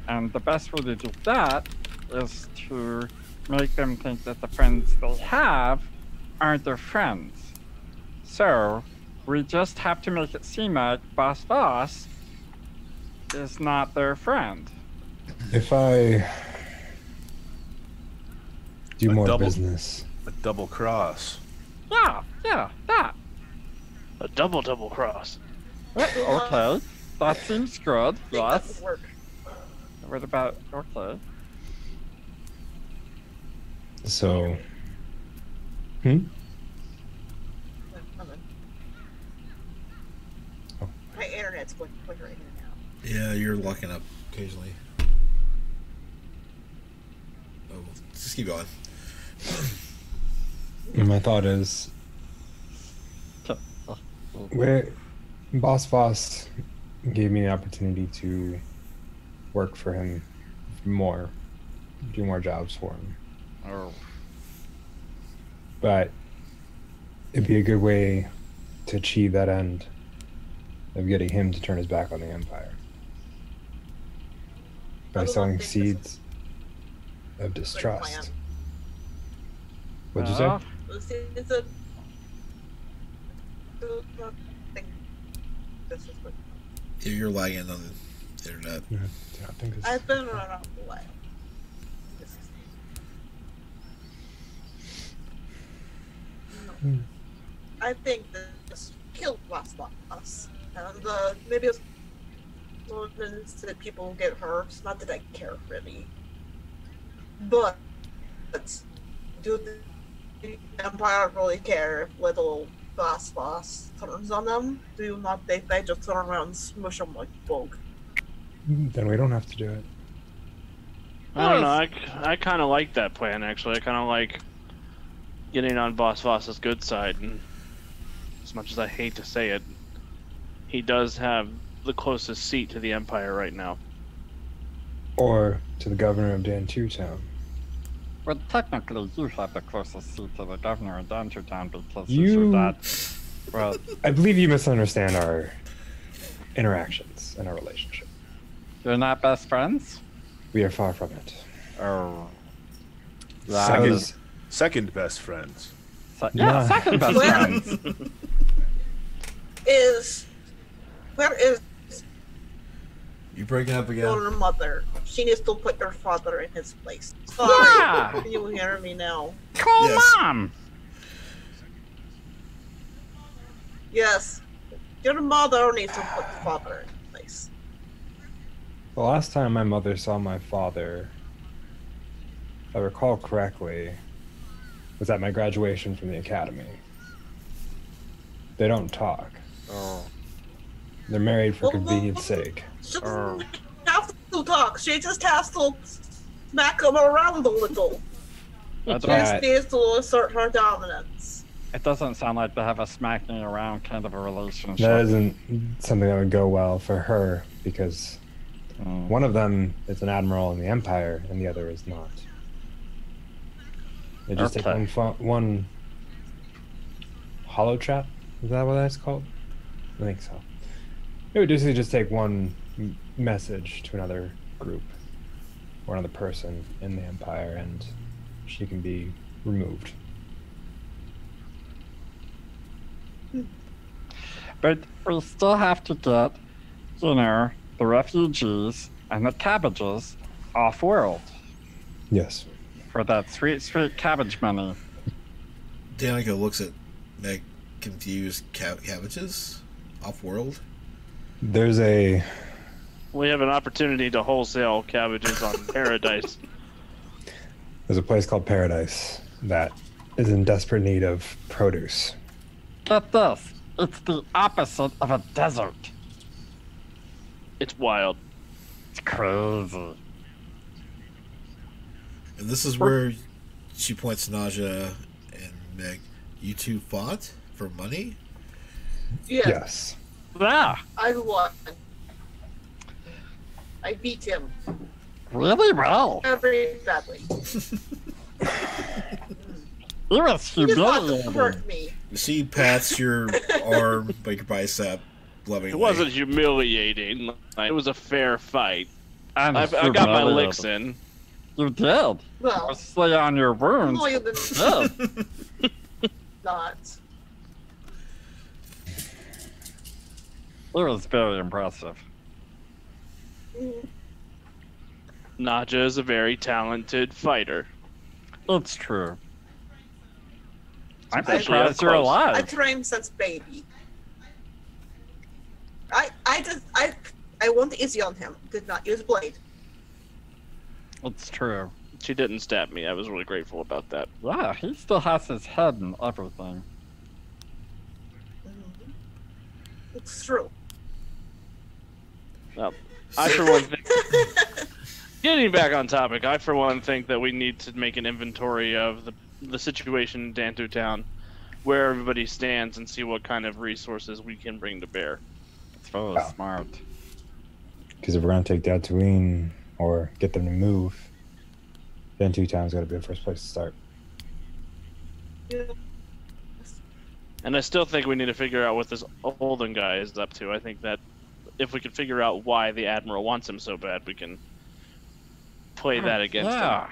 And the best way to do that is to make them think that the friends they have aren't their friends. So, we just have to make it seem like Boss is not their friend. If I do A more double- business, A double cross. Yeah, that. A double cross. Okay, that seems good. I think that Yes. would work. What about okay? So, Hold on. Oh. My internet's going right now. Yeah, you're locking up occasionally. Oh, just keep going. my thought is, where Boss Voss gave me the opportunity to work for him more, do more jobs for him. Oh, But it'd be a good way to achieve that end of getting him to turn his back on the Empire. By I don't sowing think this is seeds of a good distrust. plan. What'd you say? It's a. I don't think this is good. Yeah, you're lagging on the internet. Yeah, I think it's... I've been around a while. This is... No. I think this killed last us. And maybe it's that people get hurt. Not that I care really. But do the Empire really care if little boss turns on them? Do you not think they just turn around and smush them like bug? Then we don't have to do it. I don't know. I kind of like that plan actually. I kind of like getting on Boss Voss's good side, and as much as I hate to say it, he does have the closest seat to the Empire right now. Or to the governor of Dantooine. well, technically, you have the closest seat to the governor of Dantooine because You- you're that. Well, I believe you misunderstand our interactions and our relationship. you're not best friends. We are far from it. Oh, Second, second best friends. yeah, Nah. second best Well- friends. Where is You breaking up again? your mother? She needs to put your father in his place. Yeah. Can you hear me now? Call Yes. mom. Yes. Your mother needs to put father in place. The last time my mother saw my father, if I recall correctly, was at my graduation from the academy. They don't talk. Oh, They're married for Well, convenience sake. She Oh. doesn't have to talk. She just has to smack him around a little. That's She right. just needs to assert her dominance. It doesn't sound like they have a smacking around kind of a relationship. That isn't something that would go well for her because Mm. one of them is an admiral in the Empire and the other is not. They just take Okay. one hollow trap. Is that what that's called? I think so. It would just take one message to another group or another person in the Empire, and she can be removed. But we still have to get, the refugees and the cabbages off world Yes. for that sweet, sweet cabbage money. Danica looks at Meg, confused. Cabbages? Off-world? There's a We have an opportunity to wholesale cabbages on Paradise. place called Paradise that is in desperate need of produce. Get this. It's the opposite of a desert. It's wild. It's crazy. And this is where she points to Naja and Meg. You two fought for money? Yeah, Yes. Yeah, I won. I beat him really well. very badly. It was He just wanted to humiliating. hurt me. She pats your arm, like your bicep, lovingly. It wasn't humiliating. Like, it was a fair fight. And I got my humiliating. licks in. You did. Well, Mostly on your wounds. no, you did Yeah. not. It was very impressive. Naja is a very talented fighter. It's true. I'm Especially surprised up you're close. I alive. trained since baby. I went easy on him. Did not use blade. It's true. She didn't stab me. I was really grateful about that. Yeah, he still has his head and everything. It's true. Well, I for one think, getting back on topic, I for one think that we need to make an inventory of the situation in Dantooine town, where everybody stands, and see what kind of resources we can bring to bear. It's very smart. Because if we're going to take Dantooine or get them to move, then Town's got to be the first place to start. Yeah. And I still think we need to figure out what this Holden guy is up to. I think that if we could figure out why the Admiral wants him so bad, we can play that against him.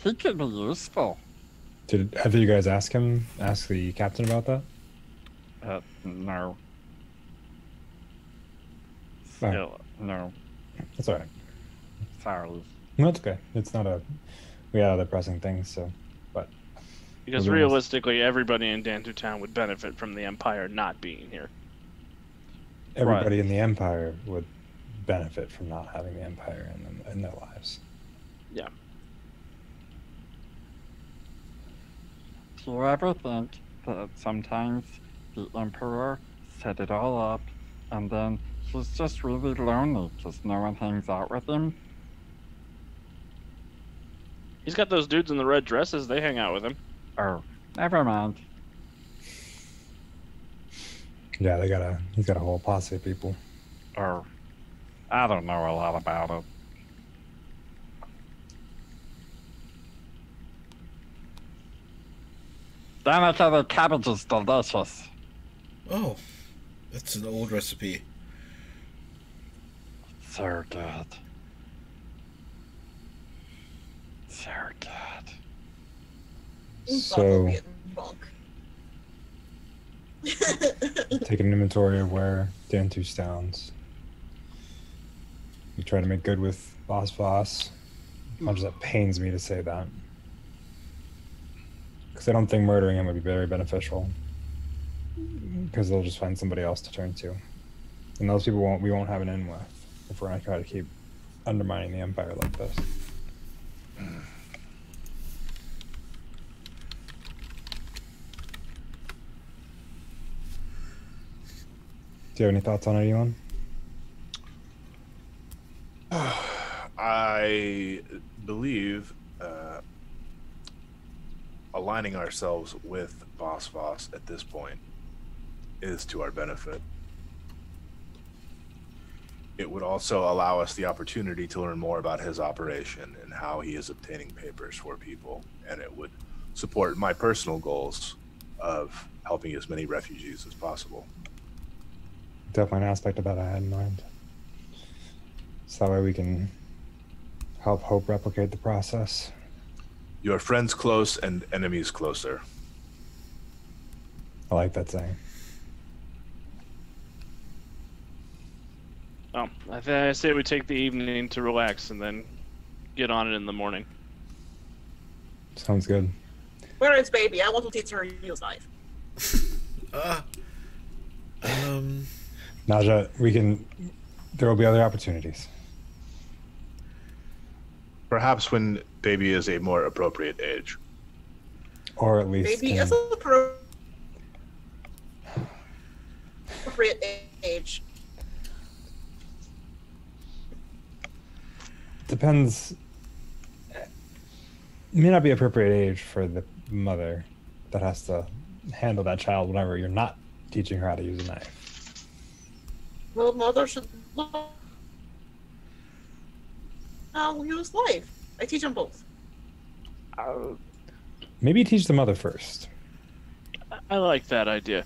He could be useful. Did either of you guys ask the captain about that? No. Fine. Still, no. That's all right. Sorry. No, it's okay. It's not we had other pressing things, so. Because realistically, everybody in Dantooine town would benefit from the Empire not being here. Everybody in the Empire would benefit from not having the Empire in their lives. Yeah. Do you ever think that sometimes the Emperor set it all up and then he's just really lonely because no one hangs out with him? He's got those dudes in the red dresses. They hang out with him. Oh, never mind. Yeah, he's got a whole posse of people. Oh, I don't know a lot about it. Danica, the cabbage is delicious. Oh, that's an old recipe. So good. So good. So, take an inventory of where Dantooine stands. We try to make good with Boss Voss. As much as it pains me to say that. Because I don't think murdering him would be very beneficial. Because they'll just find somebody else to turn to. And those people we won't have an in with if we're going to try to keep undermining the Empire like this. Do you have any thoughts on anyone? I believe aligning ourselves with Boss Voss at this point is to our benefit. It would also allow us the opportunity to learn more about his operation and how he is obtaining papers for people, and it would support my personal goals of helping as many refugees as possible. Definitely an aspect of that I had in mind. So that way we can help Hope replicate the process. Your friends close and enemies closer. I like that saying. Oh, I say we take the evening to relax and then get on it in the morning. Sounds good. Where is baby? I want to teach her to use knife. Naja, there will be other opportunities. Perhaps when baby is a more appropriate age. Or at least... Baby is appropriate age. Depends. It may not be appropriate age for the mother that has to handle that child whenever you're not teaching her how to use a knife. Well, mother should now use knife. I teach them both. Maybe teach the mother first. I like that idea.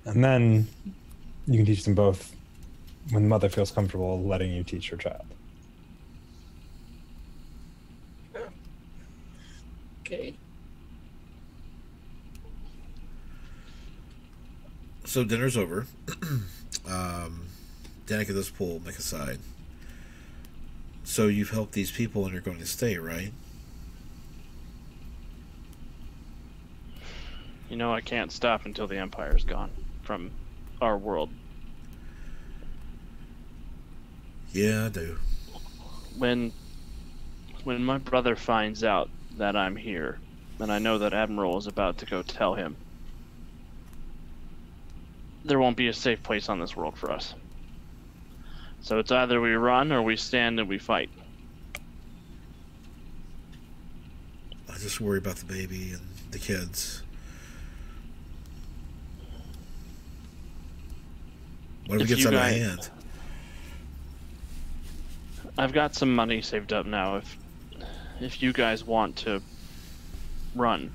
And then you can teach them both when the mother feels comfortable letting you teach her child. Okay. So dinner's over. Danica does pull Mick aside. So you've helped these people and you're going to stay, right? You know, I can't stop until the Empire's gone from our world. Yeah, I do. When my brother finds out that I'm here, and I know that Admiral is about to go tell him, there won't be a safe place on this world for us. So it's either we run or we stand and we fight. I just worry about the baby and the kids. What if it gets out of hand? I've got some money saved up now. If you guys want to run,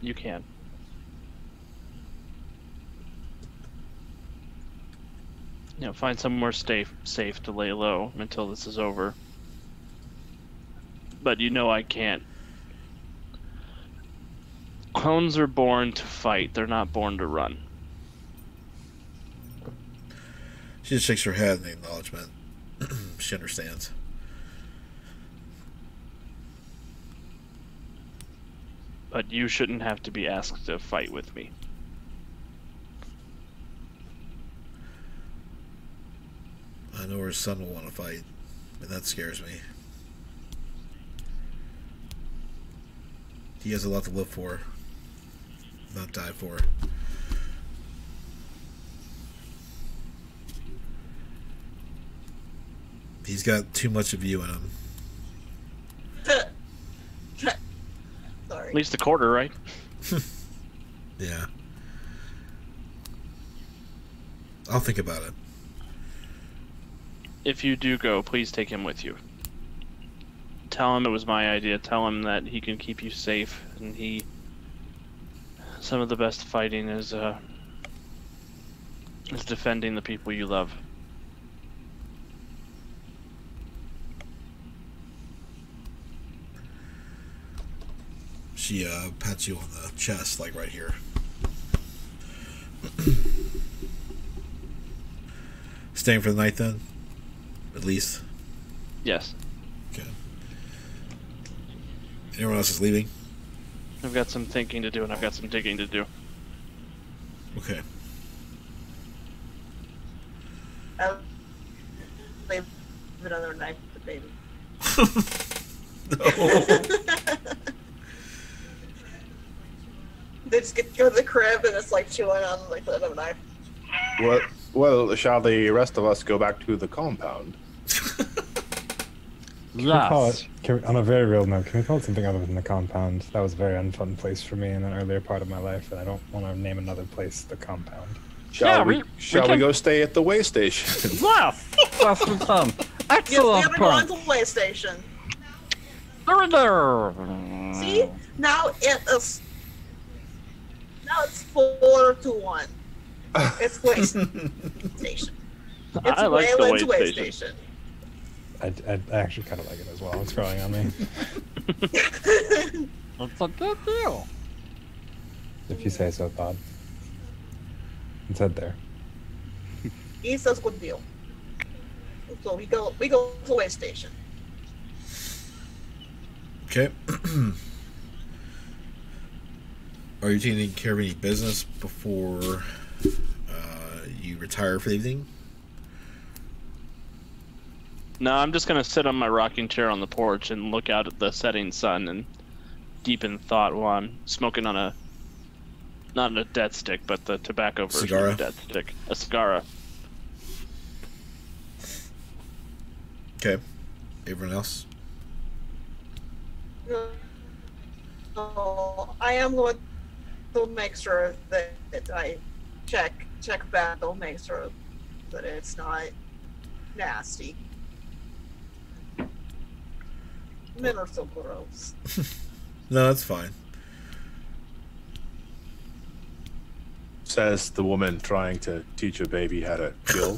you can. You know, find somewhere safe to lay low until this is over. But you know I can't. Clones are born to fight. They're not born to run. She just shakes her head in the acknowledgement. She understands. But you shouldn't have to be asked to fight with me. I know her son will want to fight, and that scares me. He has a lot to live for, not die for. He's got too much of you in him. Sorry. At least a quarter, right? Yeah. I'll think about it. If you do go, please take him with you. Tell him it was my idea. Tell him that he can keep you safe, and some of the best fighting is defending the people you love. She pats you on the chest, like right here. Staying for the night then? At least? Yes. Okay. Anyone else is leaving? I've got some thinking to do, and I've got some digging to do. Okay. I'll leave another knife with the baby. No. They just go to the crib and it's like chewing on like the other knife. What? Well, shall the rest of us go back to the compound? Can we call Yes. it, on a very real note, can we call it something other than the compound? That was a very unfun place for me in an earlier part of my life, and I don't want to name another place the compound. Shall we can- go stay at the way station? Yes. Yes, we can. Yes, the Excellent other one's point. a way station. There. See? Now it's 4-1. It's way station. It's I like the Wayland's way way station. station. I actually kind of like it as well. It's growing on me. It's a good deal. If you say so, Todd. It's head there. He says good deal. So we go to the way station. Okay. Are you taking care of any business before you retire for the evening? No, I'm just gonna sit on my rocking chair on the porch and look out at the setting sun and deep in thought while I'm smoking on not a dead stick, but the tobacco version Cigar? of a dead stick. A cigar. Okay. Everyone else? So I am going to make sure that I check back. I'll make sure that it's not nasty. Men are so gross. No, that's fine. Says the woman trying to teach a baby how to kill.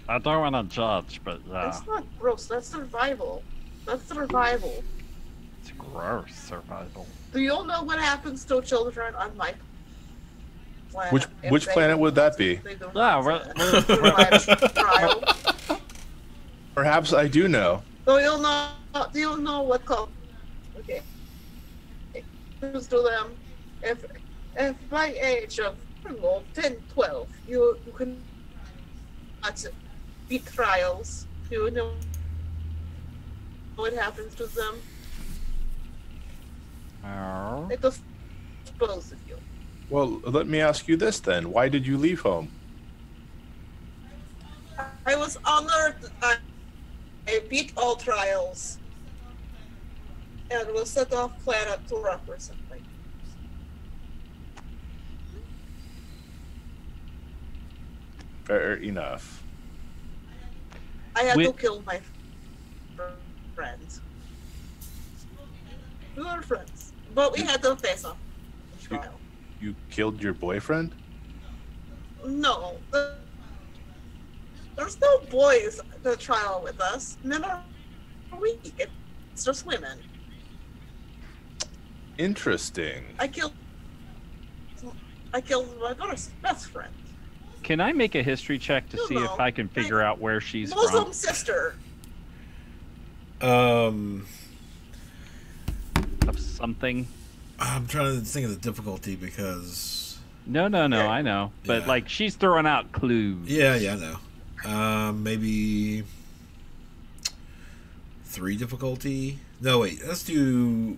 I don't want to judge, but yeah, That's not gross. That's survival. That's survival. it's gross survival. Do you all know what happens to children on my planet? Which planet would that be? They do Yeah, not we're- survive trial. Perhaps I do know. So you'll know. Do you know what called? Okay. Just to them, if by age of don't know, 10, 12. You can watch be trials. You know what happens to them. Oh. They dispose of you. Well, let me ask you this then. Why did you leave home? I was honored. I beat all trials and was sent off planet to represent me. Fair enough. I had to With- kill my friends. We were friends, but we had to face off in trial. You killed your boyfriend? No, there's no boys in the trial with us. Men are weak. It's just women. Interesting. I killed my daughter's best friend. Can I make a history check to You see know, if I can figure out where she's Muslim from? sister. Um, Of something? I'm trying to think of the difficulty because. No, I know. But Yeah. like she's throwing out clues. Yeah, I know. Maybe 3 difficulty. No, wait. Let's do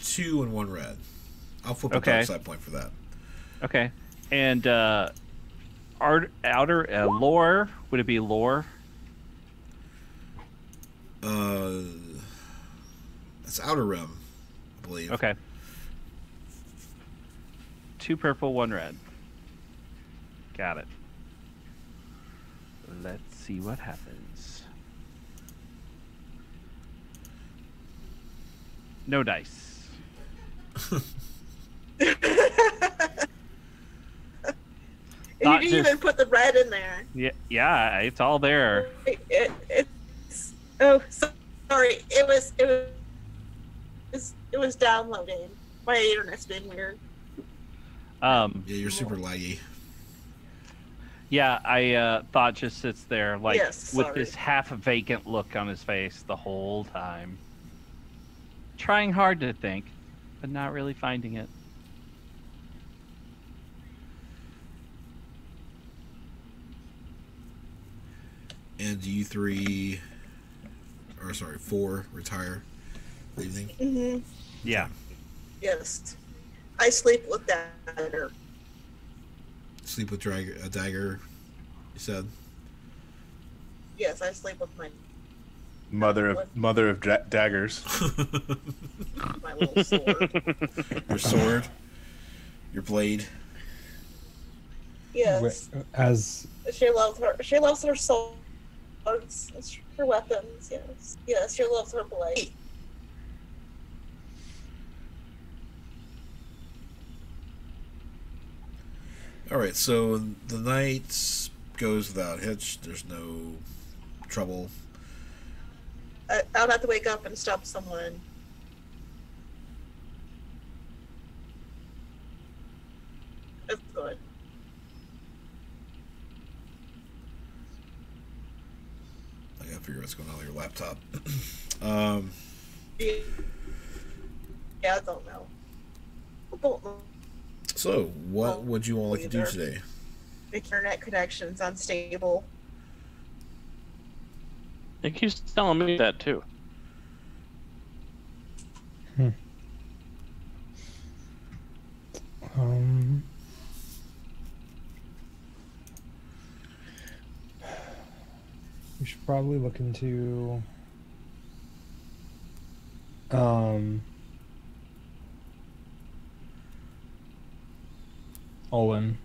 2 and 1 red. I'll flip a Okay. dark side point for that. Okay. And outer lore, would it be lore? It's Outer Rim, I believe. Okay. 2 purple, 1 red. Got it. Let's see what happens. No dice. You Not didn't even just- put the red in there. Yeah, it's all there. Sorry. It was downloading. My internet's been weird. Yeah, you're super laggy. Yeah, I thought just sits there like Yes, with sorry. this half vacant look on his face the whole time. Trying hard to think, but not really finding it. And do you 4 retire for the evening? Mm-hmm. Yeah. Yes. I sleep with dagger. Sleep with a dagger, you said? Yes, I sleep with my Mother of daggers. my little sword. Your sword? Your blade? Yes. As She loves her swords. It's her weapons, yes. Yes, she loves her blade. Alright, so the night goes without hitch. There's no trouble. I'll have to wake up and stop someone. That's good. I gotta figure out what's going on with your laptop. Yeah, I don't know. I don't know. So, what would you all like to do Either. today? The internet connection's unstable. I think he's telling me that too. um, we should probably look into Olin.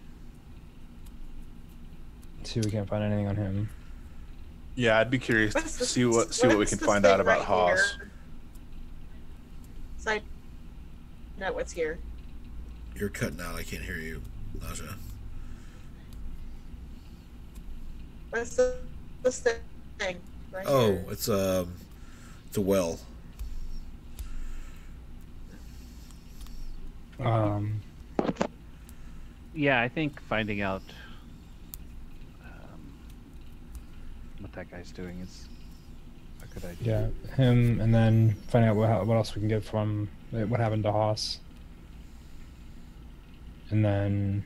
See if we can't find anything on him. Yeah, I'd be curious to What's this- see what we what's can this find out thing about right Haas. here? Side note, what's here? You're cutting out. I can't hear you, Naja. What's this thing? Right Oh, here? it's a well. Yeah, I think finding out what that guy's doing is a good idea. Yeah, him, and then finding out what else we can get from what happened to Haas. And then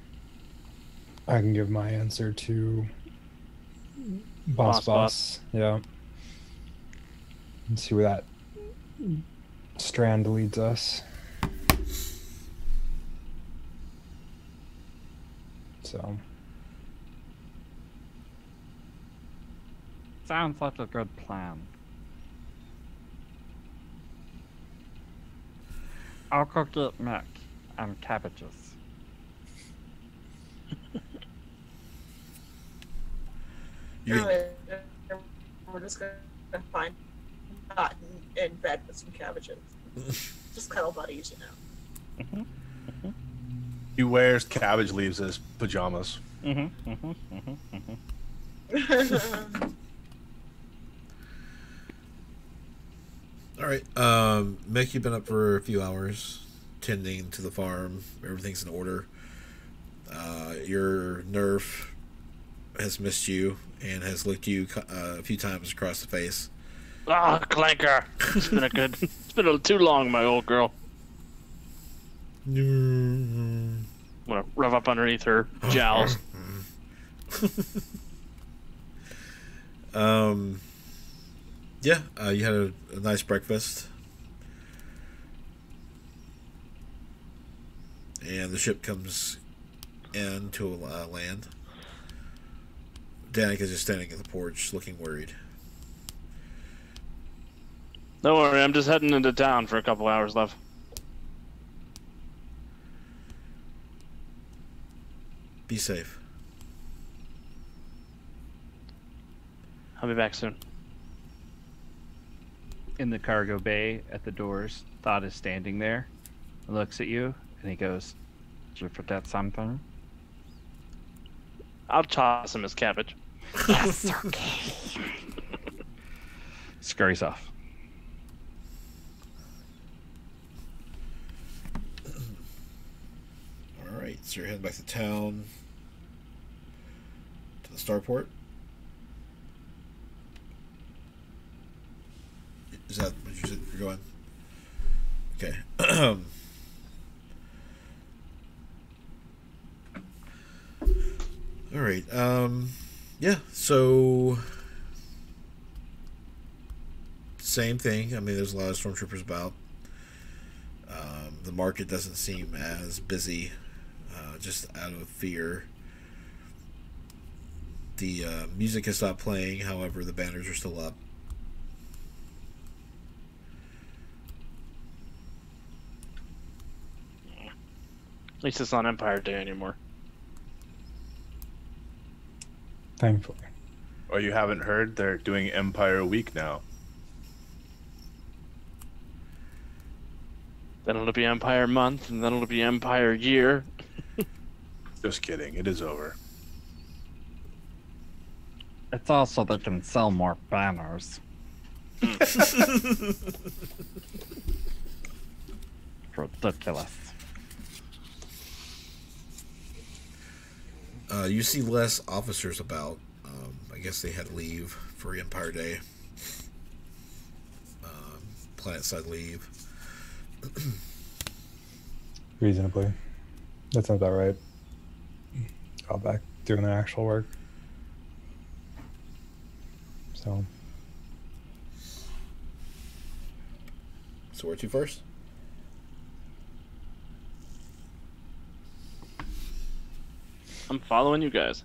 I can give my answer to Boss. Yeah. And see where that strand leads us. So. Sounds like a good plan. I'll go get Mick and cabbages. We're just gonna find Cotton in bed with some cabbages. Just cuddle buddies, you know. He wears cabbage leaves as pajamas. All right, Mick, you've been up for a few hours, tending to the farm. Everything's in order. Your nerf has missed you and has licked you a few times across the face. Ah, clanker! It's been too long, my old girl. I'm gonna rub up underneath her jowls. Yeah, you had a nice breakfast. And the ship comes in to land. Danica's just standing at the porch looking worried. Don't worry, I'm just heading into town for a couple hours left. Be safe. I'll be back soon. In the cargo bay at the doors, Thought is standing there, looks at you, and he goes, Did you forget something? I'll toss him his cabbage. Yes, okay. scurries off. Alright, so you're heading back to town. To the starport. Is that what you said you're going? Okay. Alright, yeah, so same thing. I mean, there's a lot of stormtroopers about. The market doesn't seem as busy, just out of fear. The music has stopped playing, however, the banners are still up. At least it's not Empire Day anymore. Thankfully. Or you haven't heard, they're doing Empire Week now. Then it'll be Empire Month, and then it'll be Empire Year. Just kidding, it is over. It's also they can sell more banners. Ridiculous. You see less officers about. I guess they had leave for Empire Day. Planet side leave. Reasonably. That sounds about right. All back doing their actual work. So where to first? I'm following you guys.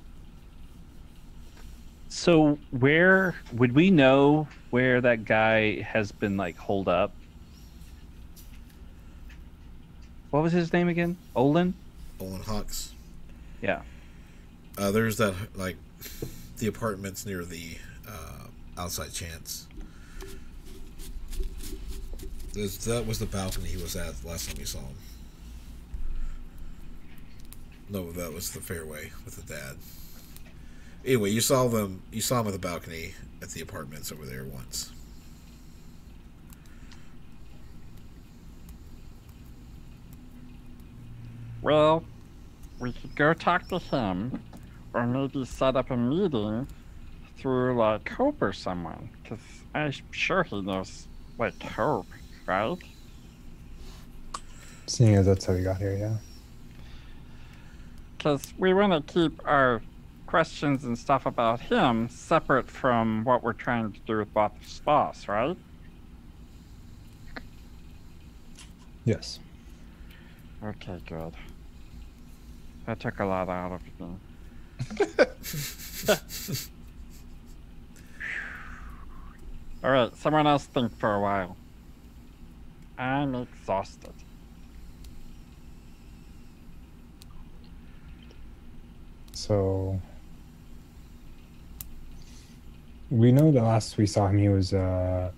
So where would we know where that guy has been like holed up? What was his name again? Olin? Olin Hawks. Yeah. There's that, like, the apartments near the outside chance. That was the balcony he was at the last time you saw him. No, that was the fairway with the dad. Anyway, you saw him at the balcony at the apartments over there once. Well, we could go talk to him, or maybe set up a meeting through, like, Hope or someone, because I'm sure he knows, like, Hope, right? seeing as that's how we got here, yeah. because we want to keep our questions and stuff about him separate from what we're trying to do with Boss, right? Yes. Okay, good. That took a lot out of me. All right, someone else think for a while. I'm exhausted. So we know that last we saw him, he was in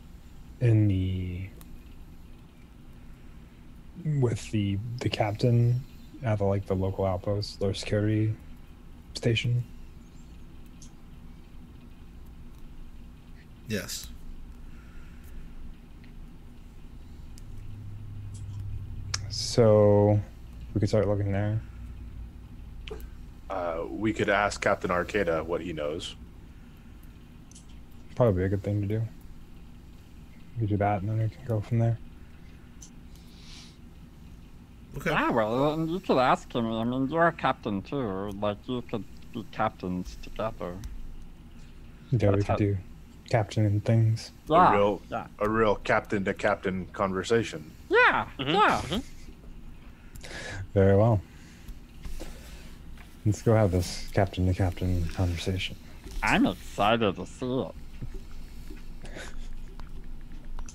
with the captain at the local outpost, low security station. Yes. So we could start looking there. We could ask Captain Arcada what he knows. Probably a good thing to do. We do that, and then we can go from there. Okay. Yeah, well, you could ask him. I mean, you're a captain too. Like, you could be captains together. Yeah, we That's could do captain things. Yeah, A real captain to captain conversation. yeah. Very well. Let's go have this captain to captain conversation. I'm excited to see it.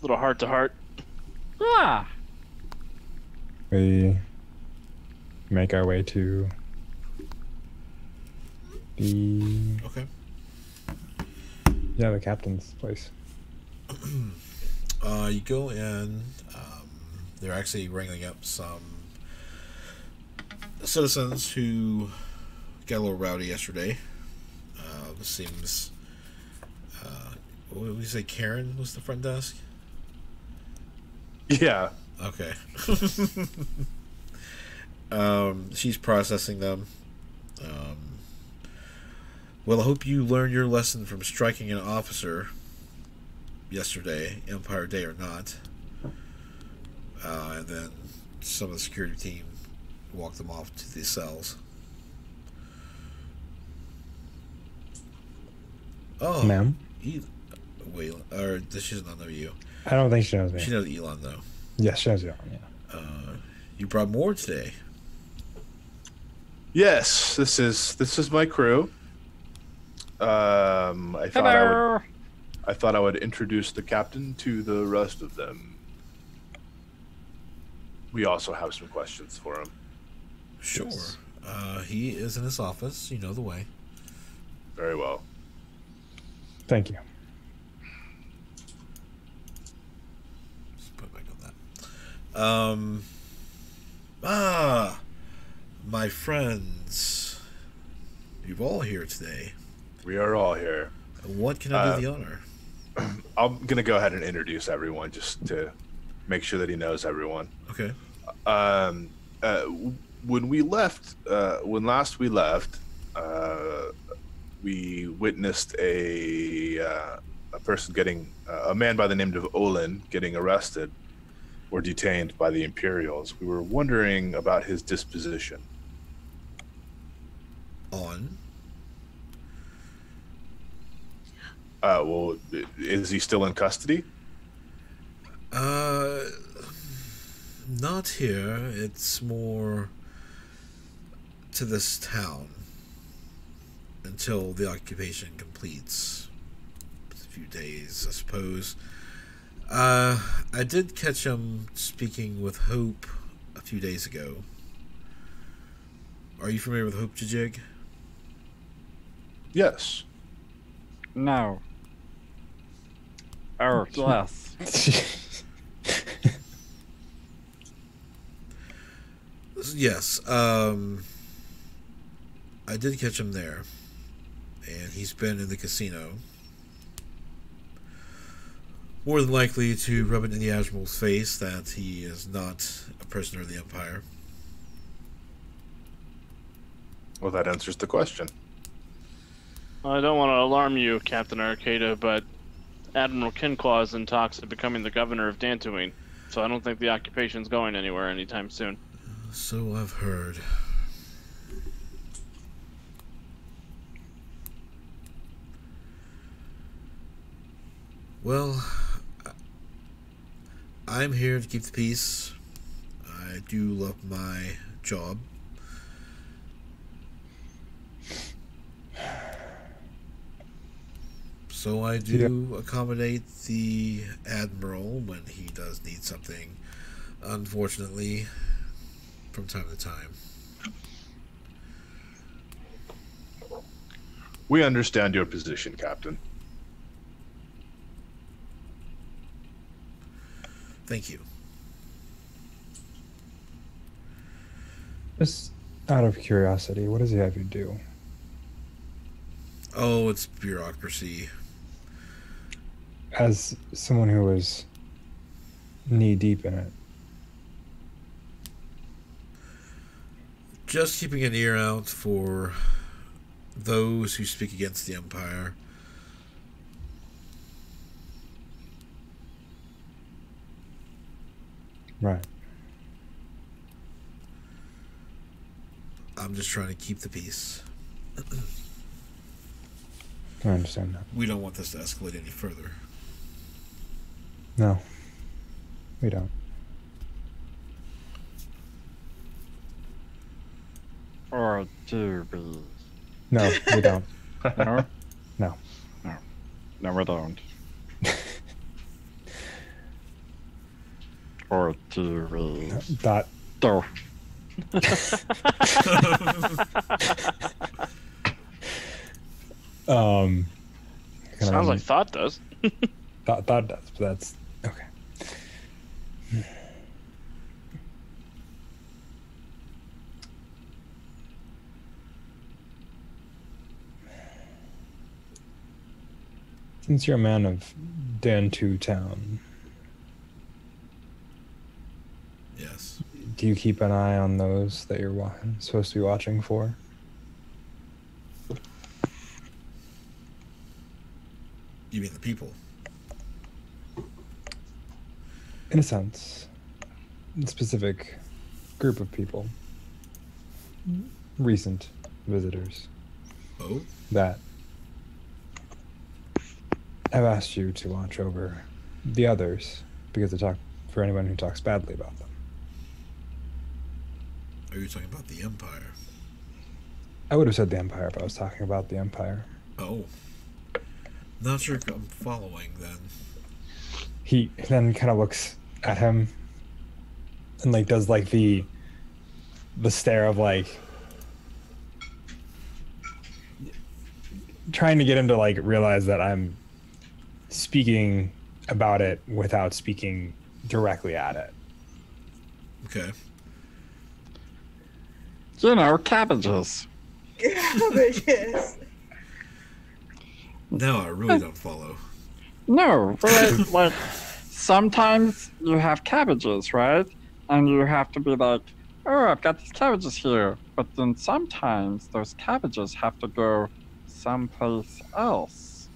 Little heart to heart. Yeah. We make our way to Okay. the captain's place. You go in. They're actually wrangling up some citizens who got a little rowdy yesterday. This seems. What did we say? Karen was the front desk. Yeah. Okay. She's processing them. Well, I hope you learned your lesson from striking an officer yesterday, Empire Day or not. And then some of the security team walked them off to the cells. Oh, Ma'am? Wait, or does she not know you? I don't think she knows me. She knows Elon, though. Yes, she knows you. Yeah. You brought more today. Yes, this is my crew. I thought I would introduce the captain to the rest of them. We also have some questions for him. Sure. Yes. He is in his office. You know the way. Very well. Thank you. Just put it back on that. My friends. You're all here today. We are all here. What can I do the honor? I'm going to go ahead and introduce everyone just to make sure that he knows everyone. Okay. When we left, when last we left, we witnessed a person getting, a man by the name of Olin getting arrested or detained by the Imperials. We were wondering about his disposition. On. Well, is he still in custody? Not here. It's more to this town until the occupation completes. A few days, I suppose. I did catch him speaking with Hope a few days ago. Are you familiar with Hope Jajig? Yes. No. Oh, yes. Yes. I did catch him there, and he's been in the casino. More than likely to rub it in the Admiral's face that he is not a prisoner of the Empire. Well, that answers the question. I don't want to alarm you, Captain Arcada, but Admiral Kinclaw is in talks of becoming the governor of Dantooine, so I don't think the occupation's going anywhere anytime soon. So I've heard. Well, I'm here to keep the peace. I do love my job. So I do accommodate the Admiral when he does need something, unfortunately, from time to time. We understand your position, Captain. Thank you. Just out of curiosity, what does he have you do? Oh, it's bureaucracy. As someone who is knee deep in it. Just keeping an ear out for those who speak against the Empire. Right. I'm just trying to keep the peace. I understand that. We don't want this to escalate any further. No, we don't. Or do we? No, we don't. No? No. No. No, we don't. Or do we? That. Do. Sounds like Thought does. Thought does, but that's okay. Since you're a man of Dantooine town, Yes. do you keep an eye on those that you're supposed to be watching for? You mean the people? In a sense, a specific group of people, recent visitors Oh? that have asked you to watch over the others because they talk for anyone who talks badly about them. Are you talking about the Empire? I would have said the Empire if I was talking about the Empire. Oh. Not sure if I'm following then. He then kind of looks at him and like does like the stare of like trying to get him to like realize that I'm speaking about it without speaking directly at it. Okay. You know, cabbages. Cabbages. Now I really don't follow. No, but like sometimes you have cabbages, right? And you have to be like, oh, I've got these cabbages here. But then sometimes those cabbages have to go someplace else.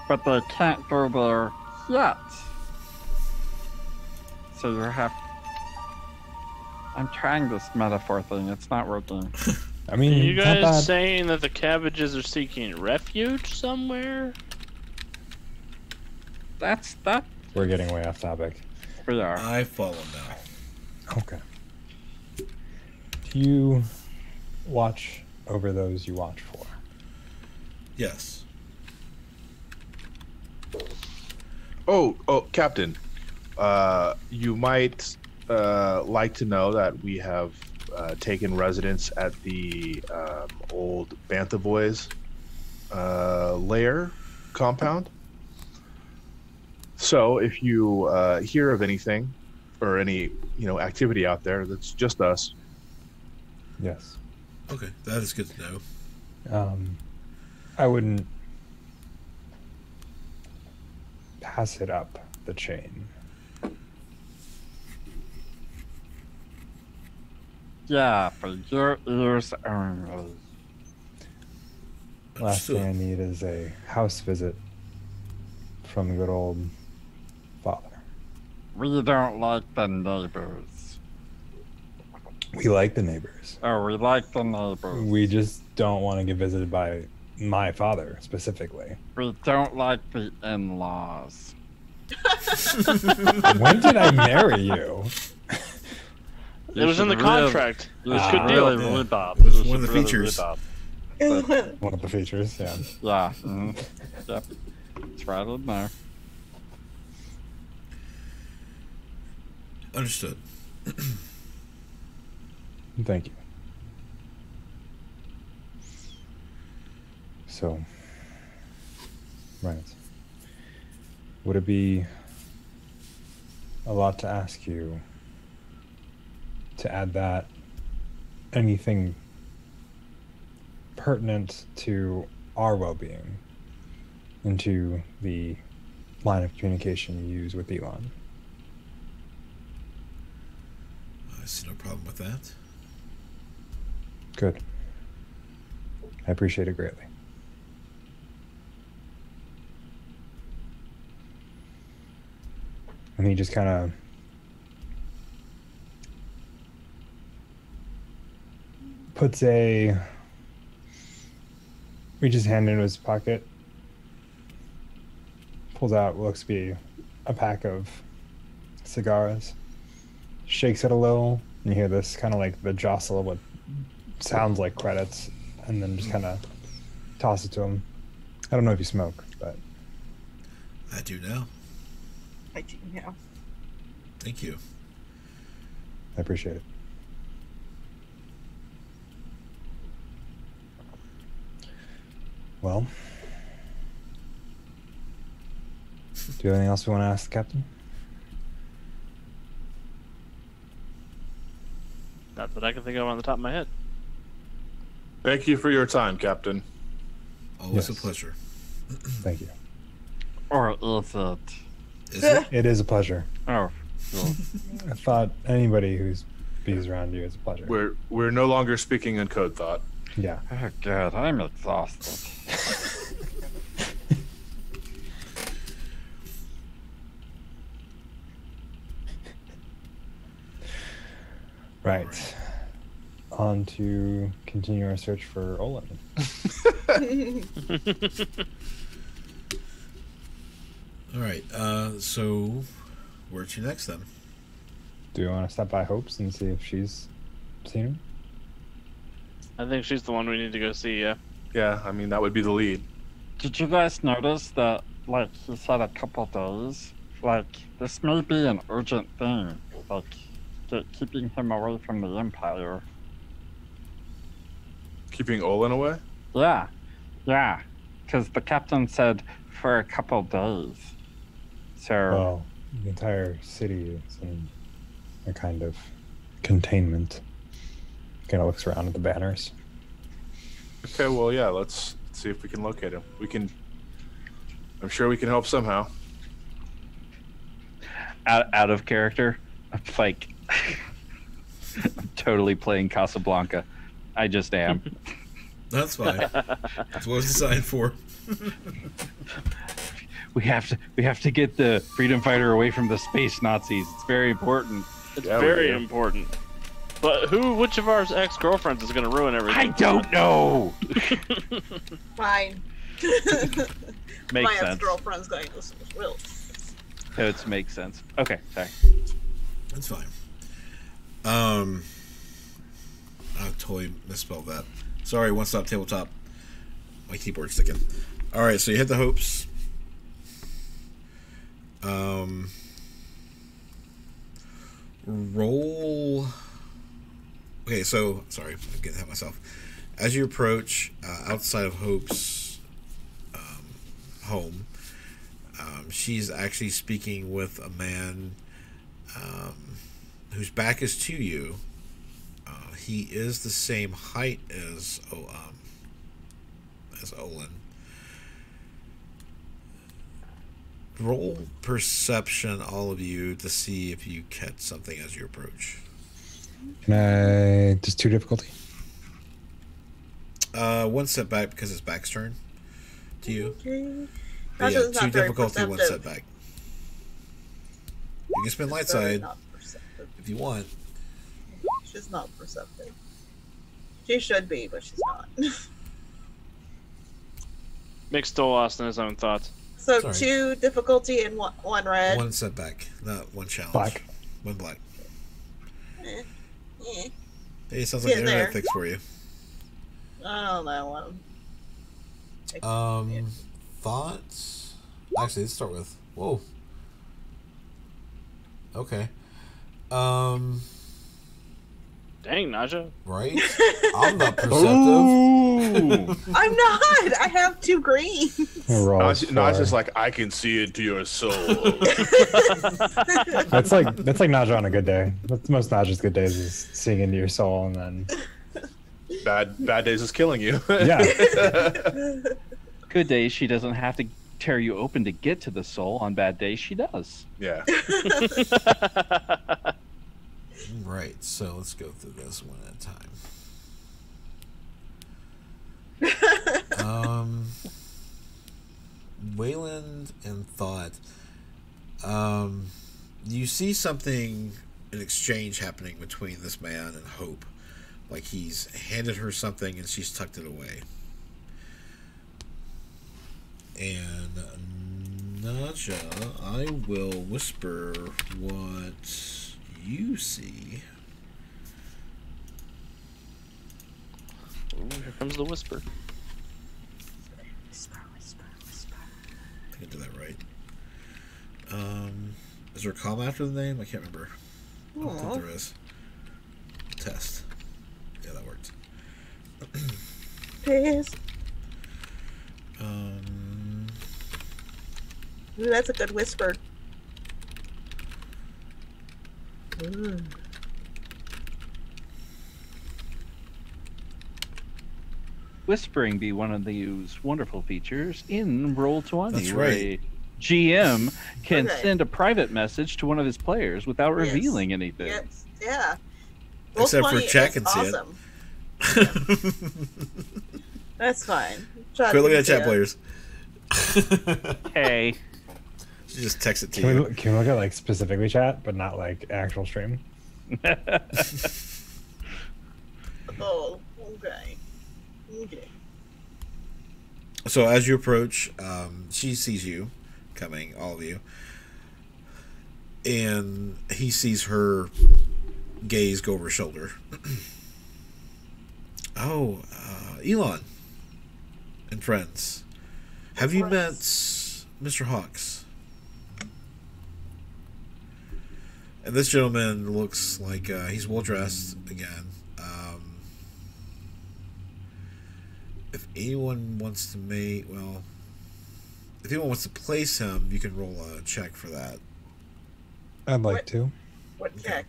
But they can't go there yet. So you have... I'm trying this metaphor thing. It's not working. I Are mean, you it's not guys bad. saying that the cabbages are seeking refuge somewhere? That's that We're getting way off topic. we are. I follow now. Okay. Do you watch over those you watch for? Yes. Oh, Captain. You might like to know that we have taken residence at the old Bantha Boys lair compound. So if you hear of anything or any activity out there, that's just us. Yes. Okay, that is good to know. I wouldn't pass it up the chain. Yeah, for your ears only. Last thing I Understood. need is a house visit from the good old father. We don't like the neighbors. We like the neighbors. Oh, we like the neighbors. We just don't want to get visited by my father specifically. We don't like the in-laws. When did I marry you? It was in the contract. You Ah. should deal. really read that. It was You one of should the really features. read that. One of the features, yeah. Yeah. Yep. It's right in there. Understood. Thank you. So, right. Would it be a lot to ask you to add that anything pertinent to our well-being into the line of communication you use with Elon? I see no problem with that. Good. I appreciate it greatly. And he just kind of reaches his hand into his pocket, pulls out what looks to be a pack of cigars, shakes it a little, and you hear this kind of like the jostle of what sounds like credits, and then just kind of toss it to him. I don't know if you smoke, but I do now. I do now. Thank you. I appreciate it. Well, do you have anything else you want to ask the captain? Not that I can think of on the top of my head. Thank you for your time, Captain. Always a Yes. pleasure. Thank you. Or is it? Is it? It is a pleasure. Oh, cool. I thought anybody who's bees around you is a pleasure. We're no longer speaking in code thought. Yeah. Oh, God, I'm exhausted. Right. On to continue our search for Olin. All right. So where to next then? Do you want to stop by Hope's and see if she's seen him? I think she's the one we need to go see, yeah. Yeah, I mean, that would be the lead. Did you guys notice that, like, he said a couple days? Like, this may be an urgent thing. Like, keeping him away from the Empire. Keeping Olin away? Yeah. Yeah. Because the captain said for a couple days. So, Well, the entire city is in a kind of containment. Kind of looks around at the banners. Okay, well, yeah, let's see if we can locate him. I'm sure we can help somehow. Out of character, I'm like, I'm totally playing Casablanca. I just am. That's fine. That's what it's designed for. We have to get the freedom fighter away from the space Nazis. It's very important. It's Yeah, we very do. important. But which of our ex-girlfriends is going to ruin everything? I don't know. Fine. Makes My sense. ex-girlfriend's going to listen to Will. It makes sense. Okay, sorry. That's fine. I totally misspelled that. Sorry, one stop tabletop. My keyboard's sticking. All right, so you hit the Hopes. Roll. Okay, so sorry, I'm getting ahead of myself. As you approach outside of Hope's home, she's actually speaking with a man whose back is to you. He is the same height as Olin. Roll perception, all of you, to see if you catch something as you approach. Can I just 2 difficulty? One setback because it's back's turn to you. Okay. But That's yeah, just 2 not very difficulty, 1 perceptive. setback. You can spin light Very side not perceptive. if you want. She's not perceptive. She should be, but she's not. Mick's still lost in his own thoughts. So Sorry. 2 difficulty and one red. One setback, not one challenge. Black. One black. Eh. Hey, it sounds like the Getting internet there. fix for you. I don't know. Thoughts? Actually, let's start with. Whoa. Okay. Dang, Naja. Right? I'm not perceptive. Ooh. I'm not. I have 2 green. Naja's like, I can see into your soul. That's like Naja on a good day. That's most Naja's good days is seeing into your soul and then bad days is killing you. yeah. Good days, she doesn't have to tear you open to get to the soul. On bad days, she does. Yeah. Right, so let's go through this one at a time. Wayland and Thought. You see something, an exchange happening between this man and Hope. Like he's handed her something and she's tucked it away. And Naja, I will whisper what you see. Ooh, here comes the whisper. Whisper. I think I did that right. Is there a comma after the name? I can't remember. I don't think there is. Test. Yeah, that worked. Piss. Ooh, that's a good whisper. Ooh. Whispering be one of these wonderful features in Roll20. That's where right. a GM can Okay. send a private message to one of his players without Yes. revealing anything. Yes. Yeah. Except for Roll20 Jack is can see it. awesome. That's fine. Jack Quit looking can at see chat it. players. Hey, She just text it to Can you. we look at like specifically chat, but not like actual stream? Oh, okay. Okay. So as you approach, she sees you coming, all of you, and he sees her gaze go over her shoulder. Oh, Elon and friends, have you met Mr. Hawks? And this gentleman looks like he's well dressed again. If anyone wants to if anyone wants to place him, you can roll a check for that. I'd like What? to. What check?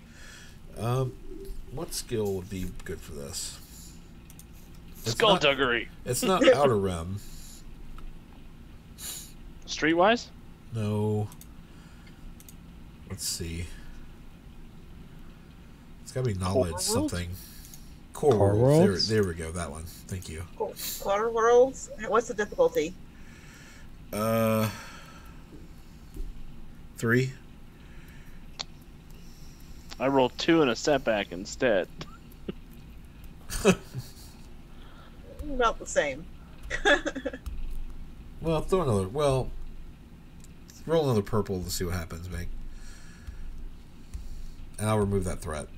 What skill would be good for this? Skullduggery. It's not Outer Rim. Streetwise? No. Let's see. It's gotta be knowledge Worlds? something. Core Core Worlds. Worlds? There we go. That one. Thank you. Quarter worlds? What's the difficulty? 3. I rolled 2 and a setback instead. About the same. Well, throw another. Well, roll another purple to see what happens, Meg. And I'll remove that threat.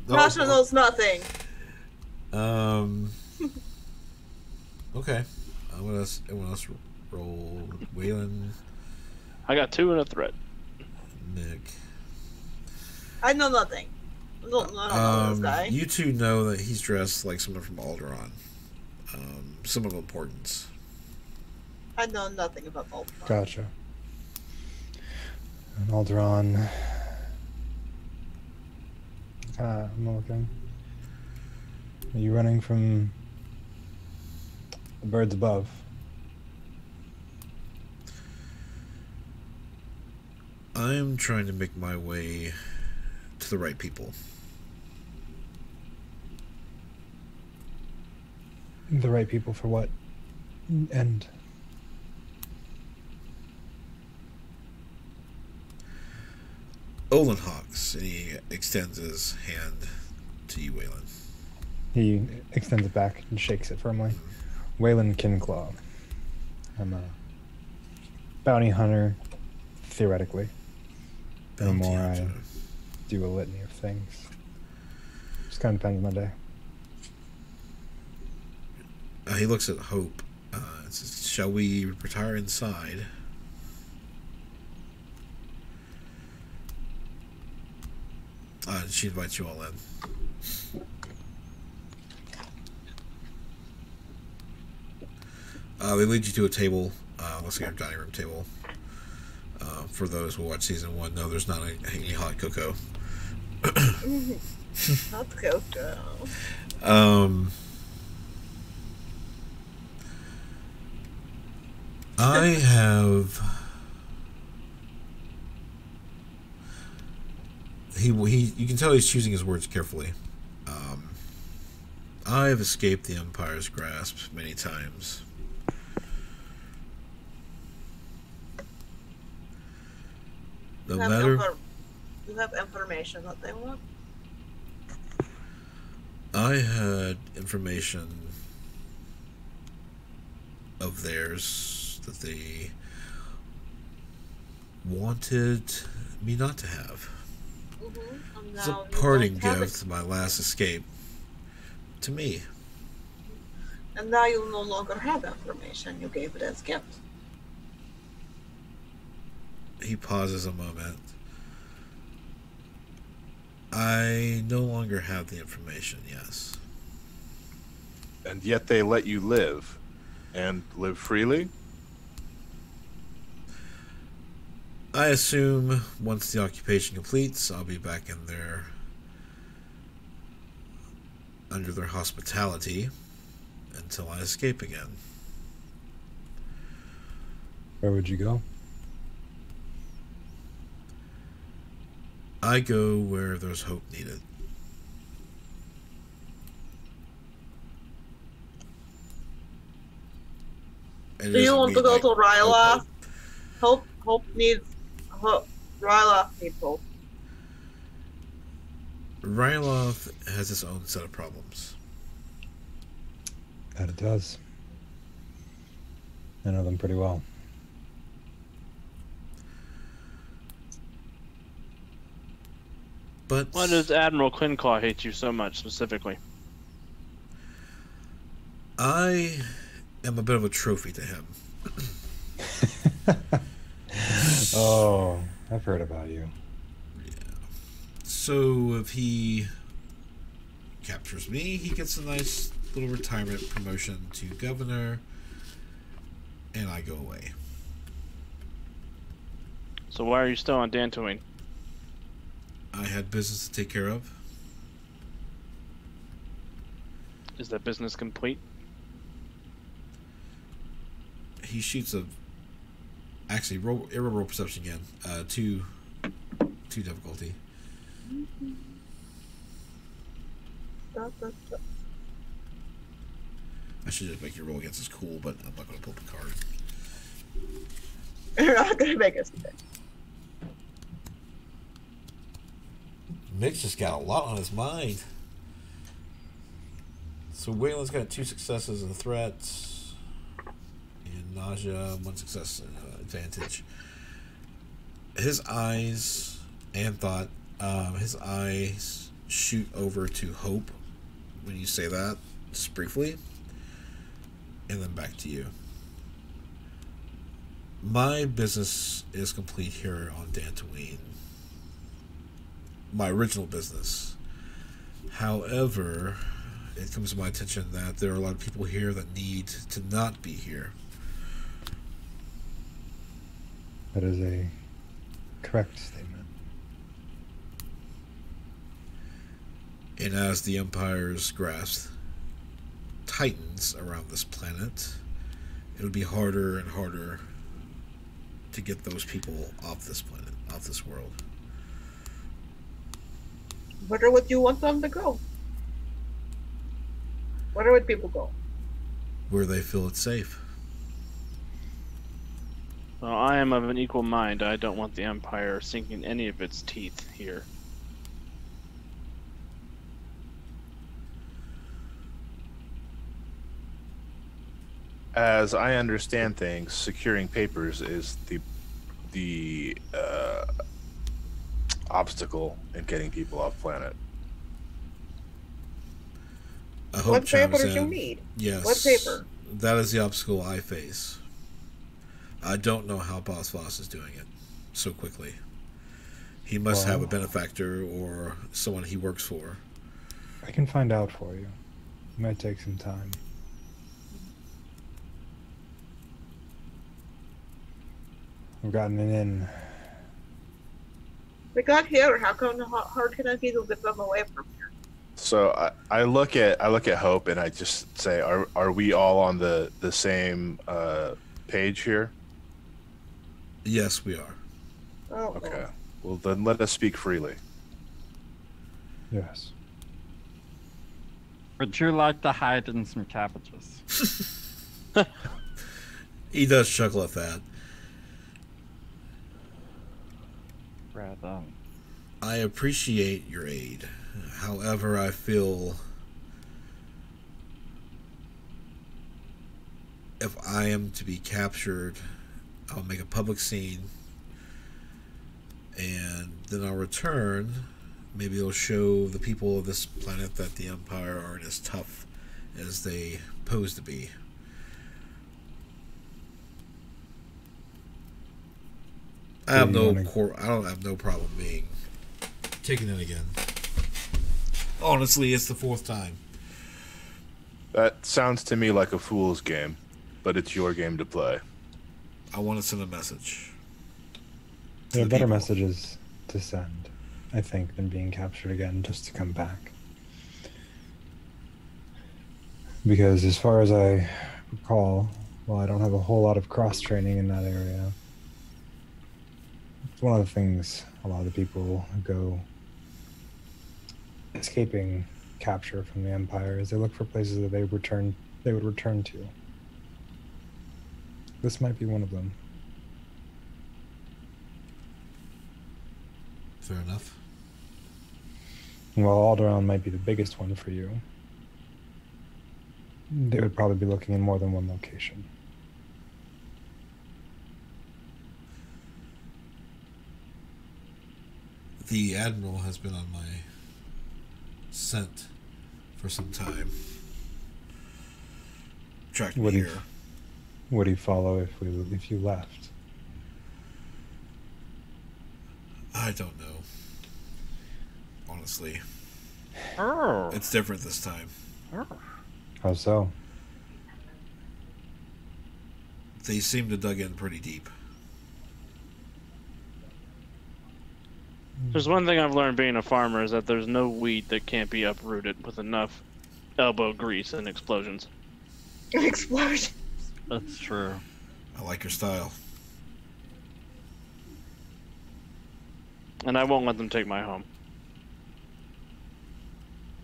Nasha knows nothing. Okay. Everyone else roll. Waylon, I got 2 and a threat. Nick. I know nothing. I don't know this guy. You two know that he's dressed like someone from Alderaan. Some of importance. I know nothing about Ultron. Gotcha. And Alderaan. I'm looking. Are you running from the birds above? I'm trying to make my way to the right people. The right people for what? And Olin Hawks, and he extends his hand to you, Waylon. He extends it back and shakes it firmly. Waylon Kinclaw. I'm a bounty hunter, theoretically. Anymore, I do a litany of things. Just kind of depends on my day. He looks at Hope. Says, shall we retire inside? She invites you all in. They lead you to a table. Looks like a dining room table. For those who watch season 1, no, there's not any hot cocoa. Hot cocoa. I have. You can tell he's choosing his words carefully. I have escaped the Empire's grasp many times. No matter. You have information that they want? I had information of theirs that they wanted me not to have. It's a parting gift to my last escape. To me. And now you no longer have information. You gave it as gift. He pauses a moment. I no longer have the information, yes. And yet they let you live. And live freely? I assume once the occupation completes, I'll be back in there under their hospitality until I escape again. Where would you go? I go where there's hope needed. Do you want to go to Ryla? Hope needs hope. Ryla needs hope. Ryloth has its own set of problems. That it does. I know them pretty well. But why does Admiral Clinclaw hate you so much specifically? I am a bit of a trophy to him. Oh, I've heard about you. Yeah. So if he captures me, he gets a nice little retirement promotion to governor, and I go away. So why are you still on Dantooine? I had business to take care of. Is that business complete? He shoots a. Actually, roll perception again. Two difficulty. I should just make your roll against his cool, but I'm not going to pull up a card. You're not going to make us. Mick's just got a lot on his mind. So Waylon's got 2 successes and a threat, and nausea, 1 success advantage. His eyes and thought. His eyes shoot over to hope when you say that, just briefly, and then back to you. My business is complete here on Dantooine. My original business. However, it comes to my attention that there are a lot of people here that need to not be here. That is a correct statement. And as the Empire's grasp tightens around this planet, it'll be harder and harder to get those people off this planet, off this world. Where would you want them to go? Where would people go? Where they feel it's safe. Well, I am of an equal mind. I don't want the Empire sinking any of its teeth here. As I understand things, securing papers is the obstacle in getting people off planet. I hope What paper chimes do you in. need? Yes. What paper? That is the obstacle I face. I don't know how Boss Voss is doing it so quickly. He must have a benefactor or someone he works for. I can find out for you. It might take some time. I've gotten it in. We got here. How hard can it be to get them away from here? So I look at Hope and I just say, are we all on the same page here? Yes, we are. Oh, Okay. Well, then let us speak freely. Yes. Would you like to hide in some cabbages? He does chuckle at that. Right on. I appreciate your aid. However, I feel if I am to be captured, I'll make a public scene, and then I'll return. Maybe it'll show the people of this planet that the Empire aren't as tough as they pose to be. I don't have no problem being taken in again. Honestly, it's the 4th time. That sounds to me like a fool's game, but it's your game to play. I want to send a message. There are the better people. messages to send, I think, than being captured again just to come back. Because as far as I recall, well, I don't have a whole lot of cross-training in that area. It's one of the things a lot of the people who go escaping capture from the Empire is they look for places that they would return to. This might be one of them. Fair enough. While Alderaan might be the biggest one for you, they would probably be looking in more than one location. The Admiral has been on my scent for some time. Tracked me here. Would he follow if you left? I don't know. Honestly. Oh. It's different this time. How so? They seem to dug in pretty deep. There's one thing I've learned being a farmer is that there's no weed that can't be uprooted with enough elbow grease and explosions. Explosion. That's true. I like your style. And I won't let them take my home.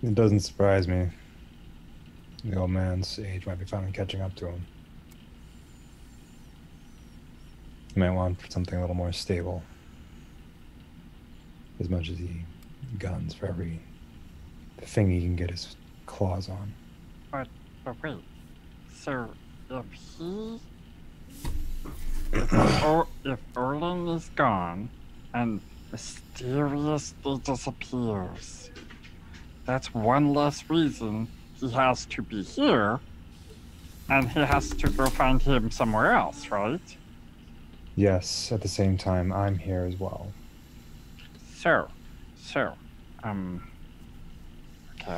It doesn't surprise me. The old man's age might be finally catching up to him. He might want something a little more stable. As much as he guns for every thing he can get his claws on. But wait. So if Erling is gone and mysteriously disappears, that's one less reason he has to be here, and he has to go find him somewhere else, right? Yes, at the same time, I'm here as well. So, okay, I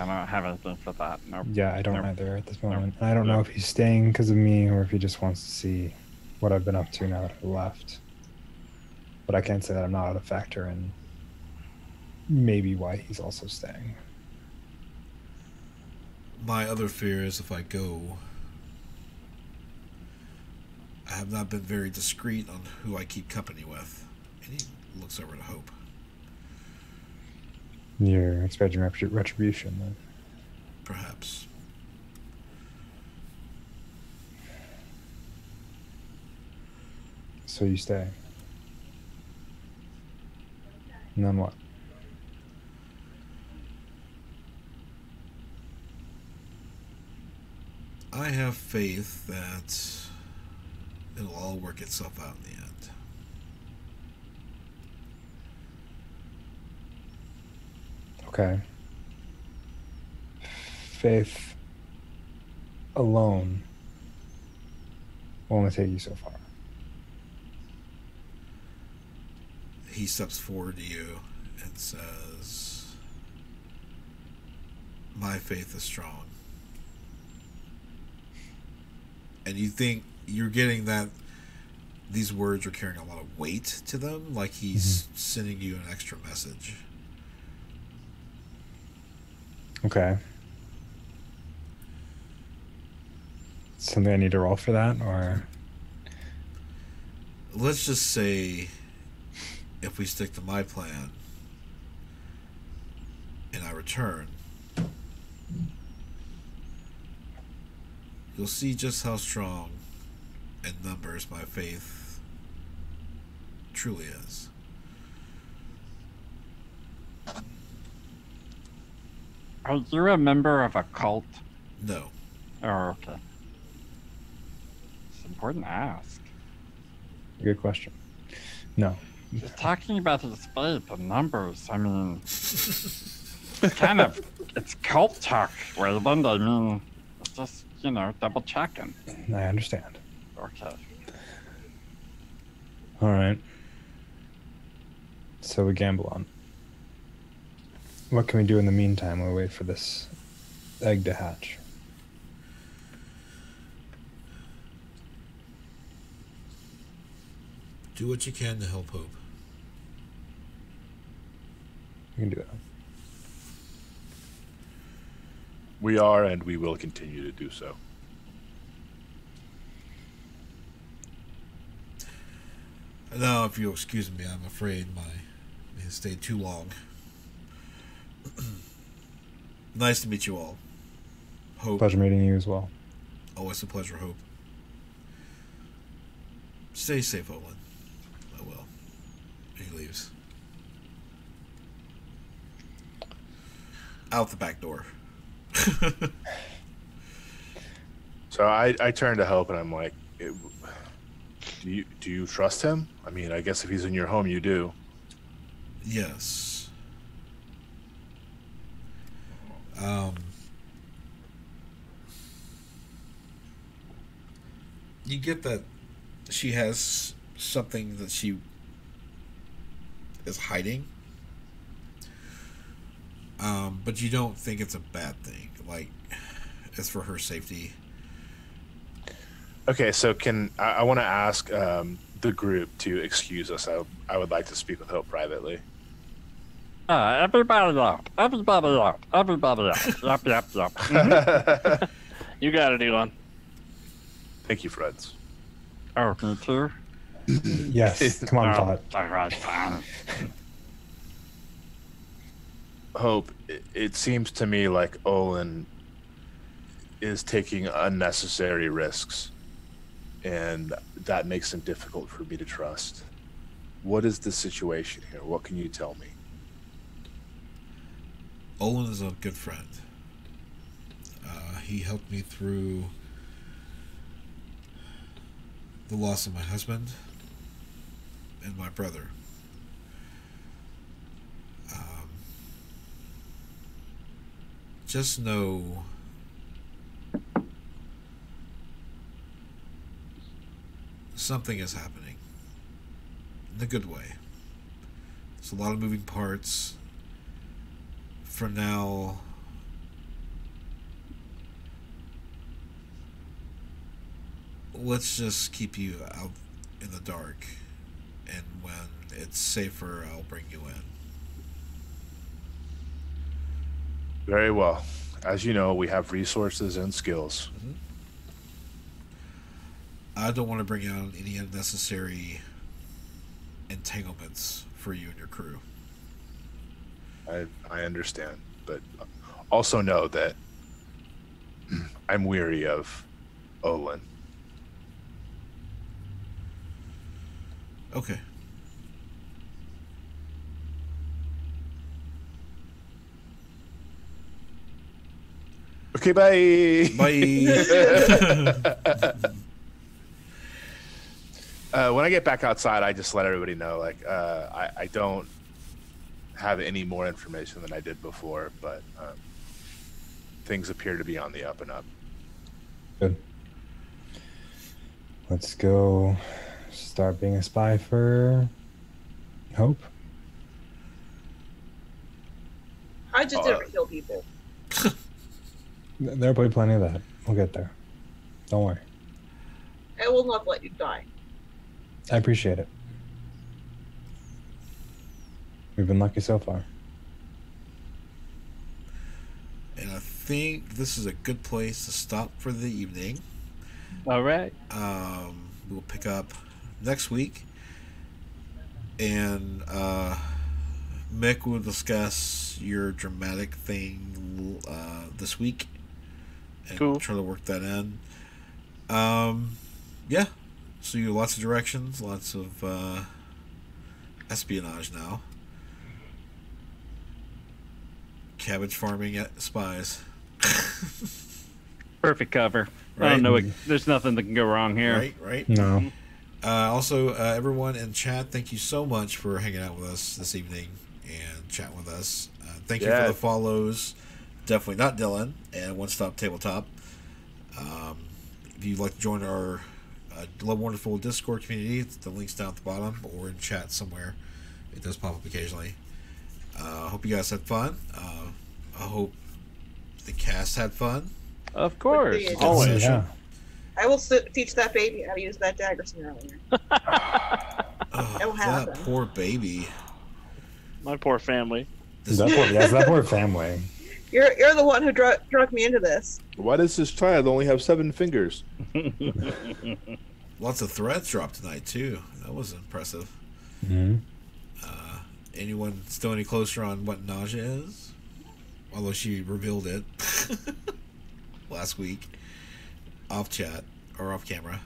don't have anything for that. Nope. Yeah, I don't Nope. either at this moment. I don't know if he's staying because of me or if he just wants to see what I've been up to now that I left. But I can't say that I'm not a factor in maybe why he's also staying. My other fear is if I go, I have not been very discreet on who I keep company with. And he looks over to Hope. You're expecting retribution then? Perhaps. So you stay. And then what? I have faith that it'll all work itself out in the end. Okay. Faith alone will only take you so far. He steps forward to you and says, my faith is strong. And you think you're getting that these words are carrying a lot of weight to them, like he's sending you an extra message. Okay. Something I need to roll for that, or? Let's just say, if we stick to my plan, and I return, you'll see just how strong in numbers my faith truly is. Are you a member of a cult? No. Oh, okay. It's important to ask. Good question. No. You're talking about his faith and numbers. I mean, kind of, it's cult talk, Wayland. I mean, it's just, double checking. I understand. Okay. All right. So we gamble on. What can we do in the meantime while we wait for this egg to hatch? Do what you can to help Hope. We can do that. We are, and we will continue to do so. No, if you'll excuse me, I'm afraid it stayed too long. Nice to meet you all. Hope. Pleasure meeting you as well. Always a pleasure, Hope. Stay safe, Olin. I will. He leaves. Out the back door. So I turn to Hope and I'm like, do you trust him? I mean, I guess if he's in your home, you do. Yes. You get that she has something that she is hiding, but you don't think it's a bad thing. Like, it's for her safety. Okay, so I want to ask the group to excuse us. I would like to speak with Hope privately. Everybody out. Everybody out. Everybody out. Yep. Mm-hmm. You got it, Elon. Thank you, friends. Oh, me too? Yes. Come on, Todd. All right, fine. Hope, it seems to me like Olin is taking unnecessary risks, and that makes him difficult for me to trust. What is the situation here? What can you tell me? Olin is a good friend. He helped me through the loss of my husband and my brother. Just know something is happening in a good way. There's a lot of moving parts. For now, let's just keep you out in the dark, and when it's safer, I'll bring you in. Very well. As you know, we have resources and skills. Mm-hmm. I don't want to bring out any unnecessary entanglements for you and your crew. I understand, but also know that I'm weary of Olin. Okay. Okay, bye. Bye. When I get back outside, I just let everybody know, like, I don't have any more information than I did before, but things appear to be on the up and up. Good. Let's go start being a spy for Hope. I just never kill people. There'll be plenty of that. We'll get there. Don't worry. I will not let you die. I appreciate it. We've been lucky so far. And I think this is a good place to stop for the evening. All right. We'll pick up next week, and Mick will discuss your dramatic thing this week, and Cool. try to work that in. Yeah, so you lots of directions, lots of espionage now. Cabbage farming at spies. Perfect cover. I Right. don't know. There's nothing that can go wrong here. Right. No. Also, everyone in chat, thank you so much for hanging out with us this evening and chatting with us. Thank you for the follows. Definitely not Dylan and One Stop Tabletop. If you'd like to join our Love Wonderful Discord community, the link's down at the bottom or in chat somewhere. It does pop up occasionally. Hope you guys had fun. I hope the cast had fun. Of course. Good Always. Yeah. I will teach that baby how to use that dagger sooner or later. Oh, It'll that happen. poor baby. My poor family. That poor family. You're the one who drug me into this. Why does this child only have 7 fingers? Lots of threads dropped tonight too. That was impressive. Mm-hmm. Anyone still any closer on what nausea is? Although she revealed it last week, off chat or off camera.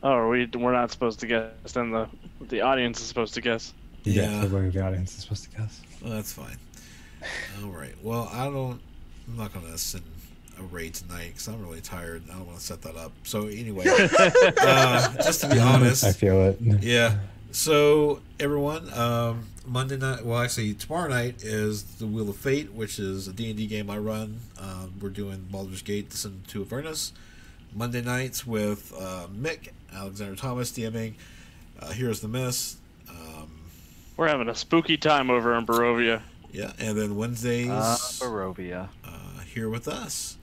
Oh, we're not supposed to guess. Then the audience is supposed to guess. Yeah. The audience is supposed to guess. Well, that's fine. All right. Well, I'm not gonna send a raid tonight because I'm really tired. And I don't want to set that up. So anyway, just to be honest, I feel it. yeah. So everyone, Monday night. Well, actually, tomorrow night is the Wheel of Fate, which is a D&D game I run. We're doing Baldur's Gate: Descent to Avernus. Monday nights with Mick, Alexander Thomas DMing. Here's the Miss. We're having a spooky time over in Barovia. Yeah, and then Wednesdays Barovia. here with us.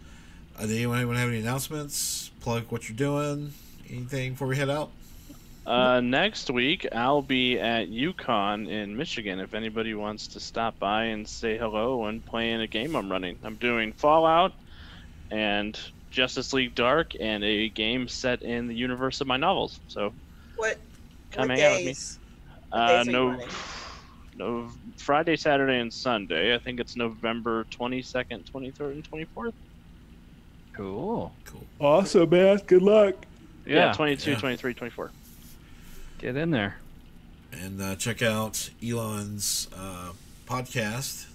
Did anyone have any announcements? Plug what you're doing? Anything before we head out? Next week, I'll be at UConn in Michigan if anybody wants to stop by and say hello and play in a game I'm running. I'm doing Fallout and Justice League Dark and a game set in the universe of my novels. So What come what hang out with me. days? What days are you No, running? no, Friday, Saturday, and Sunday. I think it's November 22nd, 23rd, and 24th. Cool. Cool. Awesome, man. Good luck. Yeah, 22, Yeah. 23, 24. Get in there. And check out Elon's podcast.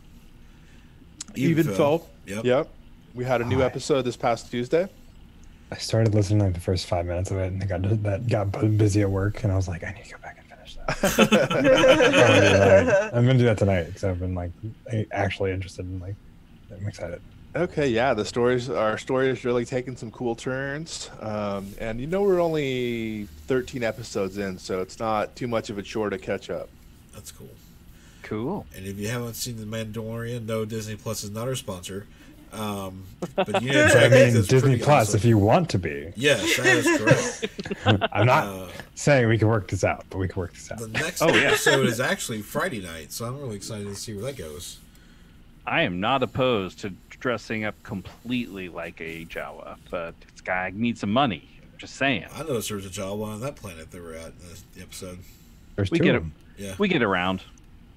Evenfell. Yep. Yep. We had a new episode this past Tuesday. I started listening to like the first 5 minutes of it, and I got busy at work, and I was like, I need to go back and finish that. I'm gonna do that tonight because I've been like actually interested in like. I'm excited. Okay, yeah, our story is really taking some cool turns. And we're only 13 episodes in, so it's not too much of a chore to catch up. That's cool. Cool. And if you haven't seen The Mandalorian, no, Disney Plus is not our sponsor. But you need to check I it. mean, It's Disney pretty Plus, awesome. if you want to be. Yes, that is correct. I'm not saying we can work this out, but we can work this out. The next Oh, yeah. episode is actually Friday night, so I'm really excited to see where that goes. I am not opposed to dressing up completely like a Jawa, but this guy needs some money. Just saying. I noticed there was a Jawa on that planet they were at in the episode. There's We two get of it. them. Yeah. We get around.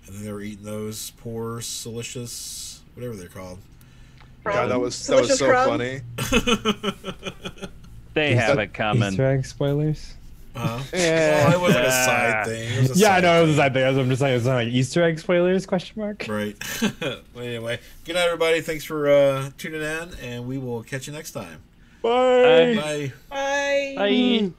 And then they were eating those poor silicious, whatever they're called. God, that was so Delicious crumb. funny. They have it coming. Easter egg spoilers? Yeah. Well, it wasn't a side thing. It was a Yeah, I side know it was a thing. side thing. I'm just saying, it's not like Easter egg spoilers? Question mark. Right. Well, anyway, good night, everybody. Thanks for tuning in, and we will catch you next time. Bye. Bye. Bye. Bye.